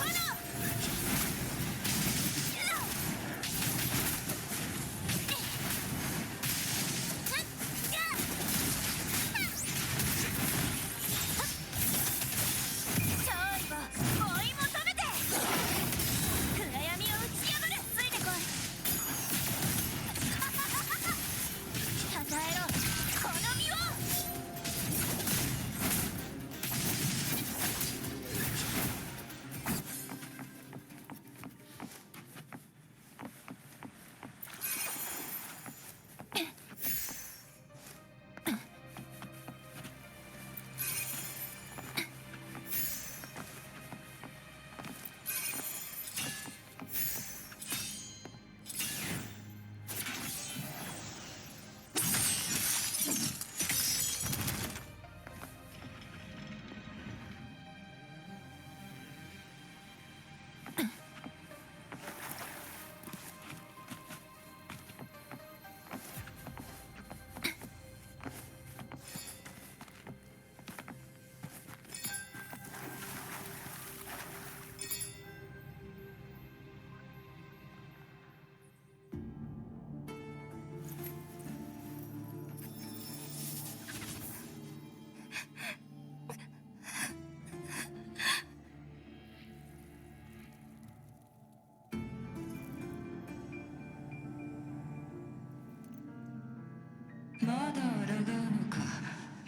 まだ抗うのか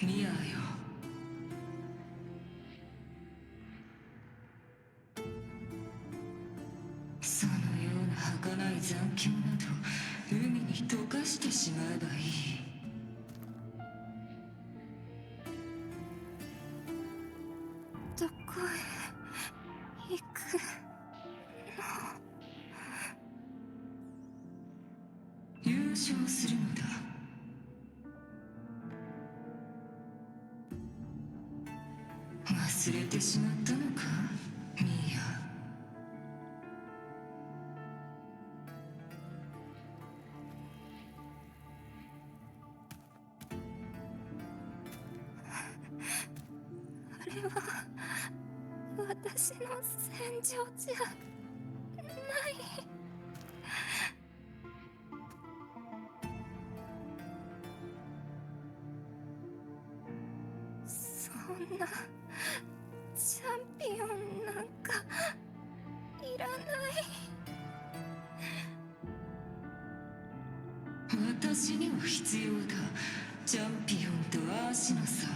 ミアよ。そのような儚い残響など海に溶かしてしまえばいい。どこへ行くの？優勝するのだ。忘れてしまったのかミア。あれは私の戦場じゃない。そんなチャンピオンなんかいらない。私には必要だ。チャンピオンとアーシの差、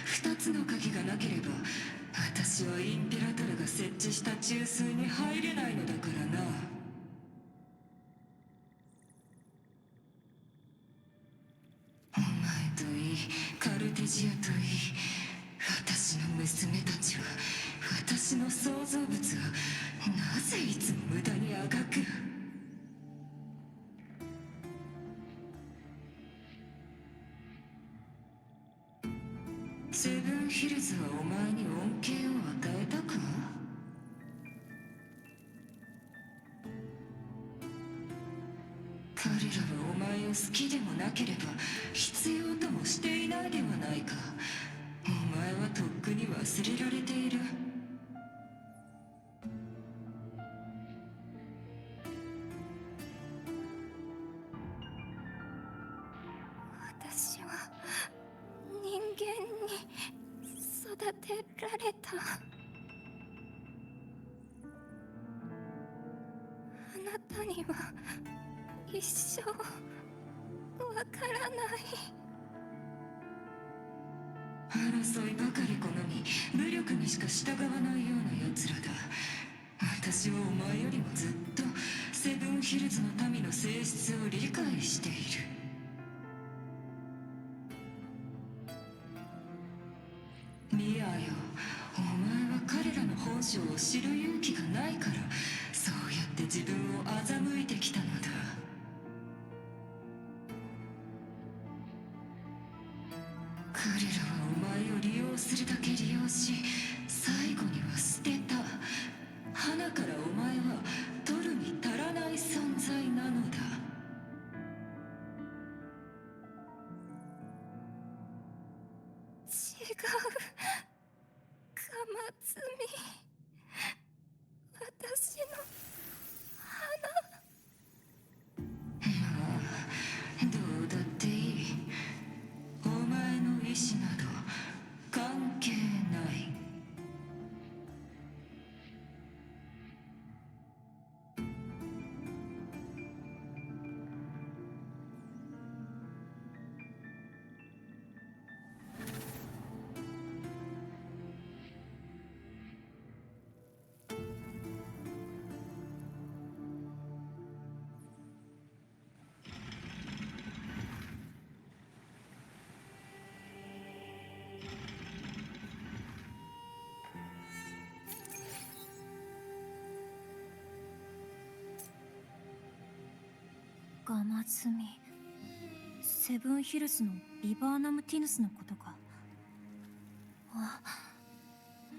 二つの鍵がなければ私はインペラトルが設置した中枢に入れないのだからな。お前といいカルテジアといい、私の娘たちは、私の創造物はなぜいつも無駄にあがく。セブンヒルズはお前に恩恵を与えたか？彼らはお前を好きでもなければ必要ともしていないではないか。お前はとっくに忘れられている。私は人間に育てられた。あなたには一生わからない。争いばかり好み、武力にしか従わないような奴らだ。私はお前よりもずっとセブンヒルズの民の性質を理解している。ミアよ、お前は彼らの本性を知る勇気がないからそうやって自分を欺いてきたのだ。彼らはお前を利用するだけ利用し、最後には捨てた。花からお前は取るに足らない存在なのだ。違う、カマツミ。私の花。まあ、どうだっていい。お前の意志など関係ない。ガマズミ、セブンヒルズのビバーナムティヌスのことか。あ、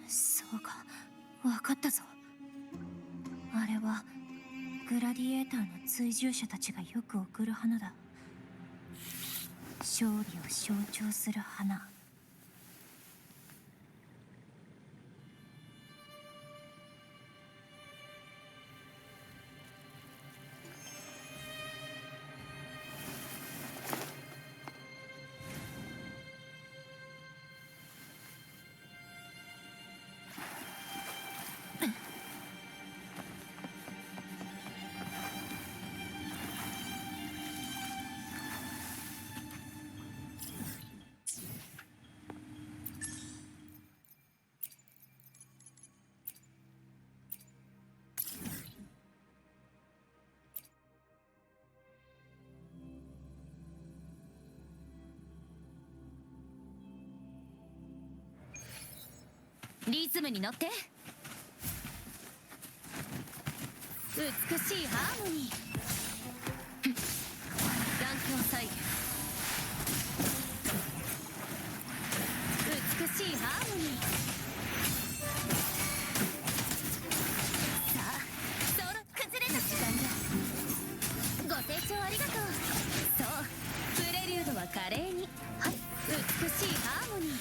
そうか、わかったぞ。あれはグラディエーターの追従者たちがよく贈る花だ。勝利を象徴する花。リズムに乗って。美しいハーモニー。眼鏡再現。美しいハーモニー。さあソロ崩れた時間だ。ご清聴ありがとう。そうプレリュードは華麗に。はい、美しいハーモニー。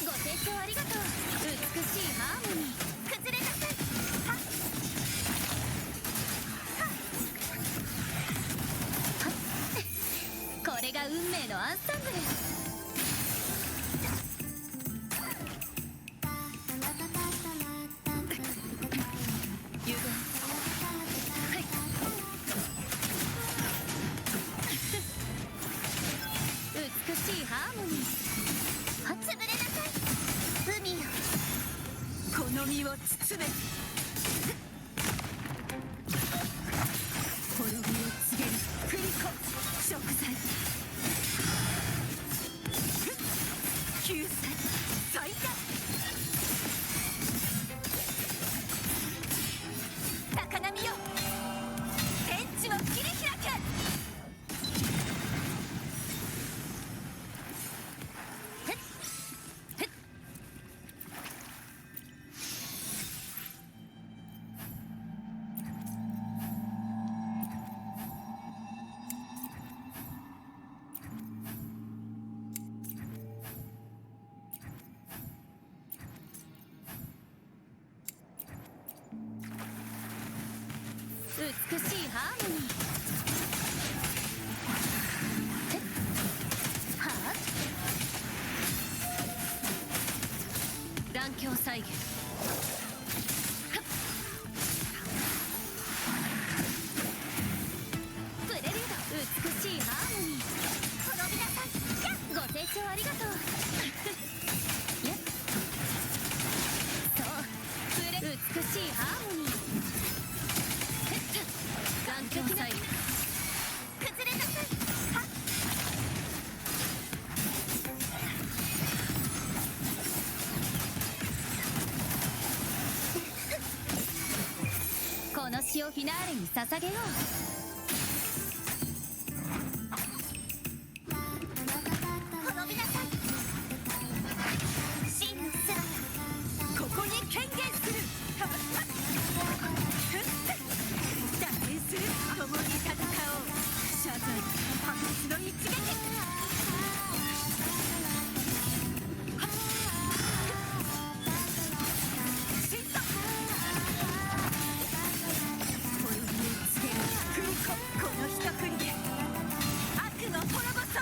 ご清聴ありがとう。美しいハーモニー。崩れなさい。はっはっこれが運命のアンサンブル。誘導。はい。美しいハーモニー。潰れなさい。海よ、この身を包め。滅びを告げる振り子食材。救済最大。高波よ、天地を切り開け。美しいハーモニー。はあ、眼鏡再現。プレリュード。美しいハーモニー。滅びなさい。ご清聴ありがとう。やっそう美しいハーモニー。眼鏡再現。崩れなさい。はっこの詩をフィナーレに捧げよう。滅びなさい。真の姿、ここに権限する。打点する。共に戦おう。謝罪破滅の一撃。シット滅びを告げる振り子。この一振りで悪の滅ぼそう。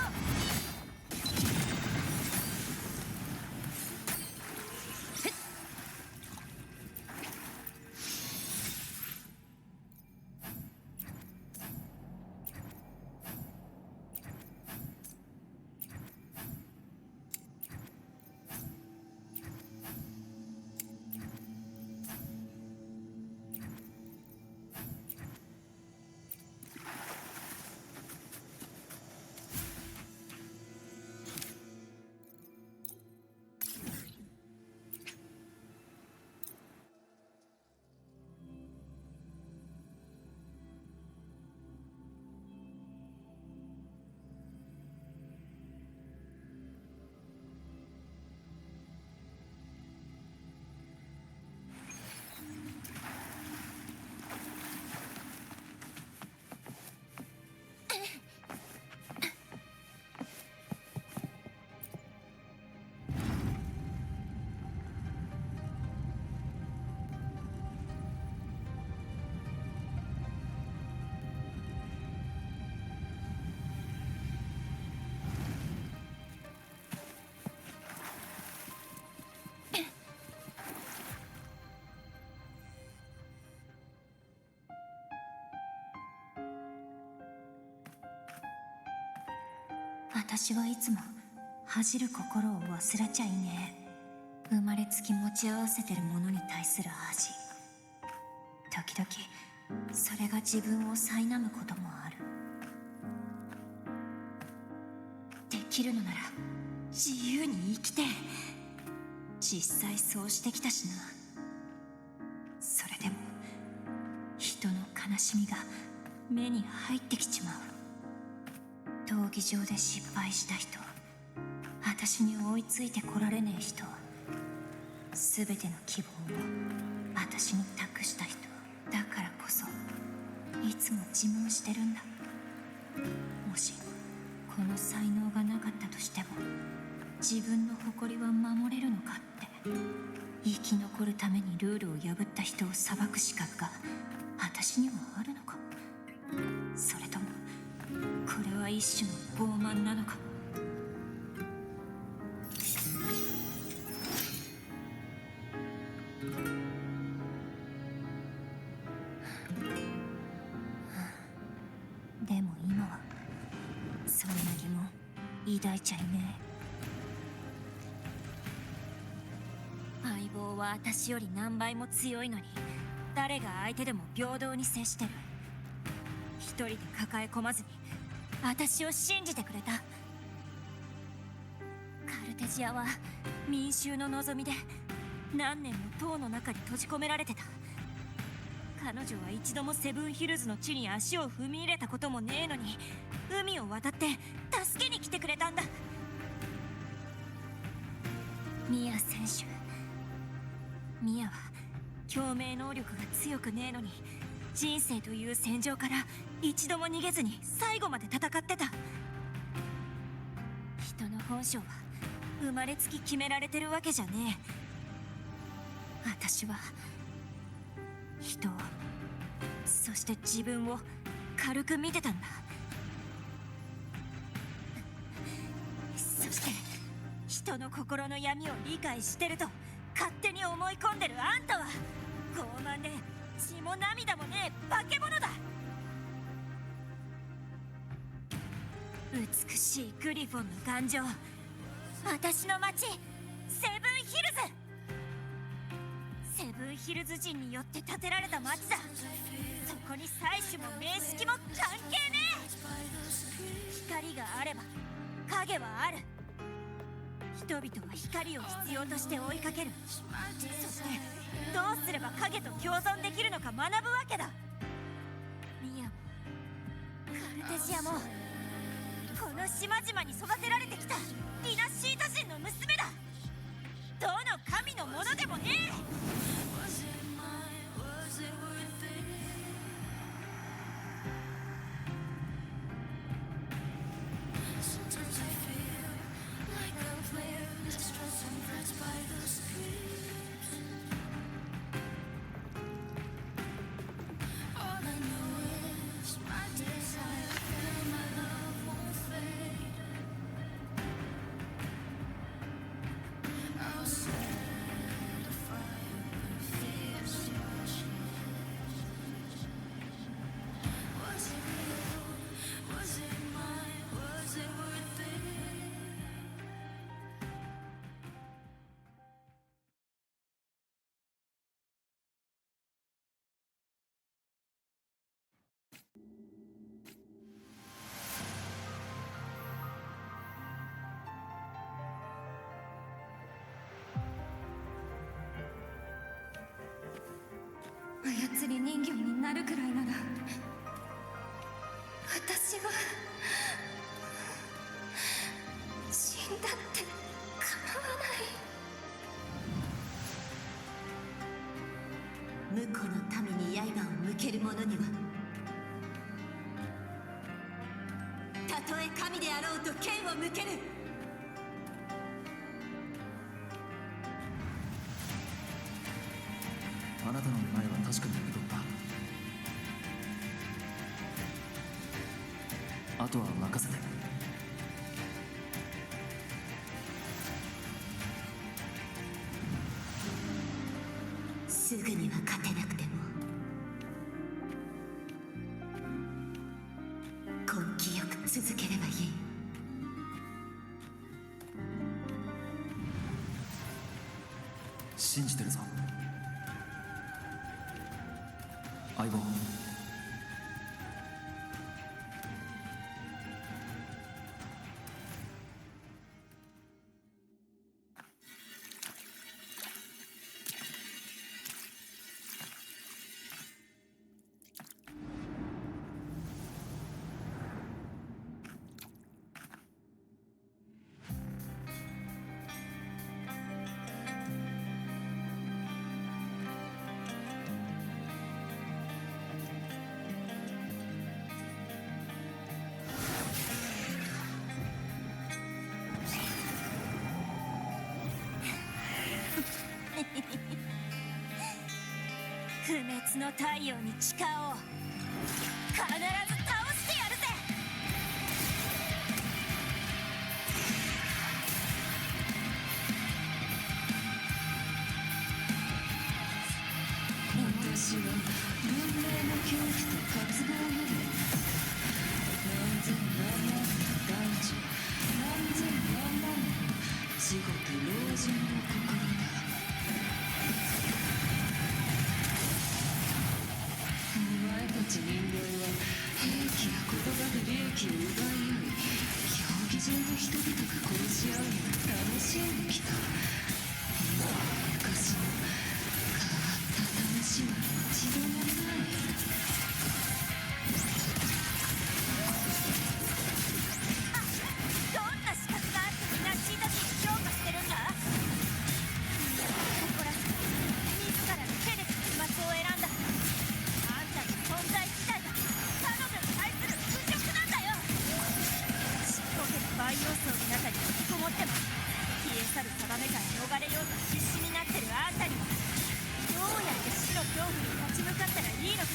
私はいつも恥じる心を忘れちゃいねえ。生まれつき持ち合わせてるものに対する恥。時々それが自分を苛むこともある。きるのなら自由に生きて。実際そうしてきたしな。それでも人の悲しみが目に入ってきちまう。闘技場で失敗した人、私に追いついてこられねえ人、全ての希望を私に託した人だからこそいつも自問してるんだ。もしこの才能がなかったとしても自分の誇りは守れるのかって。生き残るためにルールを破った人を裁く資格が私にもあるのか。それともこれは一種の傲慢なのか。でも今はそんな疑問抱いちゃいねえ。相棒は私より何倍も強いのに誰が相手でも平等に接してる。一人で抱え込まずに私を信じてくれた。カルテジアは民衆の望みで何年も塔の中に閉じ込められてた。彼女は一度もセブンヒルズの地に足を踏み入れたこともねえのに海を渡って助けに来てくれたんだ。ミア選手、ミアは共鳴能力が強くねえのに人生という戦場から一度も逃げずに最後まで戦ってた。人の本性は生まれつき決められてるわけじゃねえ。私は人を、そして自分を軽く見てたんだ。そして人の心の闇を理解してると勝手に思い込んでるあんたは傲慢で血も涙もねえ化け物だ。美しいグリフォンの頑丈、私の町セブンヒルズ。セブンヒルズ人によって建てられた町だ。そこに採取も名式も関係ねえ。光があれば影はある。人々は光を必要として追いかける。そしてどうすれば影と共存できるのか学ぶわけだ。ミアもカルテジアもこの島々に育てられてきたディナシータ人の娘だ。どの神のものでもねえ。操り人形になるくらいなら私は死んだって構わない。婿の民に刃を向ける者にはたとえ神であろうと剣を向ける。あなたの願いは確かに受け取った。あとは任せて。すぐには勝てなくても根気よく続ければいい。信じてるぞ相棒。夏の太陽に誓おう。必ず倒してやるぜ。私は文明の恐怖と渇望より何千何万の男女、何千何万の死後と老人の心だ。お前たち人間は兵器や言葉で利益を奪い合い、競技場で人々が殺し合うのを楽しんできた。今も昔も変わった試しは一度もない。どんな資格があってみんなシータチを評価してるんだ。誇らしく自らの手で結末を選んだ。あんたの存在自体が彼女に対する侮辱なんだよ。ちっぽけな培養層の中に引きこもっても消え去る定めから逃れようと必死になってるあんたにはどうやって死の恐怖に立ち向かったらいいのか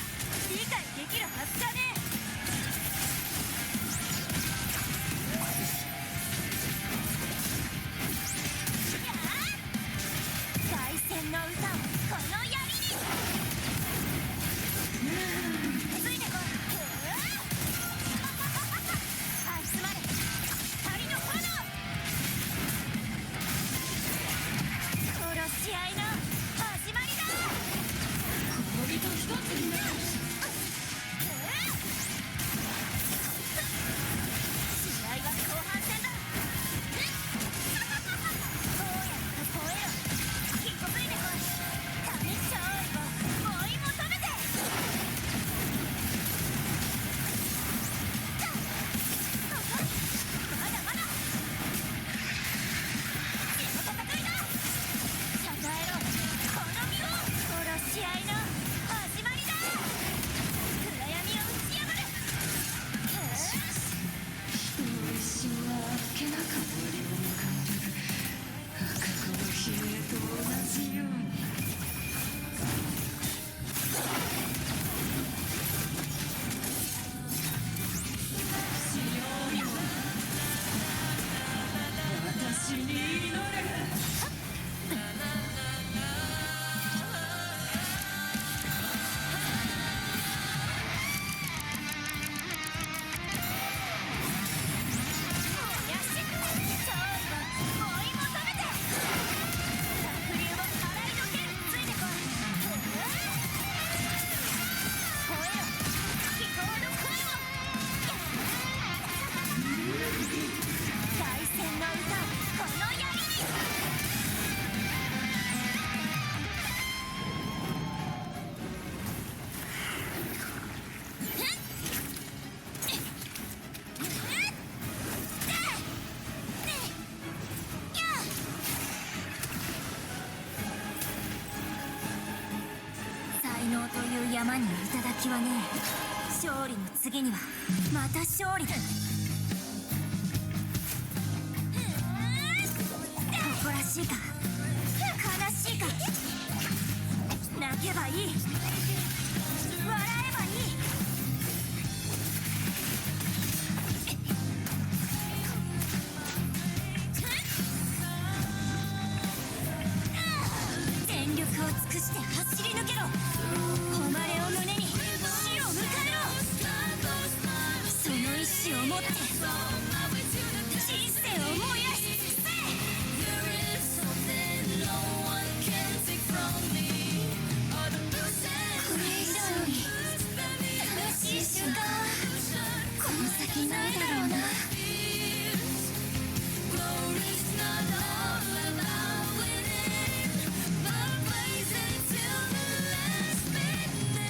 理解できるはずじゃねえ。凱旋の歌をこの槍についてこい。集まれ光の炎。殺し合いの始まりだ。氷と一つになる。試合は後半戦だ。どうやって超えろ。引っこついてこい。神勝利を追い求めて。まだまだ。血の戦いだ。支えろこの身を。殺し合いの始まりだ。暗闇を打ち破る。人の一生はあっけなく終わりを迎える。赤子の悲鳴と同じように。しようよ私に祈れ。才能という山に頂きはねえ。勝利の次にはまた勝利だ。誇らしいか悲しいか。泣けばいい笑えばいい。全力を尽くして走り抜けろ。誉れを胸に死を迎えろ。その意志を持って人生を燃やし尽くせ。これ以上に楽しい瞬間はこの先ないだろうな。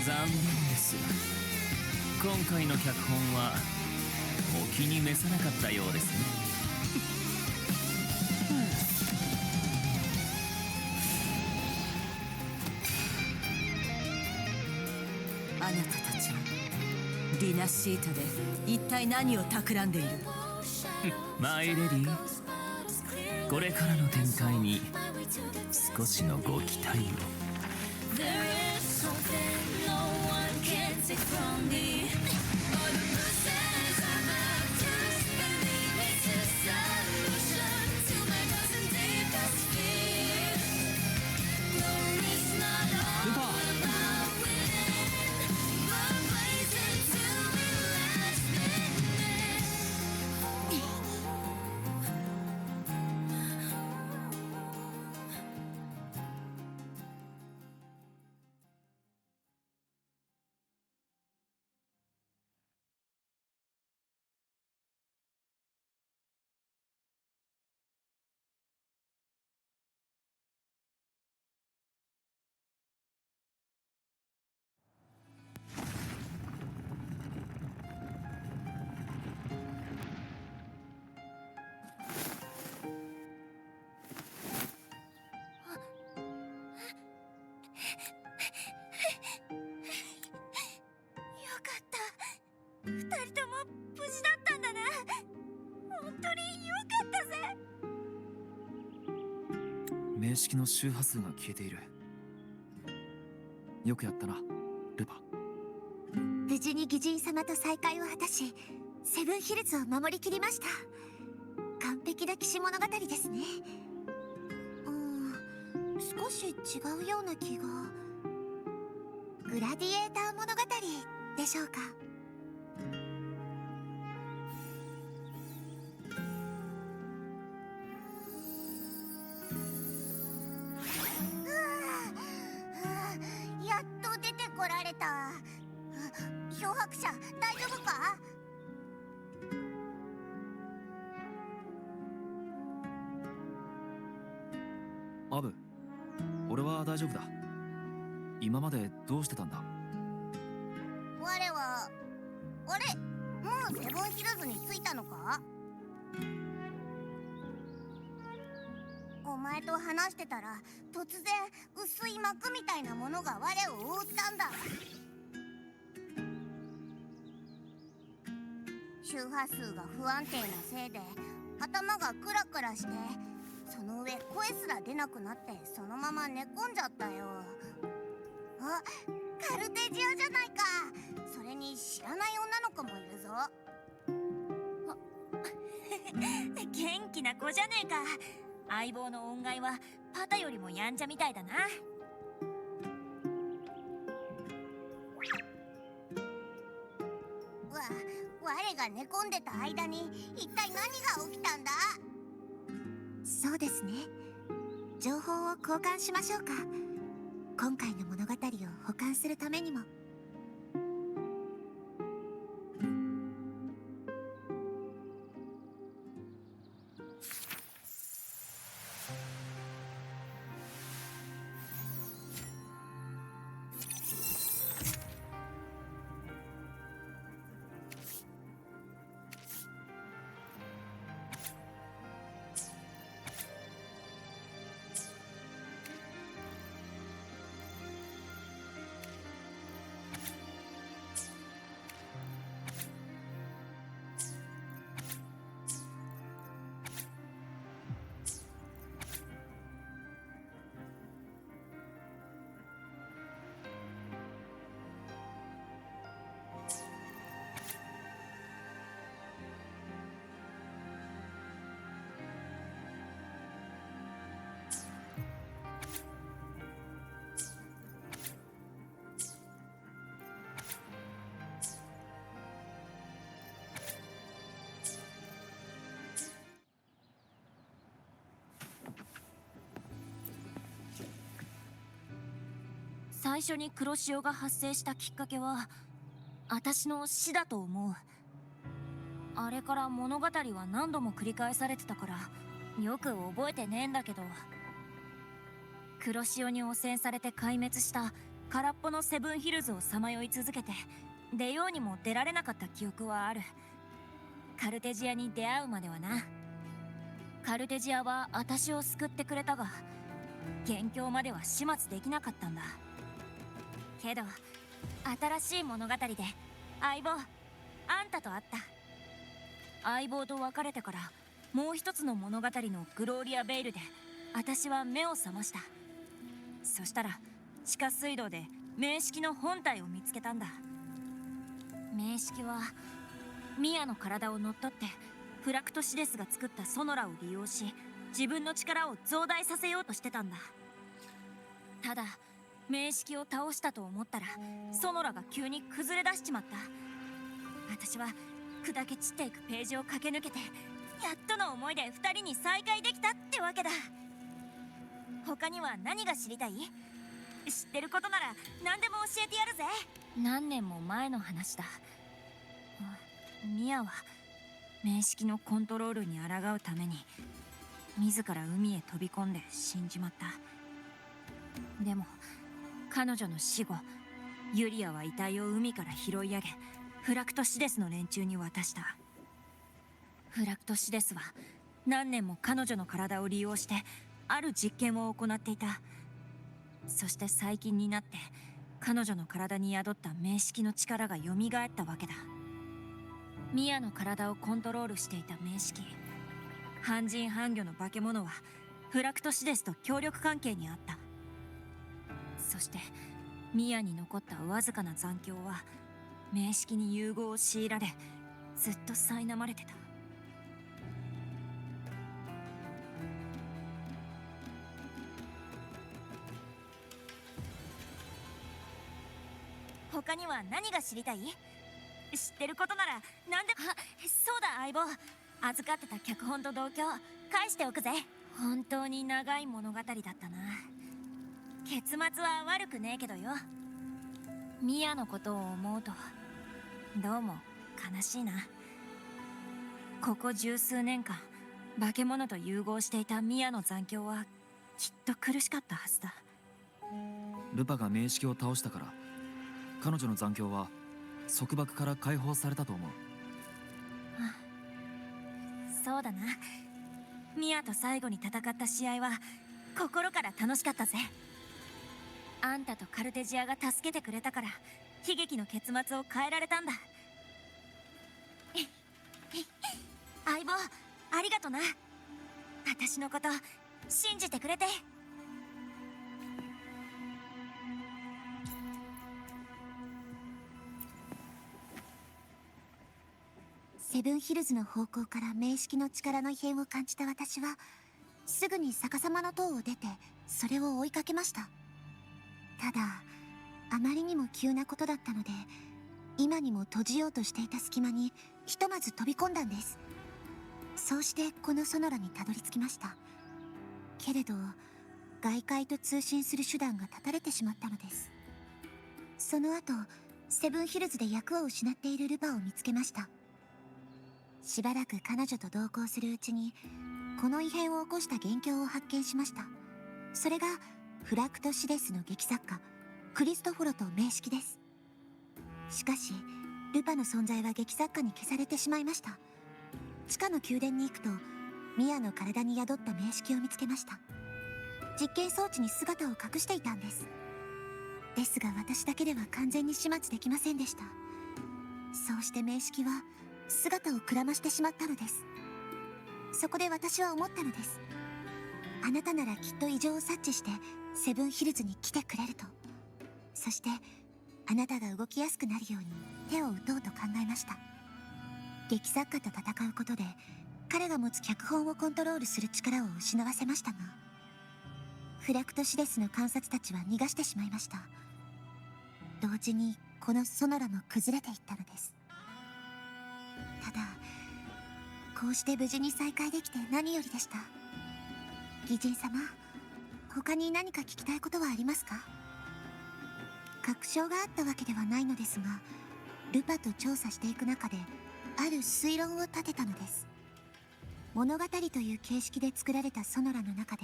残念です。今回の脚本はお気に召さなかったようですね。あなたたちはディナシータで一体何を企んでいる？マイレディー、これからの展開に少しのご期待を。There is something no one can take from me. All the process I'm about to believe it's a solution to my most deepest fears. Glory's not all about winning, but blazing to be last minute.二人とも無事だったんだな。本当によかったぜ。名式の周波数が消えている。よくやったな、ルパ。無事に義人様と再会を果たし、セブンヒルズを守りきりました。完璧な騎士物語ですね。少し違うような気が。グラディエーター物語でしょうか。やっと出てこられた。漂白者大丈夫か？アブ、俺は大丈夫だ。今までどうしてたんだ？我はあれ、もうセブンヒルズに着いたのか？お前と話してたら突然薄い膜みたいなものが我を覆ったんだ。周波数が不安定なせいで頭がクラクラして、その上声すら出なくなってそのまま寝込んじゃったよ。あ、カルテジアじゃないか。それに知らない女の子もいるぞ。元気な子じゃねえか。相棒の恩替はパタよりもやんちゃみたいだな。我が寝込んでた間に一体何が起きたんだ？そうですね。情報を交換しましょうか。今回の物語を保管するためにも。最初に黒潮が発生したきっかけは私の死だと思う。あれから物語は何度も繰り返されてたからよく覚えてねえんだけど、黒潮に汚染されて壊滅した空っぽのセブンヒルズをさまよい続けて出ようにも出られなかった記憶はある。カルテジアに出会うまではな。カルテジアは私を救ってくれたが元凶までは始末できなかったんだ。けど新しい物語で相棒あんたと会った。相棒と別れてからもう一つの物語のグローリアベイルで私は目を覚ました。そしたら地下水道で名式の本体を見つけたんだ。名式はミアの体を乗っ取ってフラクトシデスが作ったソノラを利用し、自分の力を増大させようとしてたんだ。ただ名式を倒したと思ったらソノラが急に崩れ出しちまった。私は砕け散っていくページを駆け抜けて、やっとの思いで2人に再会できたってわけだ。他には何が知りたい？知ってることなら何でも教えてやるぜ。何年も前の話だ。ミアは名式のコントロールに抗うために自ら海へ飛び込んで死んじまった。でも彼女の死後、ユリアは遺体を海から拾い上げフラクトシデスの連中に渡した。フラクトシデスは何年も彼女の体を利用してある実験を行っていた。そして最近になって彼女の体に宿った名式の力が蘇ったわけだ。ミアの体をコントロールしていた名式、半人半魚の化け物はフラクトシデスと協力関係にあった。そしてミアに残ったわずかな残響は名式に融合を強いられ、ずっと苛まれてた。他には何が知りたい？知ってることなら何でも。そうだ相棒、預かってた脚本と同居返しておくぜ。本当に長い物語だったな。結末は悪くねえけどよ。ミアのことを思うとどうも悲しいな。ここ十数年間化け物と融合していたミアの残響はきっと苦しかったはずだ。ルパが名式を倒したから彼女の残響は束縛から解放されたと思う。そうだな。ミアと最後に戦った試合は心から楽しかったぜ。あんたとカルテジアが助けてくれたから悲劇の結末を変えられたんだ。相棒ありがとな。私のこと信じてくれて。セブンヒルズの方向から名式の力の異変を感じた私はすぐに逆さまの塔を出てそれを追いかけました。ただあまりにも急なことだったので、今にも閉じようとしていた隙間にひとまず飛び込んだんです。そうしてこのソノラにたどり着きました。けれど外界と通信する手段が断たれてしまったのです。その後セブンヒルズで役を失っているルパを見つけました。しばらく彼女と同行するうちにこの異変を起こした元凶を発見しました。それがフラクトシデスの劇作家クリストフォロと名式です。しかしルパの存在は劇作家に消されてしまいました。地下の宮殿に行くとミアの体に宿った名式を見つけました。実験装置に姿を隠していたんです。ですが私だけでは完全に始末できませんでした。そうして名式は姿をくらましてしまったのです。そこで私は思ったのです。あなたならきっと異常を察知してセブンヒルズに来てくれると。そしてあなたが動きやすくなるように手を打とうと考えました。劇作家と戦うことで彼が持つ脚本をコントロールする力を失わせましたが、フラクトシデスの観察たちは逃がしてしまいました。同時にこのソノラも崩れていったのです。ただこうして無事に再会できて何よりでした。義人様、他に何か聞きたいことはありますか？確証があったわけではないのですが、ルパと調査していく中である推論を立てたのです。物語という形式で作られたソノラの中で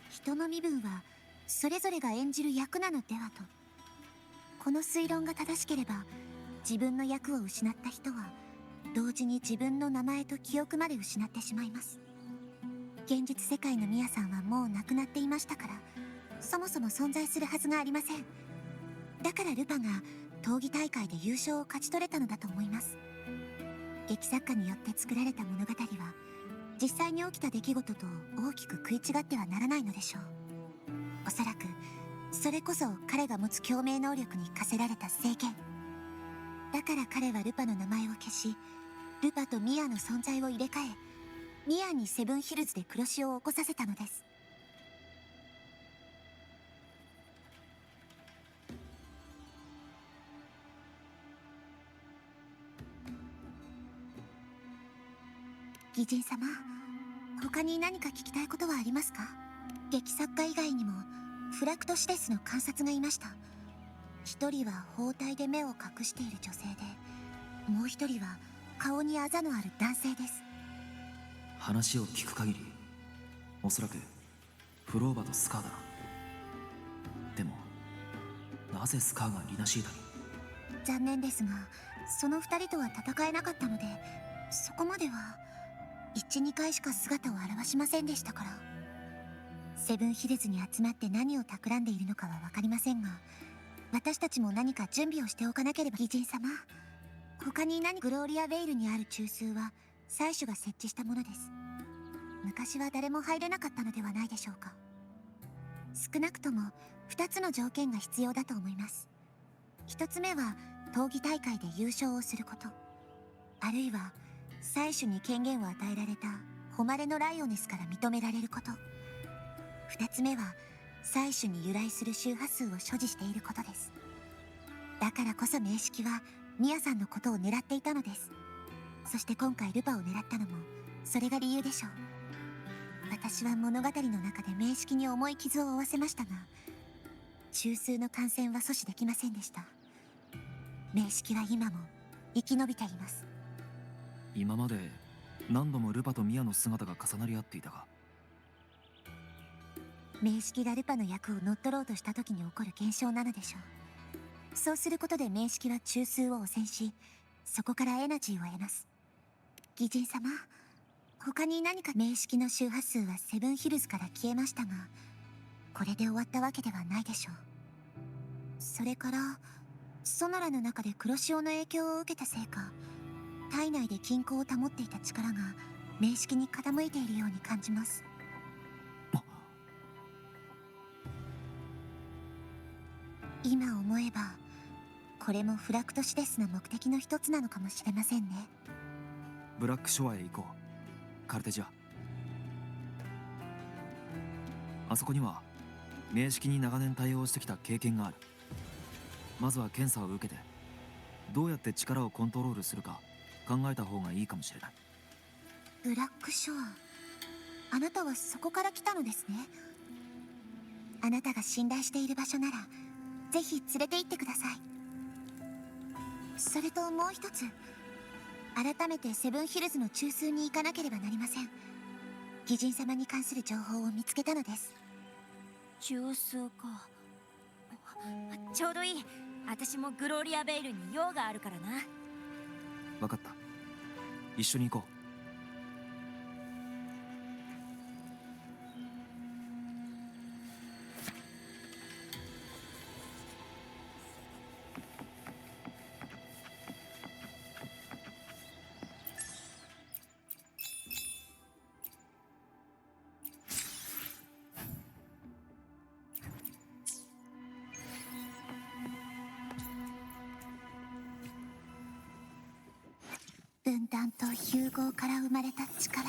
人の身分はそれぞれが演じる役なのではと。この推論が正しければ自分の役を失った人は同時に自分の名前と記憶まで失ってしまいます。現実世界のミヤさんはもう亡くなっていましたから、そもそも存在するはずがありません。だからルパが闘技大会で優勝を勝ち取れたのだと思います。劇作家によって作られた物語は実際に起きた出来事と大きく食い違ってはならないのでしょう。おそらくそれこそ彼が持つ共鳴能力に課せられた制限。だから彼はルパの名前を消し、ルパとミアの存在を入れ替え、ミアにセブンヒルズで黒潮を起こさせたのです。義人様、他に何か聞きたいことはありますか？劇作家以外にもフラクトシデスの観察がいました。一人は包帯で目を隠している女性で、もう一人は顔にあざのある男性です。話を聞く限り、おそらくフローバとスカーだな。でもなぜスカーがリナシーダに？残念ですが、その二人とは戦えなかったので、そこまでは1、2回しか姿を現しませんでしたから。セブンヒルズに集まって何を企んでいるのかは分かりませんが、私たちも何か準備をしておかなければ。義人様、他にグローリア・ベイルにある中枢は祭司が設置したものです。昔は誰も入れなかったのではないでしょうか。少なくとも2つの条件が必要だと思います。1つ目は闘技大会で優勝をすること、あるいは祭司に権限を与えられた誉れのライオネスから認められること、2つ目は祭司に由来する周波数を所持していることです。だからこそ名式はミヤさんのことを狙っていたのです。そして今回ルパを狙ったのもそれが理由でしょう。私は物語の中で名式に重い傷を負わせましたが、中枢の感染は阻止できませんでした。名式は今も生き延びています。今まで何度もルパとミアの姿が重なり合っていたが、名式がルパの役を乗っ取ろうとした時に起こる現象なのでしょう。そうすることで名式は中枢を汚染し、そこからエナジーを得ます。義人様、他に何か？名式の周波数はセブンヒルズから消えましたが、これで終わったわけではないでしょう。それからソノラの中で黒潮の影響を受けたせいか、体内で均衡を保っていた力が名式に傾いているように感じます。今思えばこれもフラクトシデスの目的の一つなのかもしれませんね。ブラックショアへ行こう、カルテジャ。あそこには名式に長年対応してきた経験がある。まずは検査を受けて、どうやって力をコントロールするか考えた方がいいかもしれない。ブラックショア、あなたはそこから来たのですね。あなたが信頼している場所ならぜひ連れて行ってください。それともう一つ、改めてセブンヒルズの中枢に行かなければなりません。義人様に関する情報を見つけたのです。中枢か。ちょうどいい。私もグローリア・ベイルに用があるからな。分かった。一緒に行こう。分断と融合から生まれた力。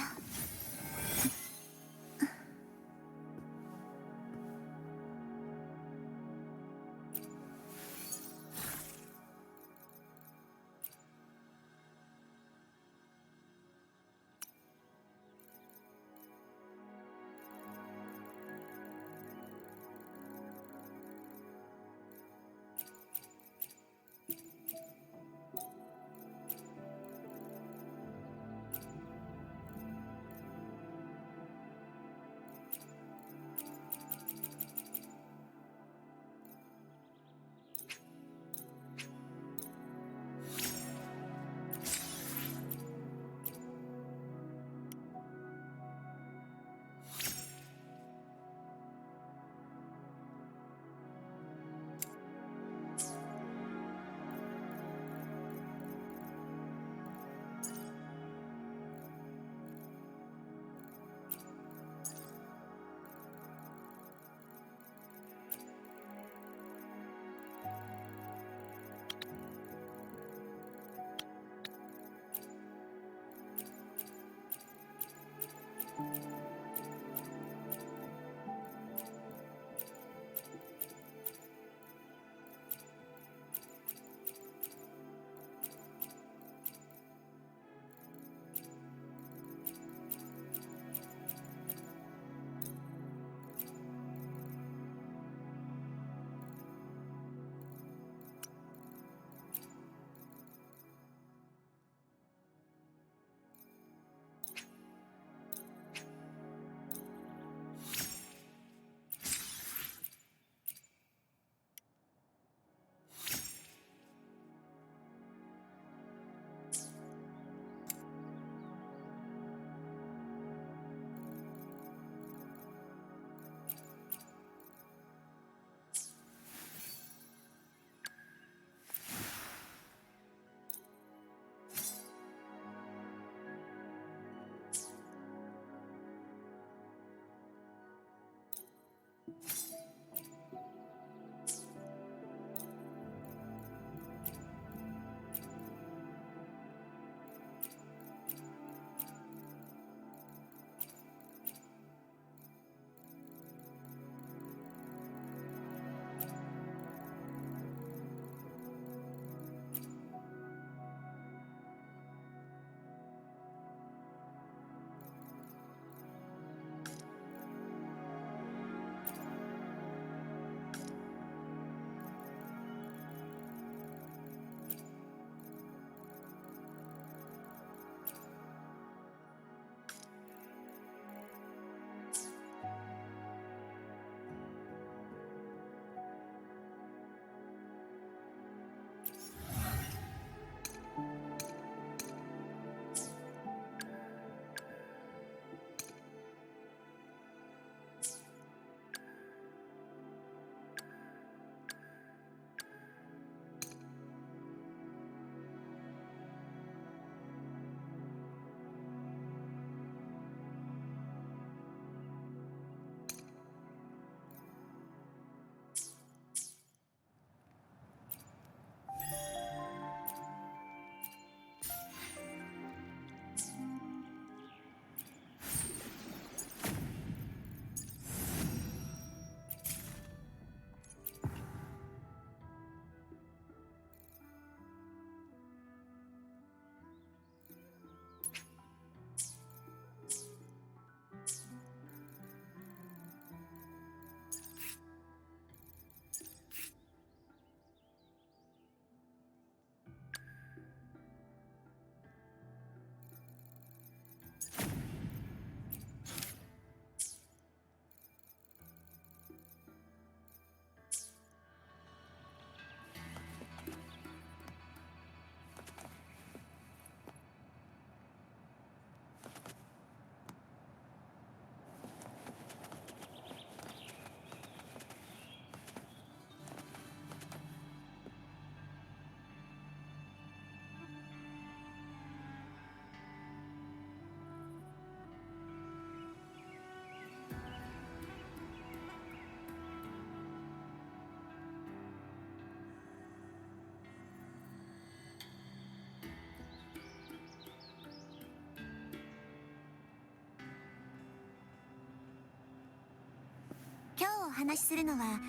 お話しするのは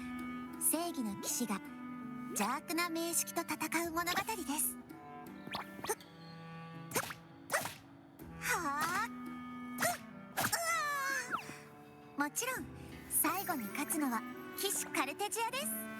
正義の騎士が邪悪な名式と戦う物語です。はあ、もちろん最後に勝つのは騎士カルテジアです。